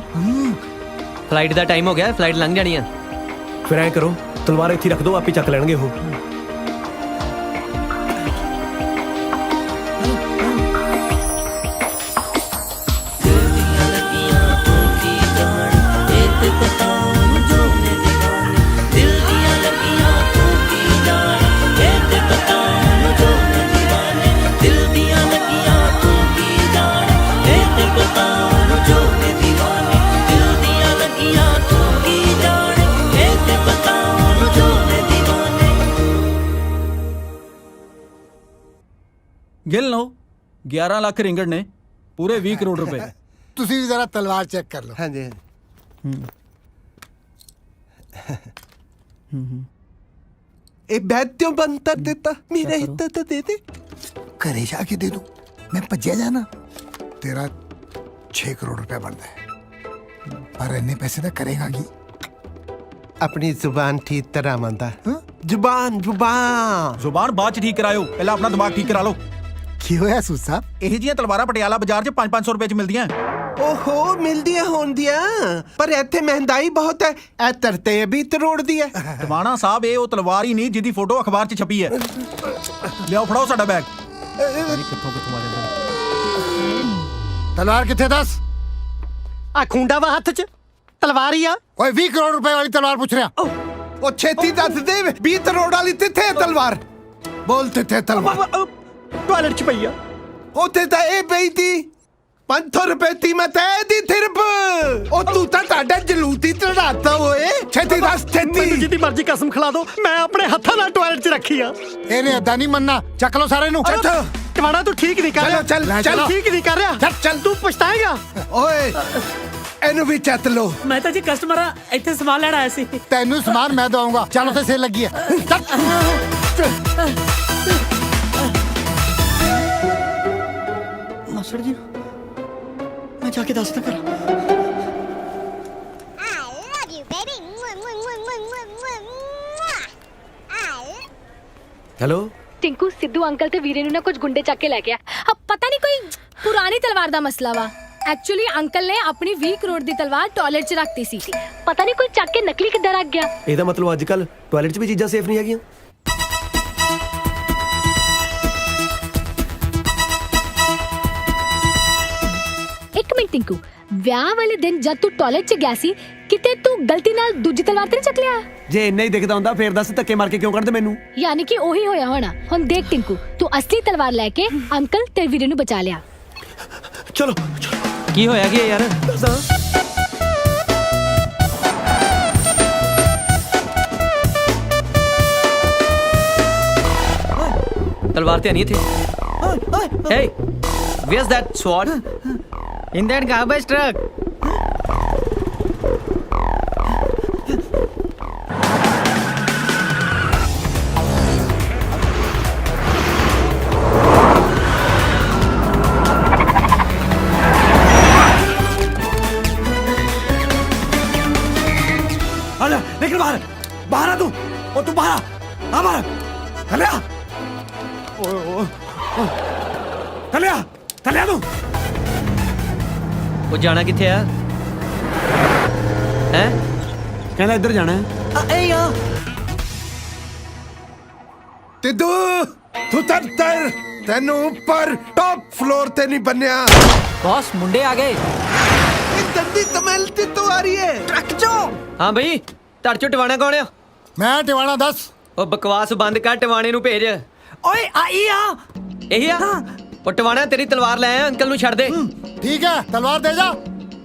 ਫਲਾਈਟ ਦਾ ਟਾਈਮ ਹੋ ਗਿਆ, ਫਲਾਈਟ ਲੰਘ ਜਾਣੀ ਆ। ਫਿਰ ਐਂ ਕਰੋ ਤਲਵਾਰ ਇੱਥੇ ਰੱਖ ਦਿਓ, ਆਪੇ ਚੱਕ ਲੈਣਗੇ ਉਹ। ਗਿਲ ਲਓ 11 ਲੱਖ ਰਿੰਗੜ ਨੇ, ਪੂਰੇ 20 ਕਰੋੜ ਰੁਪਏ। ਤੁਸੀਂ ਵੀ ਜ਼ਰਾ ਤਲਵਾਰ ਚੈੱਕ ਕਰ ਲਓ। ਹਾਂਜੀ ਇਹ ਬੈਠ ਕਿਉਂ ਬੰਦ ਕਰ ਦਿੱਤਾ? ਮੇਰਾ ਹਿੱਸਾ ਤਾਂ ਦੇ ਦੇ। ਘਰੇ ਜਾ ਕੇ ਦੇ ਦੂੰ, ਮੈਂ ਭੱਜਿਆ ਜਾਣਾ। ਤੇਰਾ 6 ਕਰੋੜ ਰੁਪਏ ਬਣਦਾ ਹੈ, ਪਰ ਇੰਨੇ ਪੈਸੇ ਤਾਂ ਕਰੇਗਾ ਕੀ? ਆਪਣੀ ਜ਼ੁਬਾਨ ਠੀਕ ਤਰ੍ਹਾਂ ਮੰਦਾ। ਜ਼ੁਬਾਨ ਜ਼ੁਬਾਨ ਬਾਅਦ ਚ ਠੀਕ ਕਰਾਇਓ, ਪਹਿਲਾਂ ਆਪਣਾ ਦਿਮਾਗ ਠੀਕ ਕਰਾ ਲਓ। ਕੀ ਹੋਇਆ ਸੂਦ ਸਾਹਿਬ? ਇਹ ਜੀਆਂ ਤਲਵਾਰਾਂ ਪਟਿਆਲਾ ਬਾਜ਼ਾਰ 'ਚ 500 ਰੁਪਏ 'ਚ ਮਿਲਦੀਆਂ। ਓਹੋ ਮਿਲਦੀਆਂ ਹੋਣਦੀਆਂ, ਪਰ ਇੱਥੇ ਮਹਿੰਗਾਈ ਬਹੁਤ ਹੈ। ਇਹ ਤਰਤੇ ਵੀ ਤਰੋੜ ਦੀ ਹੈ। ਟਵਾਣਾ ਸਾਹਿਬ ਇਹ ਉਹ ਤਲਵਾਰ ਹੀ ਨਹੀਂ ਜਿਹਦੀ ਫੋਟੋ ਅਖਬਾਰ 'ਚ ਛਪੀ ਹੈ। ਲਿਆਓ ਫੜਾਓ ਸਾਡਾ ਬੈਗ। ਤਲਵਾਰ ਕਿੱਥੇ ਦੱਸ? ਆ ਖੁੰਡਾ ਵਾ ਹੱਥ 'ਚ, ਤਲਵਾਰ ਹੀ ਆ। ਓਏ 20 ਕਰੋੜ ਰੁਪਏ ਵਾਲੀ ਤਲਵਾਰ ਪੁੱਛ ਰਿਹਾ। ਉਹ ਛੇਤੀ ਦੱਸ ਦੇ 20 ਕਰੋੜ ਵਾਲੀ ਕਿੱਥੇ ਹੈ ਤਲਵਾਰ? ਬੋਲ ਕਿੱਥੇ ਤਲਵਾਰ? ਟਾਇਲਟ 'ਚ ਪਈ ਆ। ਉੱਥੇ ਤਾਂ ਇਹ ਪਈ ਤੀ 500 ਰੁਪਏ ਕੀਮਤ ਹੈ ਦੀ ਥਿਰਪ। ਉਹ ਤੂੰ ਤਾਂ ਤੁਹਾਡਾ ਜਲੂਤੀ ਚੜਾਤਾ ਓਏ। ਛੇਤੀ ਦੱਸ ਮੈਨੂੰ ਛੇਤੀ। ਜਿੱਦੀ ਮਰਜ਼ੀ ਕਸਮ ਖਿਲਾ ਦੋ, ਮੈਂ ਆਪਣੇ ਹੱਥਾਂ ਨਾਲ ਟਾਇਲਟ 'ਚ ਰੱਖੀ ਆ। ਇਹਨੇ ਏਦਾਂ ਨਹੀਂ ਮੰਨਣਾ, ਚੱਕ ਲਓ ਸਾਰੇ ਨੂੰ। ਟਵਾਣਾ ਤੂੰ ਠੀਕ ਨਹੀਂ ਕਰ ਰਿਹਾ। ਚੱਲ ਠੀਕ ਨਹੀਂ ਕਰ ਰਿਹਾ। ਚੱਲ ਤੂੰ ਪਛਤਾਏਗਾ। ਓਏ ਇਹਨੂੰ ਵੀ ਚੱਤ ਲੋ। ਮੈਂ ਤਾਂ ਜੀ ਕਸਟਮਰ ਆ, ਇੱਥੇ ਸਮਾਨ ਲੈਣ ਆਇਆ ਸੀ। ਤੈਨੂੰ ਸਮਾਨ ਮੈਂ ਦਵਾਂਗਾ। ਚੱਲ ਉੱਥੇ ਸੇਲ ਲੱਗੀ ਹੈ। ਮਾਸੜ ਜੀ ਮੈਂ ਜਾ ਕੇ ਦੱਸਦਾ ਕਰ। ਹੈਲੋ ਟਿੰਕੂ ਸਿੱਧੂ ਅੰਕਲ ਤੇ ਵੀਰੇ ਨੂੰ ਨਾ ਕੁਝ ਗੁੰਡੇ ਚੱਕ ਕੇ ਲੈ ਗਿਆ। ਪਤਾ ਨਹੀਂ ਕੋਈ ਪੁਰਾਣੀ ਤਲਵਾਰ ਦਾ ਮਸਲਾ ਵਾ। ਐਕਚੁਅਲੀ ਅੰਕਲ ਨੇ ਆਪਣੀ 20 ਕਰੋੜ ਦੀ ਤਲਵਾਰ ਟਾਇਲਟ 'ਚ ਰੱਖਤੀ ਸੀ। ਪਤਾ ਨਹੀਂ ਕੋਈ ਚੱਕ ਕੇ ਨਕਲੀ ਕਿੱਦਾਂ ਰੱਖ ਗਿਆ। ਇਹਦਾ ਮਤਲਬ ਅੱਜ ਕੱਲ ਟਾਇਲਟ 'ਚ ਵੀ ਚੀਜ਼ਾਂ ਸੇਫ ਨਹੀਂ ਹੈਗੀਆਂ। ਇੱਕ ਮਿੰਟ ਟਿੰਕੂ, ਵਿਆਹ ਵਾਲੇ ਦਿਨ ਜਦ ਤੂੰ ਟਾਇਲਟ 'ਚ ਗਿਆ ਸੀ, ਕਿਤੇ ਤੂੰ ਗਲਤੀ ਨਾਲ ਦੂਜੀ ਤਲਵਾਰ ਤੇ ਨਹੀਂ ਚੱਕ ਲਿਆ? ਜੇ ਇੰਨਾ ਹੀ ਦਿਖਦਾ ਹੁੰਦਾ ਫੇਰ ਦੱਸ ਧੱਕੇ ਮਾਰ ਕੇ ਕਿਉਂ ਕੱਢਦੇ ਮੈਨੂੰ? ਯਾਨੀ ਕਿ ਉਹੀ ਹੋਇਆ ਹੋਣਾ। ਹੁਣ ਦੇਖ ਟਿੰਕੂ, ਤੂੰ ਅਸਲੀ ਤਲਵਾਰ ਲੈ ਕੇ ਅੰਕਲ ਤੇ ਵੀਰੇ ਨੂੰ ਬਚਾ ਲਿਆ। ਚਲੋ ਕੀ ਹੋਇਆ ਕੀ ਯਾਰ? ਤਲਵਾਰ ਤੇ ਨਹੀਂ ਇੱਥੇ। Hey, where's that sword? In that garbage truck. आजा निकल बाहर। बाहर आ तू। ओ तू बाहर आ बाहर। चले आ। चले आ तू। ਉਹ ਜਾਣਾ ਕਿੱਥੇ ਆ? ਹੈ ਕਹਿੰਦਾ ਇੱਧਰ ਜਾਣਾ ਹੈ। ਏ ਯਾ ਤਿੱਦੂ ਤੂੰ ਤਰ ਤੈਨੂੰ ਉੱਪਰ ਟੌਪ ਫਲੋਰ ਤੇ ਨਹੀਂ ਬੰਨਿਆ। ਬੌਸ ਮੁੰਡੇ ਆ ਗਏ। ਇਹ ਦੰਦੀ ਤਮਲ ਤੇ ਤੂੰ ਆ ਰਹੀ ਹੈ ਟਰੱਕ ਚੋਂ। ਹਾਂ ਬਈ ਧੜ ਚੋਂ ਟਵਾਣਾ ਕੌਣ ਆ? ਮੈਂ ਟਿਵਾਣਾ ਦੱਸ। ਉਹ ਬਕਵਾਸ ਬੰਦ ਕਰ, ਟਵਾਣੇ ਨੂੰ ਭੇਜ। ਓਏ ਆਈ ਆ। ਇਹੀ ਆ ਉਹ ਟਵਾਣਾ, ਤੇਰੀ ਤਲਵਾਰ ਲੈ ਆ, ਅੰਕਲ ਨੂੰ ਛੱਡ ਦੇ। ਠੀਕ ਹੈ ਤਲਵਾਰ ਦੇ ਜਾ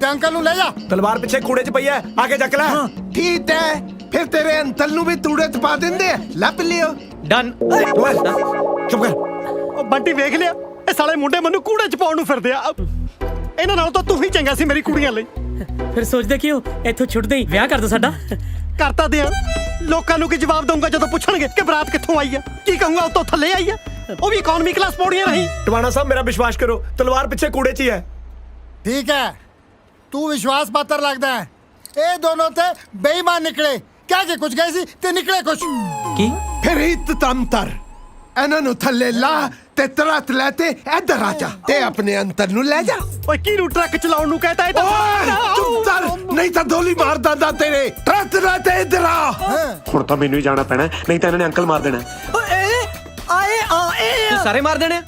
ਤੇ ਅੰਕਲ ਨੂੰ ਲੈ ਜਾ। ਤਲਵਾਰ ਪਿੱਛੇ ਕੂੜੇ 'ਚ ਪਈ ਹੈ, ਆ ਕੇ ਚੱਕ ਲੈ। ਠੀਕ ਹੈ ਫਿਰ ਤੇਰੇ ਅੰਕਲ ਨੂੰ ਵੀ ਤੂੜੇ 'ਚ ਪਾ ਦਿੰਦੇ ਆ। ਲੱਭ ਲਿਓ। ਡਨ। ਚੁੱਪ ਕਰ। ਉਹ ਬੰਟੀ ਵੇਖ ਲਿਆ, ਇਹ ਸਾਲੇ ਮੁੰਡੇ ਮੈਨੂੰ ਕੂੜੇ 'ਚ ਪਾਉਣ ਨੂੰ ਫਿਰਦੇ ਆ। ਇਹਨਾਂ ਨਾਲ ਤਾਂ ਤੂੰ ਹੀ ਚੰਗਾ ਸੀ ਮੇਰੀ ਕੁੜੀਆਂ ਲਈ। ਫਿਰ ਸੋਚਦੇ ਕਿਉਂ ਇੱਥੋਂ ਛੁੱਟਦੇ ਹੀ ਵਿਆਹ ਕਰ ਦੋ ਸਾਡਾ। ਕਰਤਾ ਦਿਆਂ ਲੋਕਾਂ ਨੂੰ ਕੀ ਜਵਾਬ ਦਊਂਗਾ ਜਦੋਂ ਪੁੱਛਣਗੇ ਕਿ ਬਰਾਤ ਕਿੱਥੋਂ ਆਈ ਆ? ਕੀ ਕਹੂੰਗਾ ਉਤੋਂ ਥੱਲੇ ਆਈ ਆ? ਉਹ ਵੀ ਇਕਨੋਮੀ ਕਲਾਸ ਪੌੜੀਆਂ ਰਹੀ। ਟਵਾਣਾ ਸਾਹਿਬ ਮੇਰਾ ਵਿਸ਼ਵਾਸ ਕਰੋ, ਤਲਵਾਰ ਪਿੱਛੇ ਕੂੜੇ 'ਚ ਹੀ ਹੈ। ठीक है तू विश्वास पात्र लगता है। ये दोनों थे बेईमान निकले क्या के कुछ गए सी ते निकले कुछ ਕੀ ਫਿਰ ਤੰਤਰ ਇਹਨਾਂ ਨੂੰ ਥੱਲੇ ਲਾ ਤੇ ਤਰਤ ਲੈ ਤੇ ਇੱਧਰ ਆ ਜਾ ਤੇ ਆਪਣੇ ਅੰਤਰ ਨੂੰ ਲੈ ਜਾ। ਓਏ ਕਿਹਨੂੰ ਟਰੱਕ ਚਲਾਉਣ ਨੂੰ ਕਹਤਾ? ਇਹ ਤਾਂ ਓਏ ਚੁੱਪ ਕਰ ਨਹੀਂ ਤਾਂ ਗੋਲੀ ਮਾਰ ਦਾਂਦਾ ਤੇਰੇ। ਤਰਤ ਲੈ ਤੇ ਇੱਧਰ ਆ। ਹੁਣ ਤਾਂ ਮੈਨੂੰ ਹੀ ਜਾਣਾ ਪੈਣਾ, ਨਹੀਂ ਤਾਂ ਇਹਨਾਂ ਨੇ ਅੰਕਲ ਮਾਰ ਦੇਣਾ। ਤੂੰ ਸਾਰੇ ਮਾਰ ਦੇਣੇ ਆ?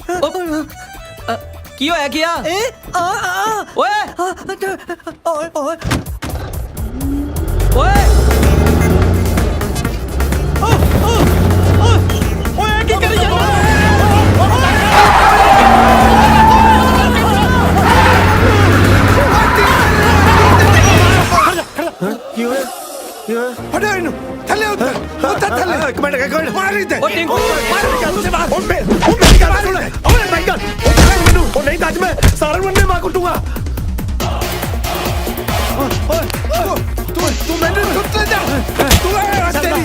ਕੀ ਹੋਇਆ ਕੀ ਆ? ਓਏ ਓਏ ਓਏ ਕੀ ਕਰੀ ਜਾਂਦਾ? ਕੀ ਹੋਇਆ? ਕੀ ਹੋਇਆ? ਫੜੋ ਇਹਨੂੰ ਥੱਲੇ ਉੱਤਰ ਉੱਤਰ ਥੱਲੇ। ਇੱਕ ਮਿੰਟ ਮਾਰੀ ਦੇ। ਓ ਟਿੰਕੂ ਉਹ ਮੇਰੀ ਗੱਲ ਸੁਣ। ਓਏ ਮੇਰੀ ਗੱਲ ਮੈਨੂੰ ਉਹ ਨਹੀਂ ਤਾਂ ਅੱਜ ਮੈਂ ਸਾਰਿਆਂ ਨੂੰ ਮਾਰ ਕੁੱਟੂਗਾ। ਤੂੰ ਮੈਨੂੰ ਸੁੱਟ ਲੈ ਜਾ। ਤੂੰ ਆ ਤੇਰੀ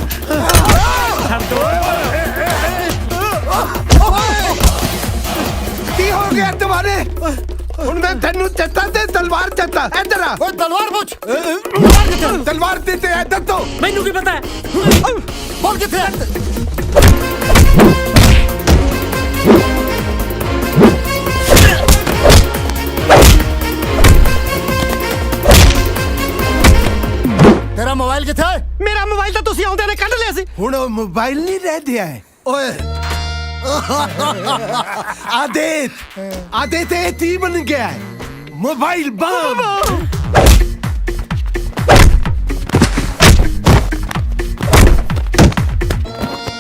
ਕੀ ਹੋ ਗਿਆ ਤੁਹਾਡੇ? ਹੁਣ ਮੈਂ ਤੈਨੂੰ ਚੱਤਾ ਤੇ ਤਲਵਾਰ ਚੱਤਾ। ਇੱਧਰ ਆ। ओए तलवार पूछ ਤਲਵਾਰ ਤੇ ਇੱਧਰ ਤੋਂ। ਮੈਨੂੰ ਕੀ ਪਤਾ बोल किथे तेरा मोबाइल किथे है? ਮੇਰਾ ਮੋਬਾਈਲ ਤਾਂ ਤੁਸੀਂ ਆਉਂਦੇ ਨੇ ਕੱਢ ਲਿਆ ਸੀ। ਹੁਣ ਉਹ ਮੋਬਾਈਲ ਨਹੀਂ ਰਹਿ ਗਿਆ ਹੈ। ਓਏ ਆਦੇਤ ਇਹ ਤੀ ਬਣ ਗਿਆ ਹੈ। ਮੋਬਾਈਲ ਬੰਦ।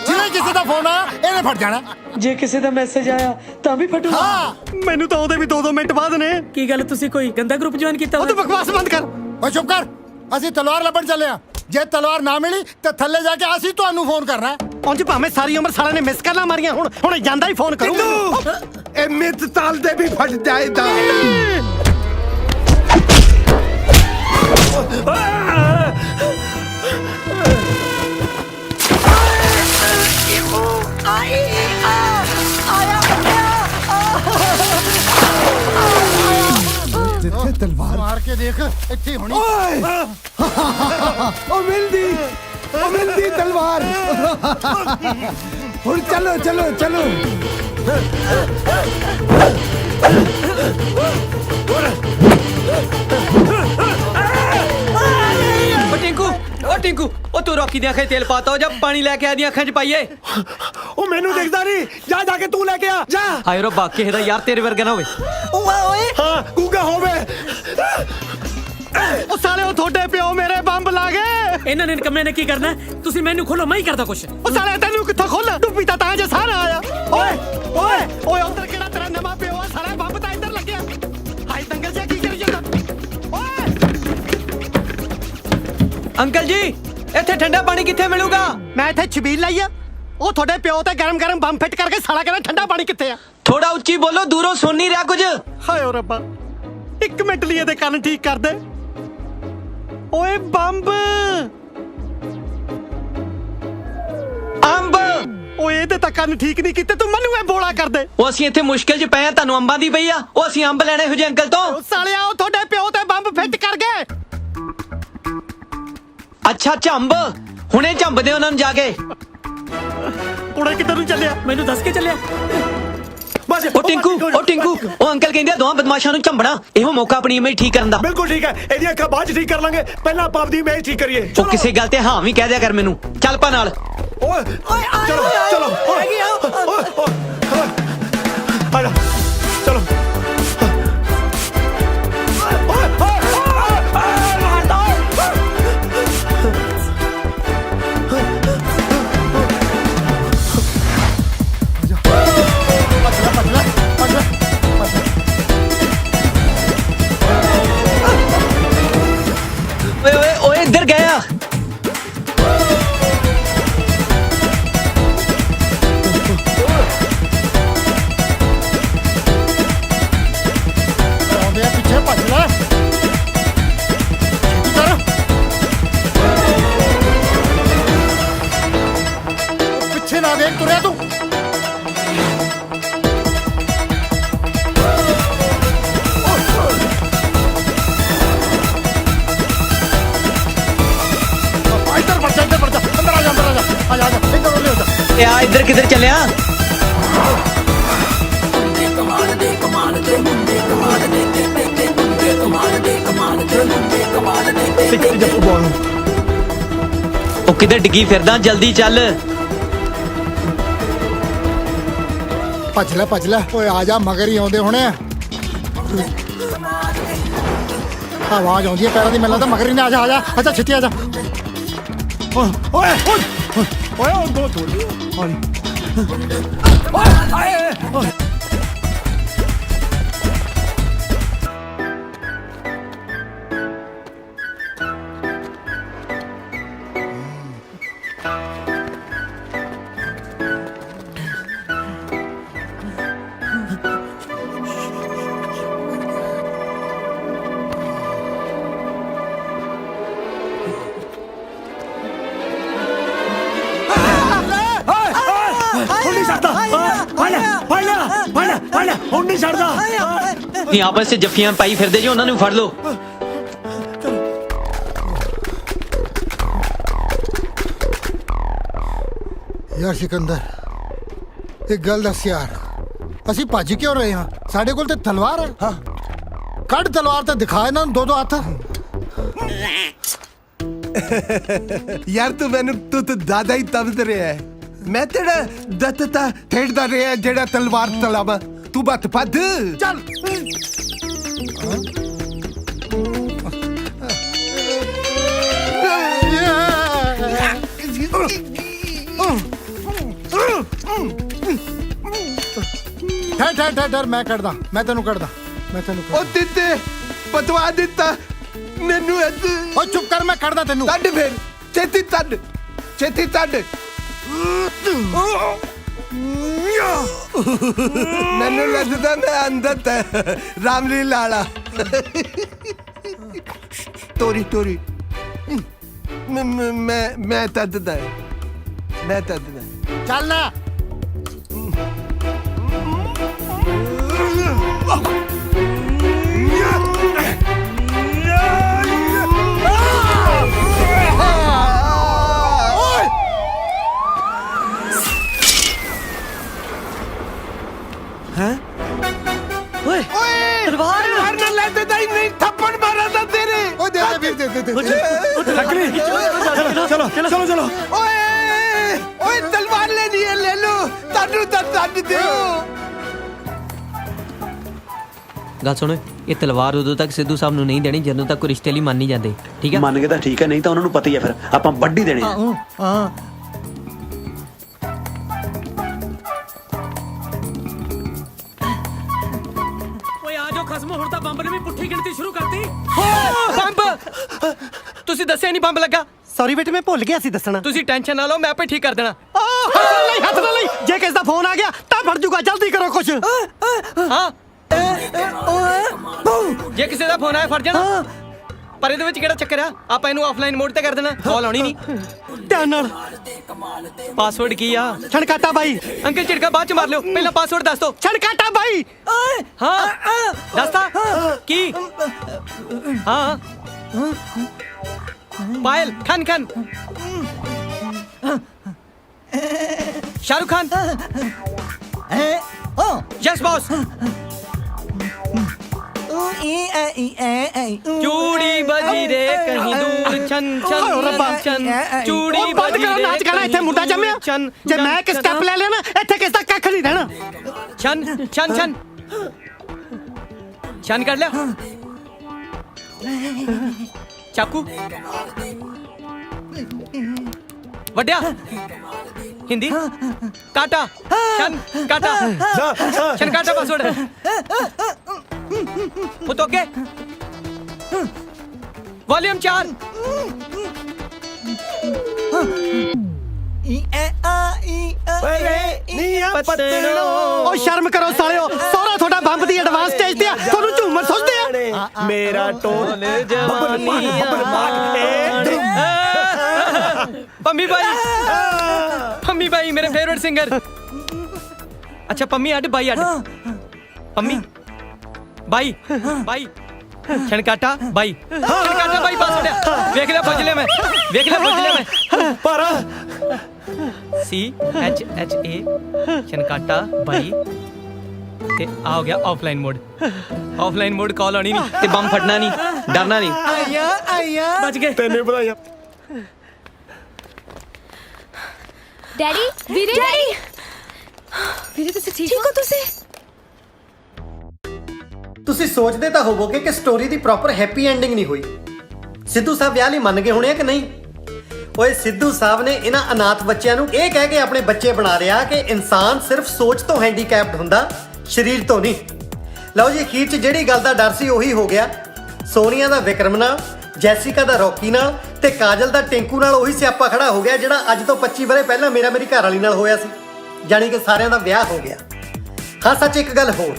जिन्हें किसी का फोन आया इन्हें फट जाना। ਜੇ ਕਿਸੇ ਦਾ ਮੈਸੇਜ ਆਇਆ ਤਾਂ ਵੀ ਫਟੂਗਾ। हाँ ਮੈਨੂੰ ਤਾਂ ਉਹਦੇ ਵੀ 2-2 ਮਿੰਟ ਬਾਅਦ ਨੇ। ਕੀ ਗੱਲ ਤੁਸੀਂ ਕੋਈ ਗੰਦਾ ਗਰੁੱਪ ਜੁਆਇਨ ਕੀਤਾ ਉਹ ਤੂੰ ਬਕਵਾਸ ਬੰਦ ਕਰ। ओए चुप कर ਅਸੀਂ ਤਲਵਾਰ ਲੱਭਣ ਚੱਲੇ ਆ। ਜੇ ਤਲਵਾਰ ਨਾ ਮਿਲੀ ਤੇ ਥੱਲੇ ਜਾ ਕੇ ਅਸੀਂ ਤੁਹਾਨੂੰ ਫੋਨ ਕਰਨਾ ਹੈ। ਉਂਝ ਭਾਵੇਂ ਸਾਰੀ ਉਮਰ ਸਾਲਿਆਂ ਨੇ ਮਿਸ ਕਾਲਾਂ ਮਾਰੀਆਂ, ਹੁਣ ਜਾਂਦਾ ਹੀ ਫੋਨ ਕਰੂੰਗਾ। ਤੂੰ ਇਹ ਮਿੱਤ ਤਾਲ ਦੇ ਵੀ ਫਟ ਜਾਏਗਾ। ਜਿੱਥੇ ਤਲਵਾਰ ਮਾਰ ਕੇ ਦੇਖ ਇੱਥੇ ਹੋਣੀ। ਓਏ ਉਹ ਮਿਲਦੀ ਤਲਵਾਰ। ਹੁਣ ਚਲੋ ਚਲੋ ਚਲੋ। ਓ ਟਿੰਕੂ ਉਹ ਤੂੰ ਰੋਕੀ ਦੀਆਂ ਅੱਖਾਂ 'ਚ ਤੇਲ ਪਾਤਾ ਹੋ ਜਾ ਪਾਣੀ ਲੈ ਕੇ ਆਦੀਆਂ ਅੱਖਾਂ 'ਚ ਪਾਈਏ। ਉਹ ਮੈਨੂੰ ਦਿਖਦਾ ਨਹੀਂ। ਜਾ ਕੇ ਤੂੰ ਲੈ ਕੇ ਆ ਜਾ। ਹਾਏ ਰੱਬਾ ਕਿਸੇ ਦਾ ਯਾਰ ਤੇਰੇ ਵਰਗਾ ਨਾ ਹੋਵੇ। ਹਾਂ ਗੂਗਾ ਹੋਵੇ। ਉਹ ਸਾਲੇ ਉਹ ਤੁਹਾਡੇ ਪਿਓ ਮੇਰੇ ਬੰਬ ਲਾ ਗਏ। ਇਹਨਾਂ ਨੇ ਨਿਕੰਮੇ ਨੇ ਕੀ ਕਰਨਾ ਹੈ? ਤੁਸੀਂ ਮੈਨੂੰ ਖੋਲੋ, ਮੈਂ ਹੀ ਕਰਦਾ ਕੁਛ। ਉਹ ਸਾਲੇ ਤੈਨੂੰ ਕਿੱਥੋਂ ਖੋਲ? ਡੁੱਬੀ ਤਾਂ ਜੇ ਸਾਰਾ ਆਇਆ। ਓਏ ਉਧਰ ਕਿਹੜਾ ਤੇਰਾ ਨਵਾਂ ਪਿਓ ਆ? ਸਾਲਾ ਬੰਬ ਤਾਂ ਇੱਧਰ ਲੱਗਿਆ। ਹਾਏ ਦੰਗਲ ਜਿਹਾ ਕੀ ਕਰੀ ਜਾਂਦਾ? ਓਏ ਅੰਕਲ ਜੀ ਇੱਥੇ ਠੰਡਾ ਪਾਣੀ ਕਿੱਥੇ ਮਿਲੂਗਾ? ਮੈਂ ਇੱਥੇ ਛਬੀਲ ਲਾਈ ਆ। ਉਹ ਤੁਹਾਡੇ ਪਿਓ ਤੇ ਗਰਮ ਬੰਬ ਫਿੱਟ ਕਰਕੇ ਸਾਲਾ ਕਹਿੰਦਾ ਠੰਡਾ ਪਾਣੀ ਕਿੱਥੇ ਆ? ਥੋੜਾ ਉੱਚੀ ਬੋਲੋ, ਦੂਰੋਂ ਸੁਣ ਨਹੀਂ ਰਿਹਾ ਕੁਝ। ਹਾਏ ਓ ਰੱਬਾ, ਇੱਕ ਮਿੰਟ ਲਈ ਇਹਦੇ ਕੰਨ ਠੀਕ ਕਰ ਦੇ। ਓਏ ਬੰਬ ਅੰਬ। ਓਏ ਇਹਦੇ ਤਾਂ ਕੰਨ ਠੀਕ ਨਹੀਂ ਕੀਤੇ, ਤੂੰ ਮੈਨੂੰ ਇਹ ਬੋਲਾ ਕਰ ਦੇ। ਉਹ ਅਸੀਂ ਇੱਥੇ ਮੁਸ਼ਕਿਲ 'ਚ ਪਏ ਆ, ਤੁਹਾਨੂੰ ਅੰਬਾਂ ਦੀ ਪਈ ਆ। ਉਹ ਅਸੀਂ ਅੰਬ ਲੈਣੇ ਹੋ ਜੇ ਅੰਕਲ ਤੋਂ। ਉਹ ਸਾਲਿਆ ਉਹ ਤੁਹਾਡੇ ਪਿਓ ਤੇ ਬੰਬ ਫਿੱਟ ਕਰ ਗਏ। ਅੱਛਾ ਝੰਬ, ਹੁਣੇ ਝੰਬਦੇ ਉਹਨਾਂ ਨੂੰ ਜਾ ਕੇ। ਕੁੜੇ ਕਿੱਧਰ ਨੂੰ ਚੱਲਿਆ? ਮੈਨੂੰ ਦੱਸ ਕੇ ਚੱਲਿਆ। ਬਸ ਉਹ ਟਿੰਕੂ ਉਹ ਅੰਕਲ ਕਹਿੰਦੇ ਆ ਦੋਹਾਂ ਬਦਮਾਸ਼ਾਂ ਨੂੰ ਝੰਬਣਾ। ਇਹੋ ਮੌਕਾ ਆਪਣੀ ਇਮੇਜ ਠੀਕ ਕਰਨ ਦਾ। ਬਿਲਕੁਲ ਠੀਕ ਹੈ। ਇਹਦੀਆਂ ਅੱਖਾਂ ਬਾਅਦ 'ਚ ਠੀਕ ਕਰ ਲਾਂਗੇ, ਪਹਿਲਾਂ ਆਪਾਂ ਆਪਦੀ ਇਮੇਜ ਠੀਕ ਕਰੀਏ। ਉਹ ਕਿਸੇ ਗੱਲ ਤੇ ਹਾਂ ਵੀ ਕਹਿ ਦਿਆ ਕਰ ਮੈਨੂੰ। ਚੱਲ ਪਾ ਨਾਲ। ਓਏ ਚਲੋ ਚਲੋ ਆ ਜਾ ਚਲੋ। ਓਏ ਇੱਧਰ ਗਿਆ। ਨਾ ਦੇਖ ਤੁਰਿਆ ਤੂੰ ਇੱਧਰ ਵੜ ਜਾ ਅੰਦਰ ਆ ਜਾ ਆ ਜਾ ਇੱਧਰ ਹੋ ਜਾ ਇਹ ਆ ਇੱਧਰ ਕਿੱਧਰ ਚੱਲਿਆ ਉਹ ਕਿੱਧਰ ਡਿੱਗੀ ਫਿਰਦਾ ਜਲਦੀ ਚੱਲ ਭੱਜ ਲੈ ਓਏ ਆ ਜਾ ਮਗਰ ਹੀ ਆਉਂਦੇ ਹੋਣੇ ਆਵਾਜ਼ ਆਉਂਦੀ ਹੈ ਪੈਰਾਂ ਦੀ ਮੈਨੂੰ ਲੱਗਦਾ ਮਗਰ ਹੀ ਨਾ ਆ ਜਾ ਅੱਛਾ ਛੇਤੀ ਆ ਜਾ ਓਏ ਉਹ ਦੋ ਓਏ ਹੁਣ ਨਹੀਂ ਛੱਡਦਾ ਇਹ ਆਪਸ ਵਿੱਚ ਜੱਫੀਆਂ ਪਾਈ ਫਿਰਦੇ ਜੀ ਉਹਨਾਂ ਨੂੰ ਫੜ ਲਓ ਯਾਰ ਸਿਕੰਦਰ ਇੱਕ ਗੱਲ ਦੱਸ ਯਾਰ ਅਸੀਂ ਭੱਜ ਕਿਉਂ ਰਹੇ ਹਾਂ ਸਾਡੇ ਕੋਲ ਤੇ ਤਲਵਾਰ ਹੈ ਹਾਂ ਕੱਢ ਤਲਵਾਰ ਤੇ ਦਿਖਾ ਇਹਨਾਂ ਨੂੰ ਦੋ ਹੱਥ ਯਾਰ ਤੂੰ ਮੈਨੂੰ ਤੂੰ ਦਾਦਾ ਹੀ ਤਬਦ ਰਿਹਾ ਹੈ ਮੈਂ ਤੇਰਾ ਦੱਤਤਾ ਠੇੜਦਾ ਰਿਹਾ ਜਿਹੜਾ ਤਲਵਾਰ ਤਲਾਵਾ ਤੂੰ ਬੱਤ ਪੱਦ ਚੱਲ ਠਹਿਰ ਮੈਂ ਕੱਢਦਾ ਮੈਂ ਤੈਨੂੰ ਉਹ ਦਿੱਤੇ ਪਤਵਾ ਦਿੱਤਾ ਮੈਨੂੰ ਉਹ ਚੁੱਪ ਕਰ ਮੈਂ ਕੱਢਦਾ ਤੈਨੂੰ ਤੱਡ ਫਿਰ ਛੇਤੀ ਤੱਡ ਮੈਨੂੰ ਲੱਗਦਾ ਮੈਂ ਅੰਦਰ ਤੇ ਰਾਮਲੀ ਲਾਲਾ ਤੋਰੀ ਮੈਂ ਤੱਦਦਾ ਚੱਲ ਨਾ ਤਲਵਾਰ ਨਾਲ ਲੈ ਦੇ ਨਹੀਂ ਥੱਪੜ ਮਾਰਾਂ ਤਾਂ ਤੇਰੇ ਉਹ ਦੇ ਵੀਰ ਚਲੋ ਓਏ ਤਲਵਾਰ ਲੈਣੀ ਹੈ ਲੈ ਲੋ ਤੁਹਾਨੂੰ ਤਾਂ ਤੱਦ ਦਿਓ ਗੱਲ ਸੁਣ ਇਹ ਤਲਵਾਰ ਉਦੋਂ ਤੱਕ ਸਿੱਧੂ ਸਾਹਿਬ ਨੂੰ ਨਹੀਂ ਦੇਣੀ ਜਦੋਂ ਤੱਕ ਕੋਈ ਰਿਸ਼ਤੇ ਲਈ ਮੰਨ ਨਹੀਂ ਜਾਂਦੇ ਠੀਕ ਹੈ ਮੰਨ ਕੇ ਤਾਂ ਠੀਕ ਹੈ ਨਹੀਂ ਤਾਂ ਉਹਨਾਂ ਨੂੰ ਪਤਾ ਹੀ ਹੈ ਫਿਰ ਆਪਾਂ ਵੱਡੀ ਦੇਣੀ ਹੈ ਹਾਂ ਓਏ ਆ ਜਾਓ ਖਸਮੋ ਹੁਣ ਤਾਂ ਬੰਬ ਨੇ ਵੀ ਪੁੱਠੀ ਗਿਣਤੀ ਸ਼ੁਰੂ ਕਰਤੀ ਬੰਬ ਤੁਸੀਂ ਦੱਸਿਆ ਨਹੀਂ ਬੰਬ ਲੱਗਾ ਸੌਰੀ ਬੇਟੇ ਮੈਂ ਭੁੱਲ ਗਿਆ ਸੀ ਦੱਸਣਾ ਤੁਸੀਂ ਟੈਨਸ਼ਨ ਨਾ ਲਓ ਮੈਂ ਆਪੇ ਠੀਕ ਕਰ ਦੇਣਾ ਹੱਥ ਨਾਲ ਲਈ ਜੇ ਕਿਸ ਦਾ ਫੋਨ ਆ ਗਿਆ ਤਾਂ ਫੜ ਜੂਗਾ ਜਲਦੀ ਕਰੋ ਕੁਛ ਹਾਂ ਜੇ ਕਿਸੇ ਦਾ ਫੋਨ ਆਇਆ ਫੜ ਜਾਣਾ ਪਰ ਇਹਦੇ ਵਿੱਚ ਕਿਹੜਾ ਚੱਕਰ ਆ ਆਪਾਂ ਇਹਨੂੰ ਆਫਲਾਈਨ ਮੋਡ ਤੇ ਕਰ ਦੇਣਾ ਕਾਲ ਆਉਣੀ ਨਹੀਂ ਧਿਆਨ ਨਾਲ ਪਾਸਵਰਡ ਕੀ ਆ ਛਣਕਾਟਾ ਬਾਈ ਅੰਕਲ ਝਿੜਕਾ ਬਾਅਦ ਚ ਮਾਰ ਲਿਓ ਪਹਿਲਾਂ ਪਾਸਵਰਡ ਦੱਸ ਦਿਓ ਛਣਕਾਟਾ ਬਾਈ ਹਾਂ ਦੱਸਤਾ ਕੀ ਹਾਂ ਪਾਇਲ ਖਾਨ शाहरुख खान यस बॉस चूड़ी बजी रे कहीं दूर छन छन छन चूड़ी बंद करो नाच गाना ਇੱਥੇ ਮੁੰਡਾ ਜੰਮਿਆ ਜੇ ਮੈਂ ਇੱਕ ਸਟੈਪ ਲੈ ਲਿਆ ਨਾ ਇੱਥੇ ਕਿਸ ਦਾ ਕੱਖ ਨਹੀਂ ਰਹਿਣਾ छन छन छन छन कर लिया चाकू वड्या हिंदी काटा शन काटा शन काटा पासवर्ड वो तो के वॉल्यूम 4 ਉਹ ਸ਼ਰਮ ਕਰੋ ਸਾਲਿਓ ਸੋਹਰਾ ਤੁਹਾਡਾ ਬੰਬ ਦੀ ਐਡਵਾਂਸ ਸਟੇਜ ਤੇ ਆ ਤੁਹਾਨੂੰ ਝੂਮਰ ਸੁਝਦੇ ਆ ਮੇਰਾ ਟੋਲ पंमी भाई ਪੰਮੀ ਬਾਈ ਮੇਰੇ ਫੇਵਰਿਟ ਸਿੰਗਰ ਅੱਛਾ ਪੰਮੀ ਅੱਡ ਬਾਈ ਅੱਡ ਪੰਮੀ ਬਾਈ ਬਾਈ ਛਣਕਾਟਾ ਬਾਈ ਛਣਕਾਟਾ ਬਾਈ ਪਾਸ ਛੜਿਆ ਵੇਖ ਲੈ ਫੁੱਜ ਲਿਆ ਮੈਂ ਪਾਰਾ CHHA ਛਣਕਾਟਾ ਬਾਈ ਤੇ ਆ ਹੋ ਗਿਆ ਆਫਲਾਈਨ ਮੋਡ ਕਾਲ ਆਣੀ ਨਹੀਂ ਤੇ ਬੰਮ ਫਟਣਾ ਨਹੀਂ ਡਰਨਾ ਨਹੀਂ ਆਇਆ ਬਚ ਗਏ ਤੈਨੂੰ ਵਧਾਈਆਂ ਡੈਡੀ ਵੀਰੇ ਵੀਰੇ ਤੁਸੀਂ ਠੀਕ ਹੋ ਤੁਸੀਂ ਸੋਚਦੇ ਤਾਂ ਹੋਵੋਗੇ ਕਿ ਸਟੋਰੀ ਦੀ ਪ੍ਰੋਪਰ ਹੈਪੀ ਐਂਡਿੰਗ ਨਹੀਂ ਹੋਈ। ਸਿੱਧੂ ਸਾਹਿਬ ਵਿਆਹ ਲਈ ਮੰਨ ਗਏ ਹੋਣੇ ਆ ਕਿ ਨਹੀਂ? ਓਏ ਸਿੱਧੂ ਸਾਹਿਬ ਨੇ ਇਹਨਾਂ ਅਨਾਥ ਬੱਚਿਆਂ ਨੂੰ ਇਹ ਕਹਿ ਕੇ ਆਪਣੇ ਬੱਚੇ ਬਣਾ ਲਿਆ ਕਿ ਇਨਸਾਨ ਸਿਰਫ ਸੋਚ ਤੋਂ ਹੈਂਡੀਕੈਪਡ ਹੁੰਦਾ, ਸਰੀਰ ਤੋਂ ਨਹੀਂ। ਲਓ ਜੀ, ਅਖੀਰ 'ਚ ਜਿਹੜੀ ਗੱਲ ਦਾ ਡਰ ਸੀ ਉਹੀ ਹੋ ਗਿਆ। ਸੋਨੀਆ ਦਾ ਵਿਕਰਮ ਨਾਲ, ਜੈਸਿਕਾ ਦਾ ਰੌਕੀ ਨਾਲ ਤੇ ਕਾਜਲ ਦਾ ਟਿੰਕੂ ਨਾਲ ਉਹੀ ਸਿਆਪਾ ਖੜਾ ਹੋ ਗਿਆ ਜਿਹੜਾ ਅੱਜ ਤੋਂ 25 ਵਰ੍ਹੇ ਪਹਿਲਾਂ ਮੇਰੀ ਘਰ ਵਾਲੀ ਨਾਲ ਹੋਇਆ ਸੀ। ਜਾਣੀ ਕਿ ਸਾਰਿਆਂ ਦਾ ਵਿਆਹ ਹੋ ਗਿਆ। ਹਾਂ ਸੱਚ, ਇੱਕ ਗੱਲ ਹੋਰ,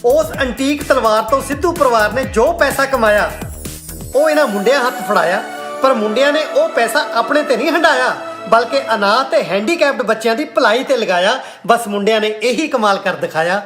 ਉਸ ਐਂਟੀਕ ਤਲਵਾਰ ਤੋਂ ਸਿੱਧੂ ਪਰਿਵਾਰ ਨੇ ਜੋ ਪੈਸਾ ਕਮਾਇਆ ਉਹ ਇਹਨਾਂ ਮੁੰਡਿਆਂ ਹੱਥ ਫੜਾਇਆ, ਪਰ ਮੁੰਡਿਆਂ ਨੇ ਉਹ ਪੈਸਾ ਆਪਣੇ ਤੇ ਨਹੀਂ ਹੰਡਾਇਆ ਬਲਕਿ ਅਨਾਥ ਤੇ ਹੈਂਡੀਕੈਪਡ ਬੱਚਿਆਂ ਦੀ ਭਲਾਈ ਤੇ ਲਗਾਇਆ। ਬਸ ਮੁੰਡਿਆਂ ਨੇ ਇਹੀ ਕਮਾਲ ਕਰ ਦਿਖਾਇਆ।